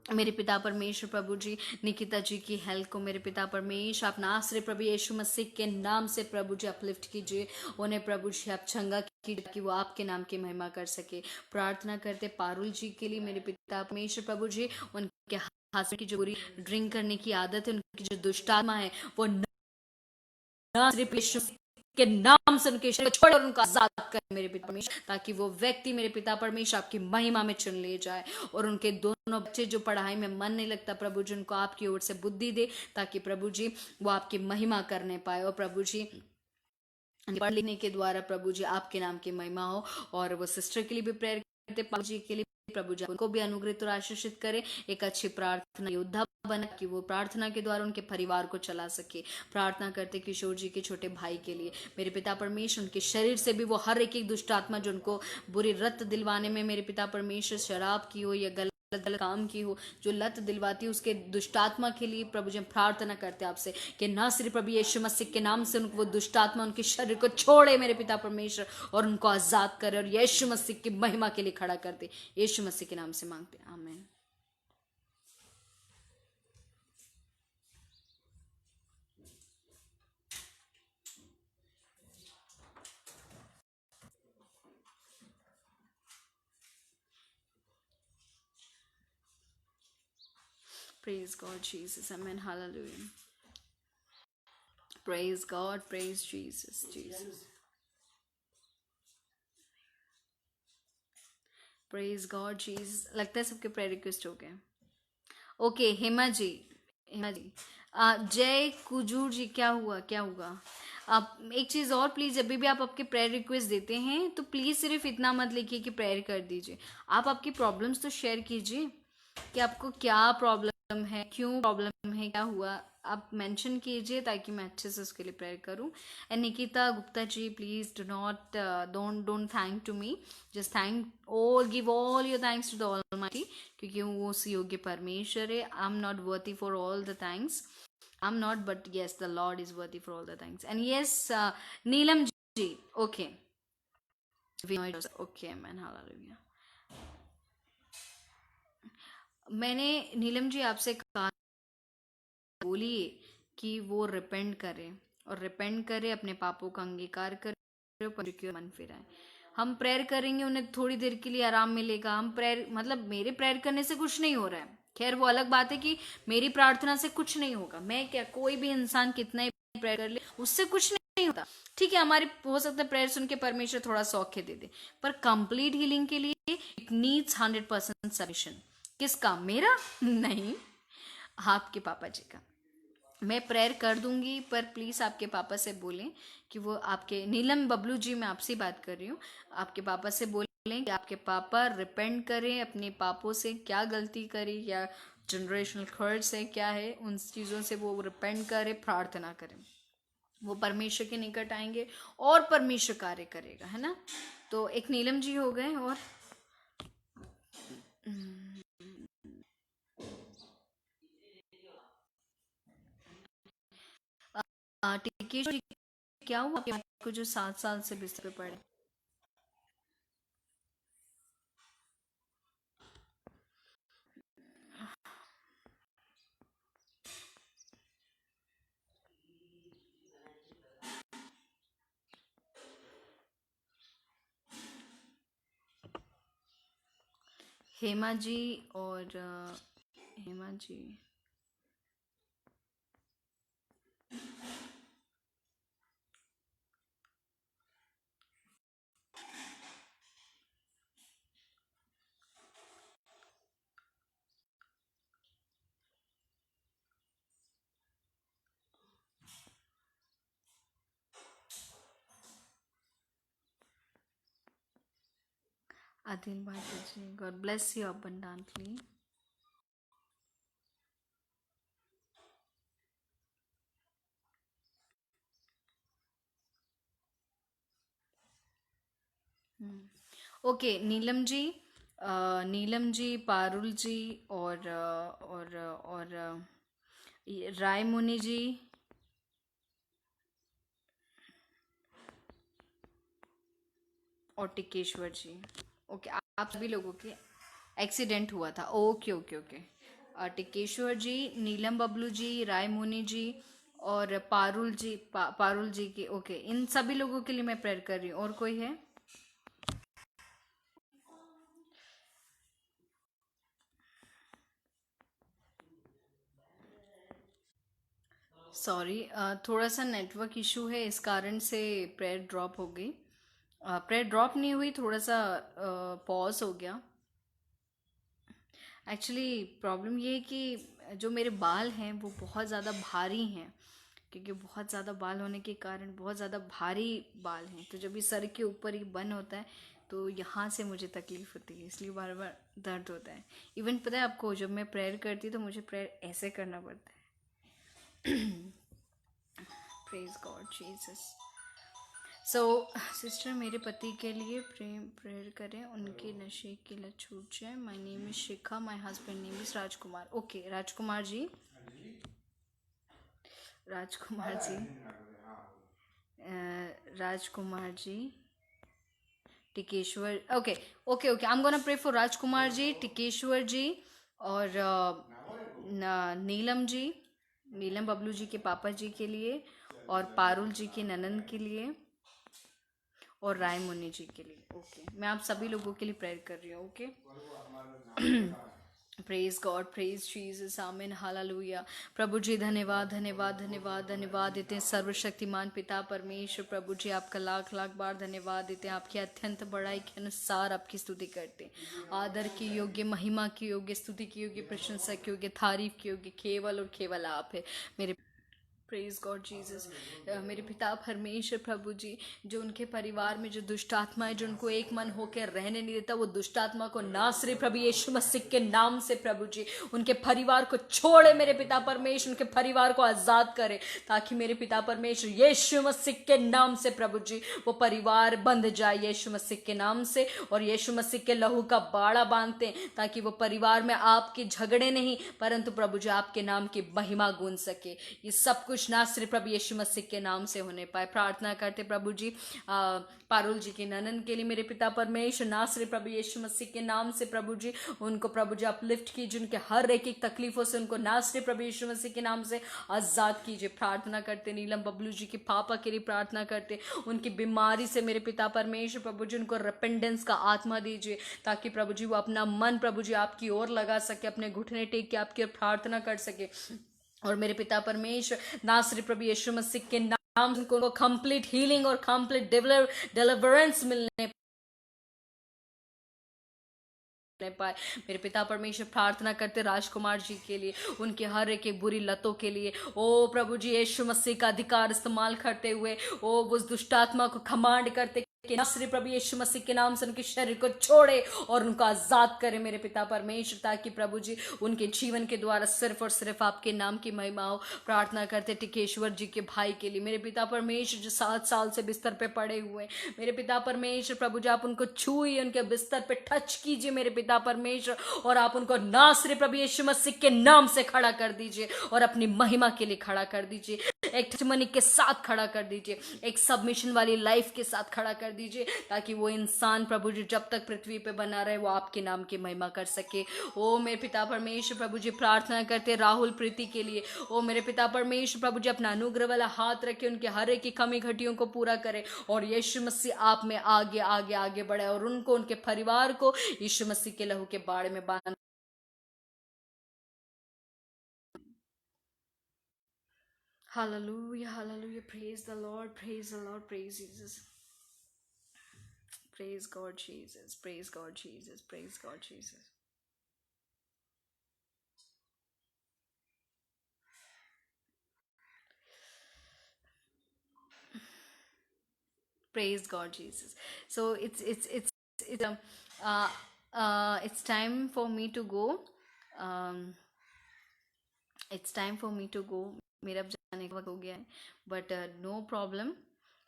मेरे पिता परमेश्वर प्रभु जी, निकिता जी की हेल्थ को मेरे पिता परमेश्वर अपना आश्रय प्रभु यीशु मसीह के नाम से प्रभु जी अपलिफ्ट कीजिए। उन्हें प्रभु जी आप चंगा कीजिए, कि वो आपके नाम की महिमा कर सके। प्रार्थना करते पारुल जी के लिए, मेरे पिता परमेश्वर प्रभु जी, उनके हस्बैंड की जो बुरी ड्रिंक करने की आदत है, उनकी जो दुष्टात्मा है, वो सिर्फ यीशु के नाम से उनके शरीर को छोड़ और उनको आजाद कर मेरे पिता परमेश्वर, ताकि वो व्यक्ति मेरे पिता परमेश्वर आपकी महिमा में चुन ले जाए। और उनके दोनों बच्चे जो पढ़ाई में मन नहीं लगता, प्रभु जी उनको आपकी ओर से बुद्धि दे, ताकि प्रभु जी वो आपकी महिमा करने पाए। और प्रभु जी पढ़ लिखने के द्वारा प्रभु जी आपके नाम की महिमा हो। और वो सिस्टर के लिए भी प्रेयर करते, प्रभु जी के लिए प्रभु जी उनको भी अनुग्रहित और आशीषित करे, एक अच्छी प्रार्थना योद्धा बना, कि वो प्रार्थना के द्वारा उनके परिवार को चला सके। प्रार्थना करते किशोर जी के छोटे भाई के लिए, मेरे पिता परमेश्वर उनके शरीर से भी वो हर एक दुष्ट आत्मा जो उनको बुरी रत दिलवाने में मेरे पिता परमेश्वर शराब की हो या गलत काम की हो, जो लत दिलवाती है, उसके दुष्टात्मा के लिए प्रभु जी हम प्रार्थना करते हैं आपसे कि ना सिर्फ प्रभु यीशु मसीह के नाम से उनको वो दुष्टात्मा उनके शरीर को छोड़े मेरे पिता परमेश्वर, और उनको आजाद करे और यीशु मसीह की महिमा के लिए खड़ा कर दे। यीशु मसीह के नाम से मांगते हैं, आमीन। Praise God, Jesus. Amen. Hallelujah. Praise God. Praise Jesus. Jesus. Praise God, Jesus. लगता है सबके प्रेयर रिक्वेस्ट हो गए। ओके, हेमा जी, हेमा जी, जय कुजूर जी, क्या हुआ, क्या हुआ? आप एक चीज़ और प्लीज़, जब भी आप आपके प्रेयर रिक्वेस्ट देते हैं तो प्लीज़ सिर्फ इतना मत लिखिए कि प्रेयर कर दीजिए। आप आपकी प्रॉब्लम्स तो शेयर कीजिए कि आपको क्या प्रॉब्लम है, क्यों प्रॉब्लम है, क्या हुआ, आप मेंशन कीजिए ताकि मैं अच्छे से उसके लिए प्रेयर करूं। And Nikita Gupta ji, please do not don't thank to me, just thank और give all your thanks to the almighty, क्योंकि वो उस योग्य परमेश्वर है। I am not worthy for all the thanks, I am not, but yes the Lord is worthy for all the thanks. And yes Neelam ji, okay okay man, hallelujah. मैंने नीलम जी आपसे कहा, बोलिए कि वो रिपेंट करे, और रिपेंट करे, अपने पापों का अंगीकार करे और मन फिराए। हम प्रेयर करेंगे, उन्हें थोड़ी देर के लिए आराम मिलेगा। हम प्रेयर मतलब मेरे प्रेयर करने से कुछ नहीं हो रहा है, खैर वो अलग बात है कि मेरी प्रार्थना से कुछ नहीं होगा। मैं क्या, कोई भी इंसान कितना ही प्रेयर कर ले उससे कुछ नहीं होता। ठीक है, हमारी हो सकता है प्रेयर सुन के परमेश्वर थोड़ा सौख्य दे दे, पर कंप्लीट हीलिंग के लिए इट नीड्स 100% सबमिशन। किसका? मेरा नहीं, आपके पापा जी का। मैं प्रेयर कर दूंगी, पर प्लीज़ आपके पापा से बोलें कि वो आपके, नीलम बबलू जी मैं आपसे बात कर रही हूँ, आपके पापा से बोलें कि आपके पापा रिपेंट करें अपने पापों से, क्या गलती करी या जनरेशनल कर्ज है क्या है, उन चीज़ों से वो रिपेंट करें, प्रार्थना करें। वो परमेश्वर के निकट आएंगे और परमेश्वर कार्य करेगा, है ना। तो एक नीलम जी हो गए, और टिकेश जी, क्या हुआ आपको जो 7 साल से बिस्तर पे पड़े? हेमा जी और Hema ji, Adil Bhati ji, God bless you abundantly। Okay, Neelam ji, Neelam ji, Parul ji, और ये राय मुनि जी, और टिकेश्वर जी। ओके, आप सभी लोगों के एक्सीडेंट हुआ था। ओके ओके ओके, टिकेश्वर जी, नीलम बबलू जी, राय मुनि जी, और पारुल जी, पारुल जी की, ओके, इन सभी लोगों के लिए मैं प्रेयर कर रही हूँ। और कोई है? सॉरी, थोड़ा सा नेटवर्क इशू है, इस कारण से प्रेयर ड्रॉप हो गई। प्रेयर ड्रॉप नहीं हुई, थोड़ा सा पॉज हो गया। एक्चुअली प्रॉब्लम ये है कि जो मेरे बाल हैं वो बहुत ज़्यादा भारी हैं, क्योंकि बहुत ज़्यादा बाल होने के कारण बहुत ज़्यादा भारी बाल हैं, तो जब ये सर के ऊपर ही बन होता है तो यहाँ से मुझे तकलीफ़ होती है, इसलिए बार बार दर्द होता है। इवन पता है आपको, जब मैं प्रेयर करती हूँ तो मुझे प्रेयर ऐसे करना पड़ता है। Praise God Jesus. So sister मेरे पति के लिए प्रेयर करें, उनके नशे की लत छूट जाए। My name is Shikha, my husband name is Rajkumar. Okay Rajkumar ji, Rajkumar ji, Rajkumar ji, Tikeshwar. Okay okay okay, I am gonna pray for Rajkumar ji, Tikeshwar ji और नीलम जी, नीलम बबलू जी के पापा जी के लिए, और पारुल जी के ननन के लिए, और राय मुन्नी जी के लिए। ओके मैं आप सभी लोगों के लिए प्रेयर कर रही हूँ। Okay praise God, praise Jesus, आमीन, हालेलुया। प्रभु जी धन्यवाद धन्यवाद धन्यवाद धन्यवाद देते हैं सर्वशक्तिमान पिता परमेश्वर। प्रभु जी आपका लाख लाख बार धन्यवाद देते हैं, आपकी अत्यंत बड़ाई के अनुसार आपकी स्तुति करते हैं। आदर की योग्य, महिमा की योग्य, स्तुति की योग्य, प्रशंसा की योग्य, तारीफ की योग्य केवल और केवल आप है मेरे। Praise God Jesus. मेरे पिता परमेश्वर प्रभु जी, जो उनके परिवार में जो दुष्ट आत्मा है, जो उनको एक मन होकर रहने नहीं देता, वो दुष्ट आत्मा को नासरी प्रभु यीशु मसीह के नाम से प्रभु जी उनके परिवार को छोड़े मेरे पिता परमेश्वर, उनके परिवार को आजाद करे, ताकि मेरे पिता परमेश्वर यीशु मसीह के नाम से प्रभु जी वो परिवार बंध जाए यीशु मसीह के नाम से, और यीशु मसीह के लहू का बाड़ा बांधते हैं, ताकि वो परिवार में आपके झगड़े नहीं, परंतु प्रभु जी आपके नाम की महिमा गूंज सके। ये सब कुछ ना सिर्फ प्रभु यीशु मसीह के नाम से होने पाए। प्रार्थना करते प्रभु जी पारुल जी के ननन के लिए मेरे पिता परमेश्वर, ना सिर्फ प्रभु यीशु मसीह के नाम से प्रभु जी उनको प्रभु जी अपलिफ्ट कीजिए, उनके हर एक एक तकलीफों से उनको ना सिर्फ प्रभु यीशु मसीह के नाम से आजाद कीजिए। प्रार्थना करते नीलम बबलू जी के पापा के लिए प्रार्थना करते, उनकी बीमारी से मेरे पिता परमेश्वर प्रभु जी उनको रिपेंडेंस का आत्मा दीजिए, ताकि प्रभु जी वो अपना मन प्रभु जी आपकी ओर लगा सके, अपने घुटने टेक के आपकी ओर प्रार्थना कर सके। और मेरे पिता परमेश्वर ना सिर्फ प्रभु यीशु मसीह के नाम से उनको कंप्लीट हीलिंग और कंप्लीट डिलीवरेंस मिलने पाए। मेरे पिता परमेश्वर प्रार्थना करते राजकुमार जी के लिए, उनके हर एक एक बुरी लतों के लिए, ओ प्रभु जी यीशु मसीह का अधिकार इस्तेमाल करते हुए ओ उस दुष्टात्मा को कमांड करते कि नसरी प्रभु यीशु मसीह के नाम से उनके शरीर को छोड़े और उनको आजाद करे मेरे पिता परमेश्वर, ताकि प्रभु जी उनके जीवन के द्वारा सिर्फ और सिर्फ आपके नाम की महिमा हो। प्रार्थना करते टिकेश्वर जी के भाई के लिए, मेरे पिता परमेश्वर जो 7 साल से बिस्तर पे पड़े हुए, मेरे पिता परमेश्वर प्रभु जी आप उनको छूइए, उनके बिस्तर पे टच कीजिए मेरे पिता परमेश्वर, और आप उनको नासरी प्रभु यीशु मसीह के नाम से खड़ा कर दीजिए और अपनी महिमा के लिए खड़ा कर दीजिए, एक टेस्टिमनी के साथ खड़ा कर दीजिए, एक सबमिशन वाली लाइफ के साथ खड़ा कर दीजिए, ताकि वो इंसान प्रभु जी जब तक पृथ्वी पे बना रहे वो आपके नाम की महिमा कर सके। ओ मेरे पिता परमेश्वर प्रभु जी प्रार्थना करते राहुल प्रीति के लिए, ओ मेरे पिता परमेश्वर प्रभु जी अपना अनुग्रह वाला हाथ रखे, उनके हर एक की कमी घटियों को पूरा करे, और यीशु मसीह आप में आगे आगे आगे बढ़े, और उनको उनके परिवार को यीशु मसीह के लहू के बाड़े में बांध। Hallelujah, hallelujah, praise the Lord, praise the Lord, praise Jesus. Praise God Jesus, praise God Jesus, praise God Jesus. Praise God Jesus. So it's time for me to go. It's time for me to go. मेरा अब जाने का वक्त हो गया है, but no problem.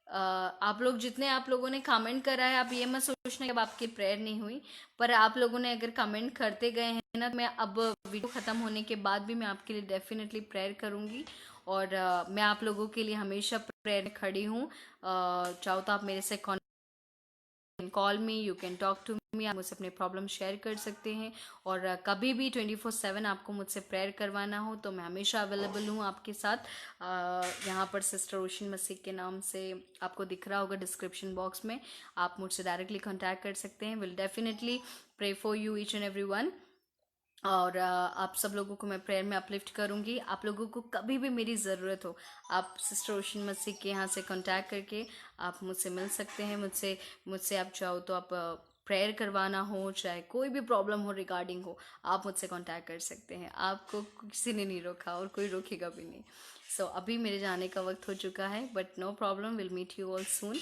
आप लोग जितने आप लोगों ने कमेंट करा है, आप ये मत सोचना कि अब आपकी प्रेयर नहीं हुई, पर आप लोगों ने अगर कमेंट करते गए हैं ना, मैं अब वीडियो ख़त्म होने के बाद भी मैं आपके लिए डेफिनेटली प्रेयर करूँगी, और मैं आप लोगों के लिए हमेशा प्रेयर में खड़ी हूँ। चाहो तो आप मेरे से call me, you can talk to me, आप मुझसे अपने प्रॉब्लम शेयर कर सकते हैं, और कभी भी 24/7 आपको मुझसे प्रेयर करवाना हो तो मैं हमेशा अवेलेबल हूँ आपके साथ। यहाँ पर सिस्टर रोशन मसीह के नाम से आपको दिख रहा होगा डिस्क्रिप्शन बॉक्स में, आप मुझसे डायरेक्टली कॉन्टैक्ट कर सकते हैं। Will definitely pray for you each and every one, और आप सब लोगों को मैं प्रेयर में अपलिफ्ट करूंगी। आप लोगों को कभी भी मेरी ज़रूरत हो, आप सिस्टर रोशन मसीह के यहाँ से कांटेक्ट करके आप मुझसे मिल सकते हैं। मुझसे आप चाहो तो आप प्रेयर करवाना हो, चाहे कोई भी प्रॉब्लम हो रिगार्डिंग हो, आप मुझसे कांटेक्ट कर सकते हैं। आपको किसी ने नहीं रोका और कोई रोकेगा भी नहीं। सो अभी मेरे जाने का वक्त हो चुका है, but no problem, will meet you all soon.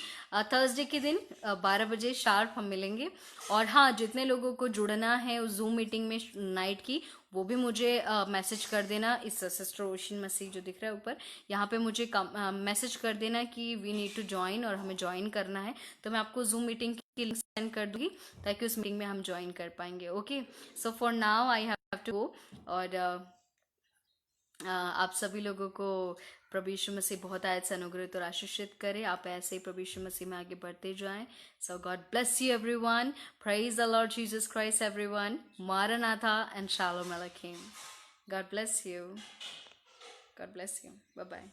Thursday के दिन 12 बजे शार्प हम मिलेंगे। और हाँ, जितने लोगों को जुड़ना है उस जूम मीटिंग में नाइट की, वो भी मुझे मैसेज कर देना। इस सिस्टर ओशन मसीह जो दिख रहा है ऊपर, यहाँ पे मुझे मैसेज कर देना कि वी नीड टू ज्वाइन और हमें ज्वाइन करना है, तो मैं आपको जूम मीटिंग की लिंक सेंड कर दूंगी ताकि उस मीटिंग में हम ज्वाइन कर पाएंगे। Okay, so for now I have to go. और आप सभी लोगों को प्रभु यीशु मसीह बहुत आयत से अनुग्रहित और आशीषित करे। आप ऐसे ही प्रभु यीशु मसीह में आगे बढ़ते जाएं। So God bless you everyone. Praise the Lord Jesus Christ everyone. Maranatha and shalom अलैकुम। God bless you. God bless you. Bye bye.